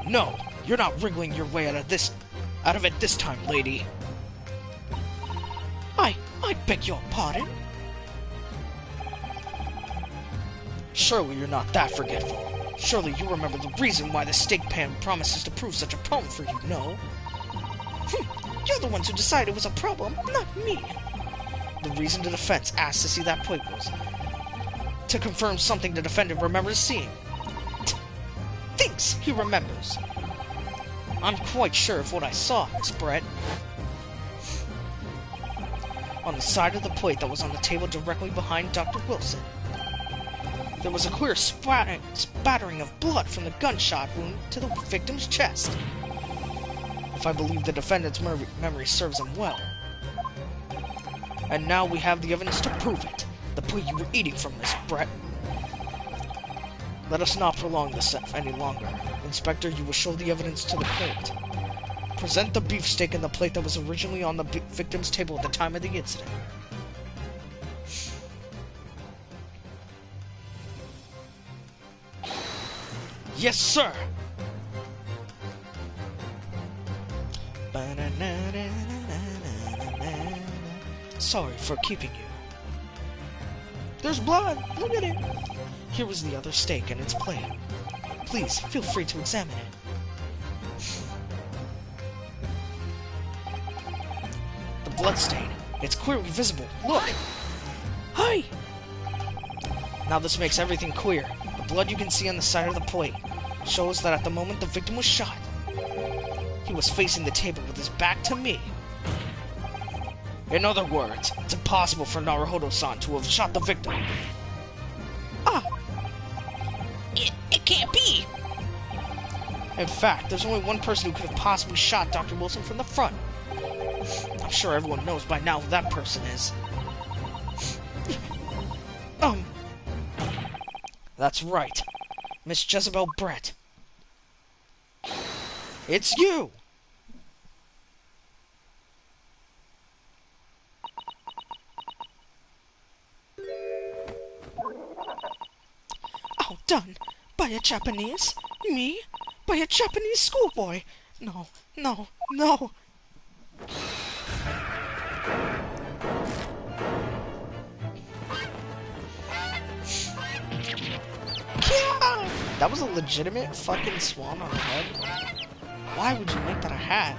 No, you're not wriggling your way out of it this time, lady. I beg your pardon? Surely you're not that forgetful. Surely you remember the reason why the steak pan promises to prove such a problem for you, no? You're the ones who decided it was a problem, not me. The reason the defense asked to see that plate was to confirm something the defendant remembers seeing. Thinks he remembers. I'm quite sure of what I saw, Miss Brett. On the side of the plate that was on the table directly behind Dr. Wilson, there was a clear spattering of blood from the gunshot wound to the victim's chest. If I believe the defendant's memory serves him well. And now we have the evidence to prove it. The plate you were eating from, Miss Brett. Let us not prolong this any longer. Inspector, you will show the evidence to the court. Present the beefsteak and the plate that was originally on the victim's table at the time of the incident. Yes, sir! Sorry for keeping you. There's blood! Look at it! Here was the other steak and its plate. Please, feel free to examine it. The bloodstain. It's clearly visible. Look! Hi! Now this makes everything clear. The blood you can see on the side of the plate shows that at the moment the victim was shot, he was facing the table with his back to me. In other words, it's impossible for Naruhodo-san to have shot the victim. Ah! It can't be! In fact, there's only one person who could have possibly shot Dr. Wilson from the front. I'm sure everyone knows by now who that person is. That's right. Miss Jezebel Brett. It's you! Outdone by a Japanese? Me? By a Japanese schoolboy? No, no, no! Yeah! That was a legitimate fucking swan on her head. Why would you make that a hat?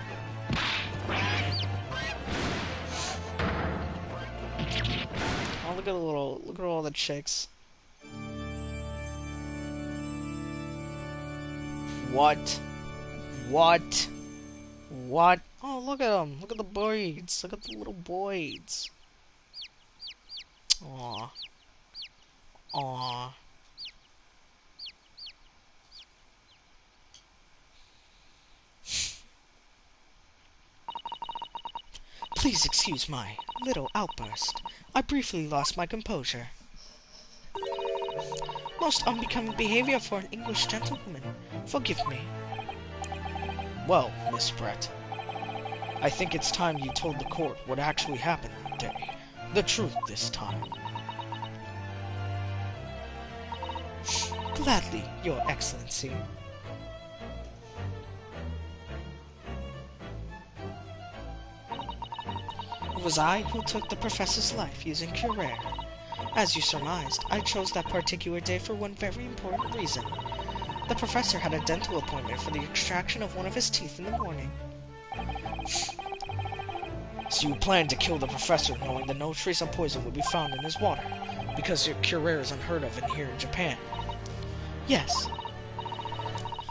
Oh, look at all the chicks. What? What? What? Oh, look at them. Look at the boys. Look at the little boys. Aww. Aww. Please excuse my little outburst. I briefly lost my composure. Most unbecoming behavior for an English gentlewoman. Forgive me. Well, Miss Brett, I think it's time you told the court what actually happened that day. The truth this time. Gladly, Your Excellency. It was I who took the professor's life using Curer. As you surmised, I chose that particular day for one very important reason. The professor had a dental appointment for the extraction of one of his teeth in the morning. So you plan to kill the professor knowing that no trace of poison would be found in his water, because your cure is unheard of in here in Japan. Yes.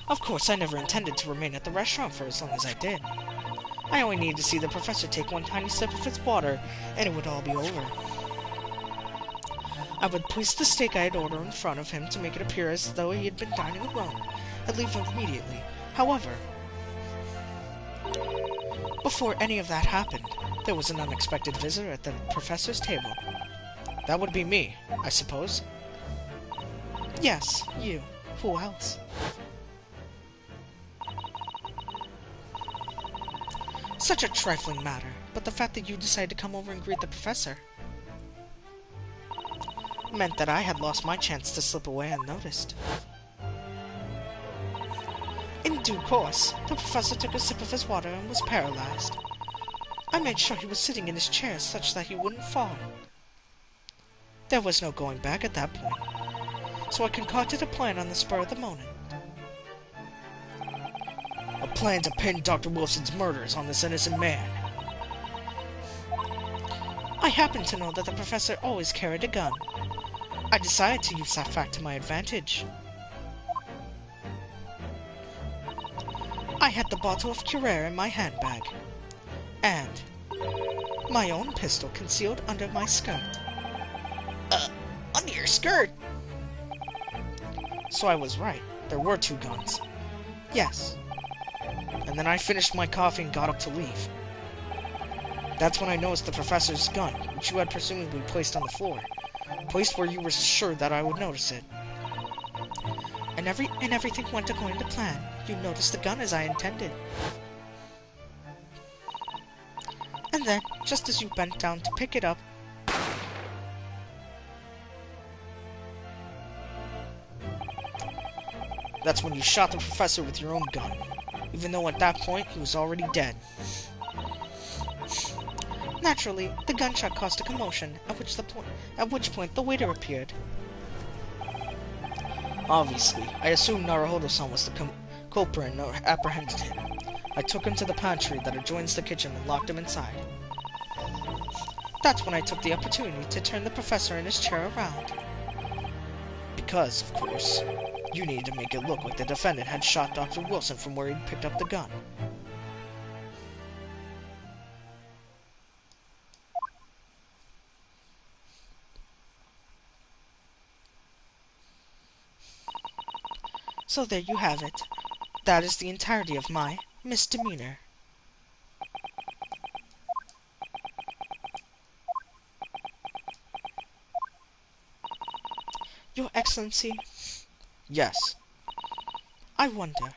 Of course, I never intended to remain at the restaurant for as long as I did. I only needed to see the professor take one tiny sip of his water, and it would all be over. I would place the steak I had ordered in front of him to make it appear as though he had been dining alone, and leave him immediately. However, before any of that happened, there was an unexpected visitor at the professor's table. That would be me, I suppose. Yes, you. Who else? Such a trifling matter, but the fact that you decided to come over and greet the professor meant that I had lost my chance to slip away unnoticed. In due course, the professor took a sip of his water and was paralyzed. I made sure he was sitting in his chair such that he wouldn't fall. There was no going back at that point, so I concocted a plan on the spur of the moment. A plan to pin Dr. Wilson's murders on this innocent man. I happened to know that the professor always carried a gun. I decided to use that fact to my advantage. I had the bottle of Curare in my handbag, and my own pistol concealed under my skirt. Under your skirt? So I was right. There were two guns. Yes. And then I finished my coffee and got up to leave. That's when I noticed the professor's gun, which you had presumably placed on the floor. Placed where you were sure that I would notice it. And everything went according to plan. You noticed the gun as I intended. And then, just as you bent down to pick it up, that's when you shot the professor with your own gun, even though at that point he was already dead. Naturally, the gunshot caused a commotion, at which point the waiter appeared. Obviously, I assumed Naruhodo-san was the culprit and apprehended him. I took him to the pantry that adjoins the kitchen and locked him inside. That's when I took the opportunity to turn the professor in his chair around. Because, of course, you needed to make it look like the defendant had shot Dr. Wilson from where he'd picked up the gun. So there you have it. That is the entirety of my misdemeanor. Your Excellency? Yes. I wonder.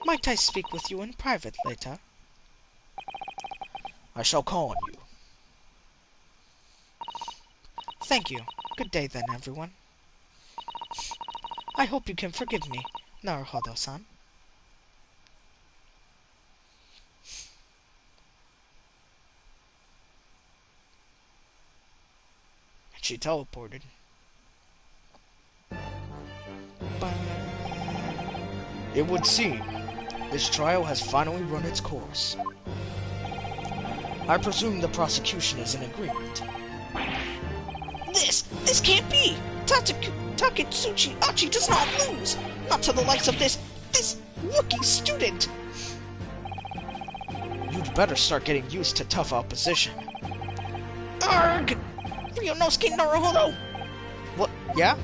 Might I speak with you in private later? I shall call on you. Thank you. Good day then, everyone. I hope you can forgive me, Naruhodo-san. And she teleported. It would seem this trial has finally run its course. I presume the prosecution is in agreement. This can't be! Taketsuchi Achi does not lose! Not to the likes of this rookie student! You'd better start getting used to tough opposition. Arg! Ryunosuke Naruhodo! What? Yeah?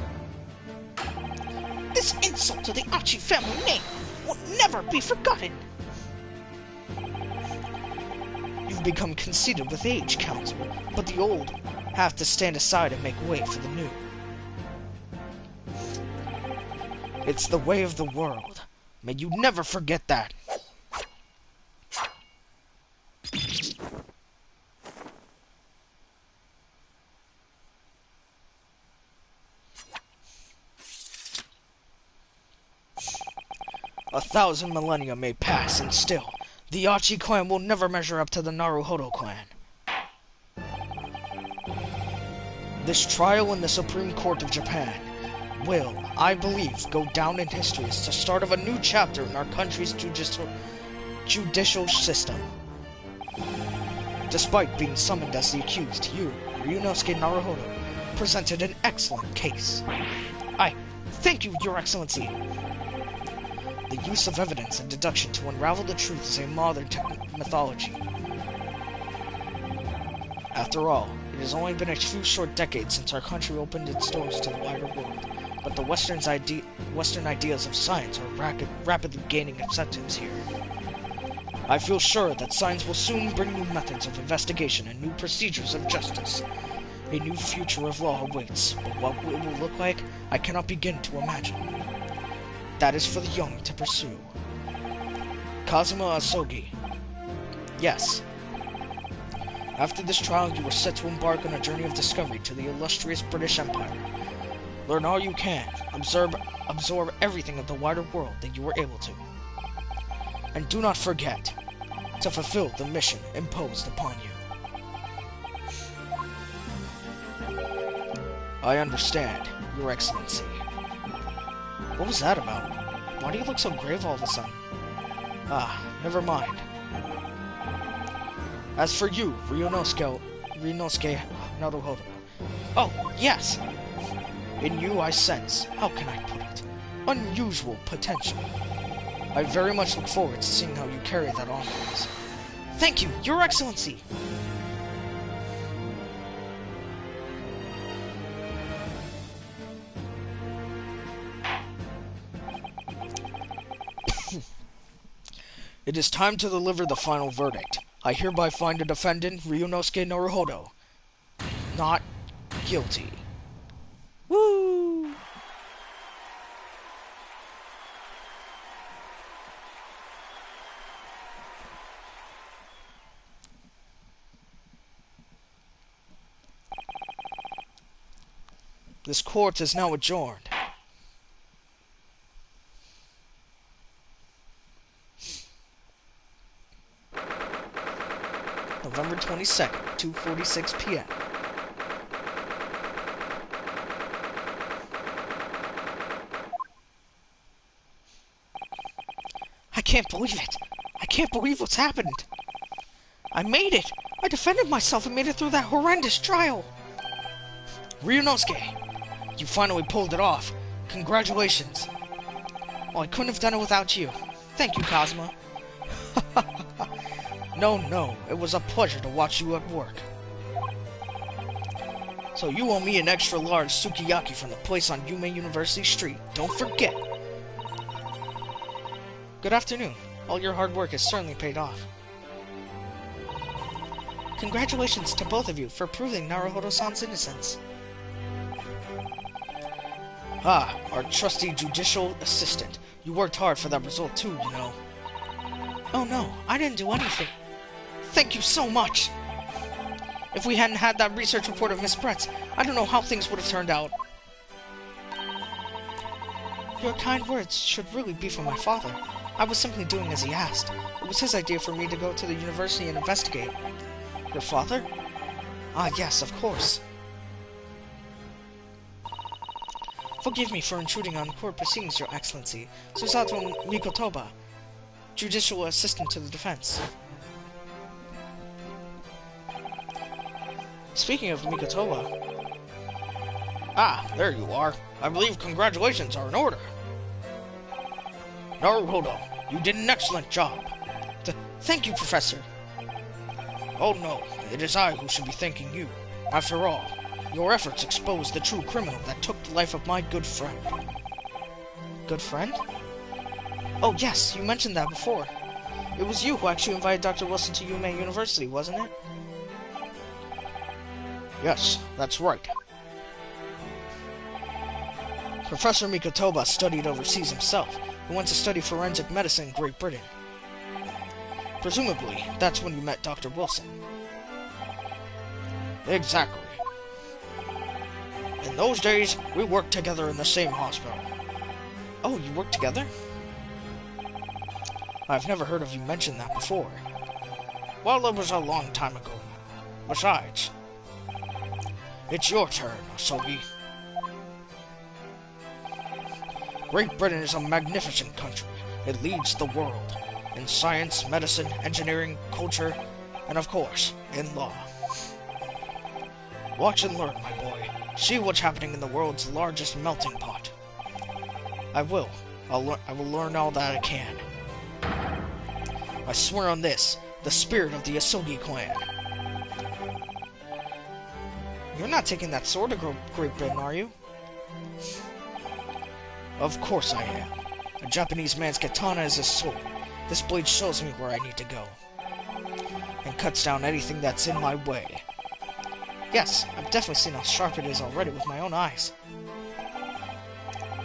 This insult to the Achi family name will never be forgotten! You've become conceited with age, Counselor, but the old have to stand aside and make way for the new. It's the way of the world. May you never forget that. A thousand millennia may pass, and still, the Achi clan will never measure up to the Naruhodo clan. This trial in the Supreme Court of Japan will, I believe, go down in history as the start of a new chapter in our country's judicial system. Despite being summoned as the accused, you, Ryunosuke Naruhodo, presented an excellent case. I thank you, Your Excellency. The use of evidence and deduction to unravel the truth is a modern mythology. After all, it has only been a few short decades since our country opened its doors to the wider world, but the Western ideas of science are rapidly gaining acceptance here. I feel sure that science will soon bring new methods of investigation and new procedures of justice. A new future of law awaits, but what it will look like, I cannot begin to imagine. That is for the young to pursue. Kazuma Asogi. Yes. After this trial, you are set to embark on a journey of discovery to the illustrious British Empire. Learn all you can, absorb everything of the wider world that you were able to. And do not forget to fulfill the mission imposed upon you. I understand, Your Excellency. What was that about? Why do you look so grave all of a sudden? Ah, never mind. As for you, Ryunosuke Naruhodo. Oh, yes! In you I sense, how can I put it, unusual potential. I very much look forward to seeing how you carry that onwards. Thank you, Your Excellency! It is time to deliver the final verdict. I hereby find the defendant, Ryunosuke Naruhodo, not guilty. Woo! This court is now adjourned. November 22nd, 2:46 p.m. I can't believe it. I can't believe what's happened. I made it. I defended myself and made it through that horrendous trial. Ryunosuke, you finally pulled it off. Congratulations. Well, I couldn't have done it without you. Thank you, Kazuma. No, it was a pleasure to watch you at work. So you owe me an extra large sukiyaki from the place on Yume University Street. Don't forget. Good afternoon. All your hard work has certainly paid off. Congratulations to both of you for proving Naruhodo-san's innocence. Ah, our trusty judicial assistant. You worked hard for that result too, you know. Oh no, I didn't do anything. Thank you so much! If we hadn't had that research report of Miss Brett's, I don't know how things would have turned out. Your kind words should really be from my father. I was simply doing as he asked. It was his idea for me to go to the university and investigate. Your father? Ah, yes, of course. Forgive me for intruding on court proceedings, Your Excellency. Susato Mikotoba, judicial assistant to the defense. Speaking of Mikotoba... Ah, there you are. I believe congratulations are in order. Naruhodo, you did an excellent job. Thank you, Professor. Oh no, it is I who should be thanking you. After all, your efforts exposed the true criminal that took the life of my good friend. Good friend? Oh yes, you mentioned that before. It was you who actually invited Dr. Wilson to Yume University, wasn't it? Yes, that's right. Professor Mikotoba studied overseas himself. He went to study forensic medicine in Great Britain. Presumably, that's when you met Dr. Wilson. Exactly. In those days, we worked together in the same hospital. Oh, you worked together? I've never heard of you mention that before. Well, it was a long time ago now. Besides, it's your turn, Asogi. Great Britain is a magnificent country. It leads the world in science, medicine, engineering, culture, And of course, in law. Watch and learn, my boy. See what's happening in the world's largest melting pot. I will. I will learn all that I can. I swear on this, the spirit of the Asogi clan. You're not taking that sword to Great Britain, are you? Of course I am. A Japanese man's katana is his soul. This blade shows me where I need to go. And cuts down anything that's in my way. Yes, I've definitely seen how sharp it is already with my own eyes.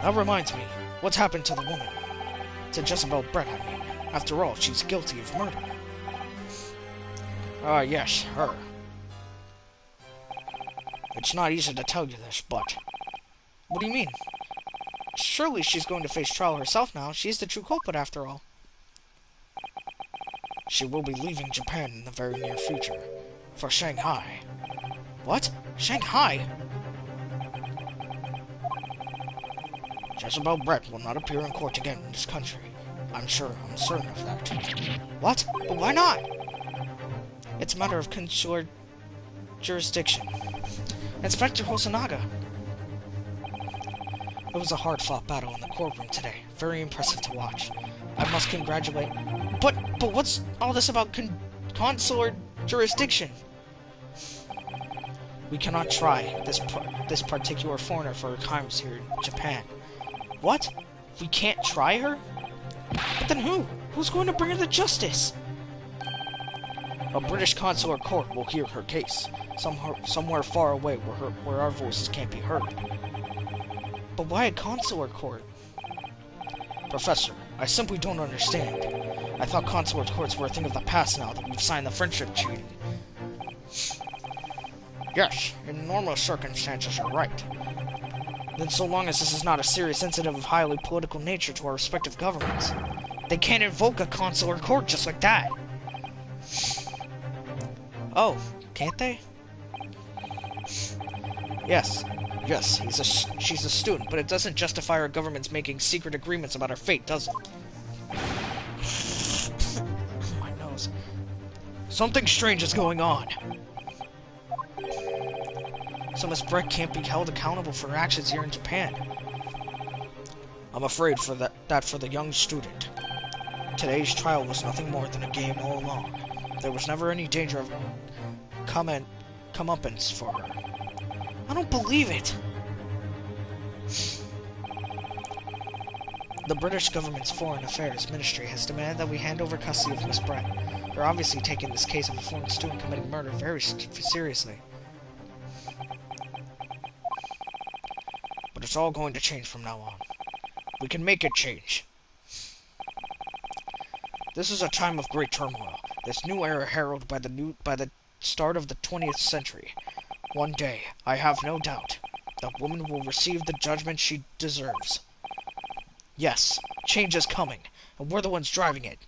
That reminds me, what's happened to the woman? To Jezebel Brett, I mean. After all, she's guilty of murder. Yes, her. It's not easy to tell you this, but... What do you mean? Surely she's going to face trial herself now. She's the true culprit, after all. She will be leaving Japan in the very near future. For Shanghai. What? Shanghai? Jezebel Brett will not appear in court again in this country. I'm certain of that. What? But why not? It's a matter of consular jurisdiction. Inspector Hosonaga. It was a hard-fought battle in the courtroom today. Very impressive to watch. I must congratulate... But what's all this about consular jurisdiction? We cannot try this particular foreigner for her crimes here in Japan. What? We can't try her? But then who? Who's going to bring her to justice? A British consular court will hear her case, somewhere far away where our voices can't be heard. But why a consular court? Professor, I simply don't understand. I thought consular courts were a thing of the past now that we've signed the friendship treaty. Yes, in normal circumstances you're right. Then so long as this is not a serious incident of highly political nature to our respective governments, they can't invoke a consular court just like that. Oh, can't they? Yes, she's a student, but it doesn't justify our government's making secret agreements about her fate, does it? My nose. Something strange is going on. So Miss Brett can't be held accountable for her actions here in Japan. I'm afraid for that for the young student. Today's trial was nothing more than a game all along. There was never any danger of comeuppance for her. I don't believe it! The British government's Foreign Affairs Ministry has demanded that we hand over custody of Miss Brett. They're obviously taking this case of a foreign student committing murder very seriously. But it's all going to change from now on. We can make it change. This is a time of great turmoil. This new era heralded by the start of the 20th century. One day, I have no doubt, that woman will receive the judgment she deserves. Yes, change is coming, and we're the ones driving it.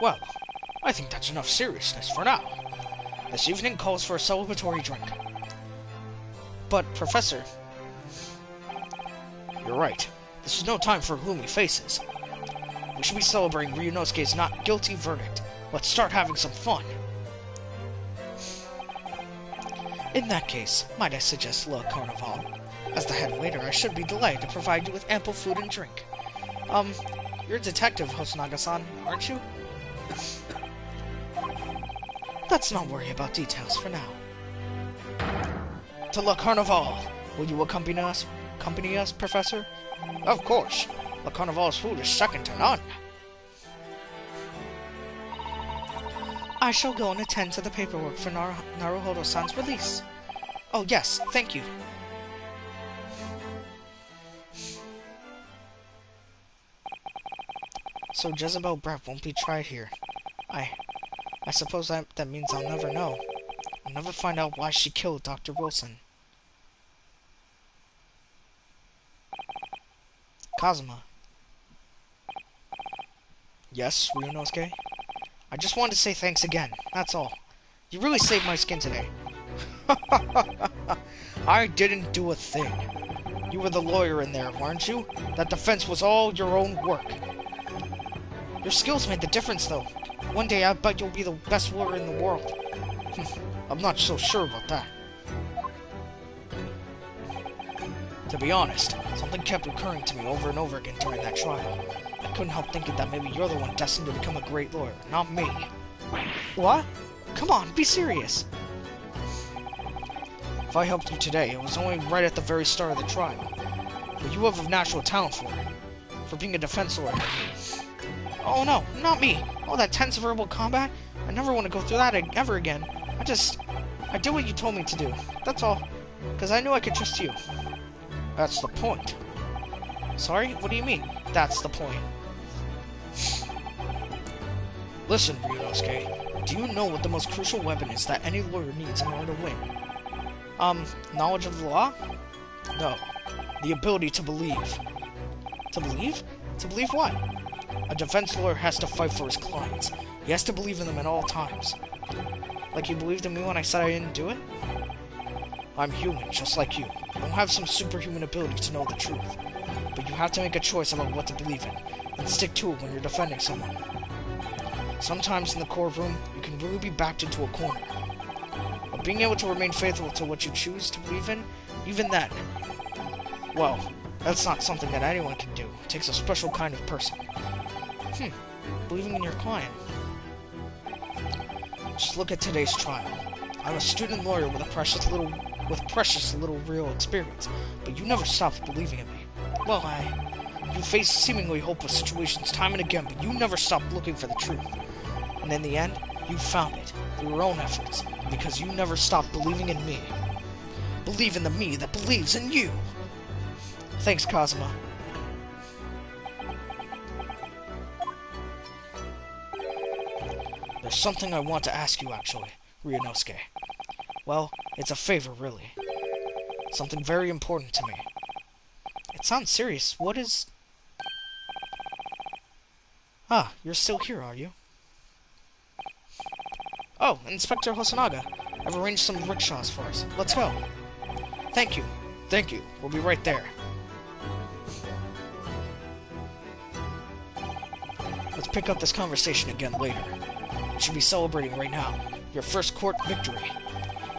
Well, I think that's enough seriousness for now. This evening calls for a celebratory drink. But, Professor... You're right. This is no time for gloomy faces. We should be celebrating Ryunosuke's not guilty verdict. Let's start having some fun. In that case, might I suggest Le Carnival? As the head waiter, I should be delighted to provide you with ample food and drink. You're a detective, Hosonaga-san, aren't you? Let's not worry about details for now. To Le Carnival! Will you accompany us, Professor? Of course. Le Carnival's food is second to none. I shall go and attend to the paperwork for Naruhodo-san's release. Oh yes, thank you. So Jezebel Brett won't be tried here. I suppose that means I'll never know. I'll never find out why she killed Dr. Wilson. Kazuma. Yes, Ryunosuke? I just wanted to say thanks again, that's all. You really saved my skin today. I didn't do a thing. You were the lawyer in there, weren't you? That defense was all your own work. Your skills made the difference, though. One day, I bet you'll be the best lawyer in the world. I'm not so sure about that. To be honest, something kept recurring to me over and over again during that trial. I couldn't help thinking that maybe you're the one destined to become a great lawyer, not me. What? Come on, be serious. If I helped you today, it was only right at the very start of the trial. But you have a natural talent for it. For being a defense lawyer. Oh no, not me. All that tense verbal combat? I never want to go through that ever again. I did what you told me to do. That's all. Because I knew I could trust you. That's the point. Sorry? What do you mean, that's the point? Listen, Ryunosuke. Do you know what the most crucial weapon is that any lawyer needs in order to win? Knowledge of the law? No. The ability to believe. To believe? To believe what? A defense lawyer has to fight for his clients. He has to believe in them at all times. Like you believed in me when I said I didn't do it? I'm human, just like you. I don't have some superhuman ability to know the truth. But you have to make a choice about what to believe in, and stick to it when you're defending someone. Sometimes in the courtroom, you can really be backed into a corner. But being able to remain faithful to what you choose to believe in, even then, well, that's not something that anyone can do. It takes a special kind of person. Believing in your client. Just look at today's trial. I'm a student lawyer with precious little real experience, but you never stopped believing in me. Well, You faced seemingly hopeless situations time and again, but you never stopped looking for the truth. And in the end, you found it, through your own efforts, because you never stopped believing in me. Believe in the me that believes in you! Thanks, Kazuma. There's something I want to ask you, actually, Ryunosuke. Well, it's a favor, really. Something very important to me. It sounds serious. What is... you're still here, are you? Oh, Inspector Hosonaga. I've arranged some rickshaws for us. Let's go. Thank you. Thank you. We'll be right there. Let's pick up this conversation again later. You should be celebrating right now. Your first court victory.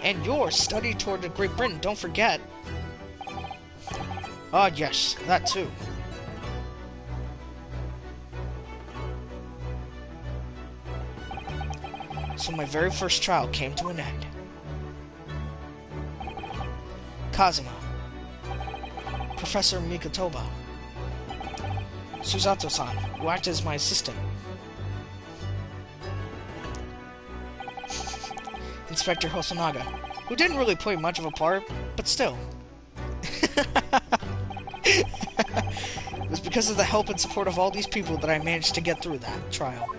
And your study toward the Great Britain, don't forget. Ah, yes, that too. So my very first trial came to an end. Kazuma. Professor Mikotoba. Suzato-san, who acted as my assistant. Inspector Hosonaga, who didn't really play much of a part, but still. It was because of the help and support of all these people that I managed to get through that trial.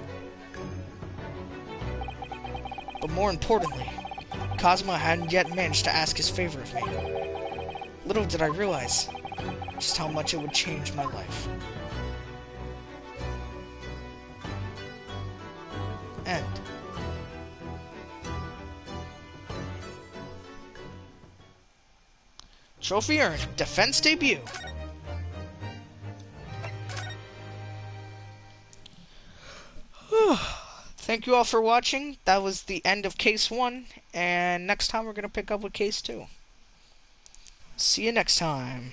But more importantly, Kazuma hadn't yet managed to ask his favor of me. Little did I realize just how much it would change my life. End. Trophy earned. Defense debut. Thank you all for watching. That was the end of Case 1. And next time we're going to pick up with Case 2. See you next time.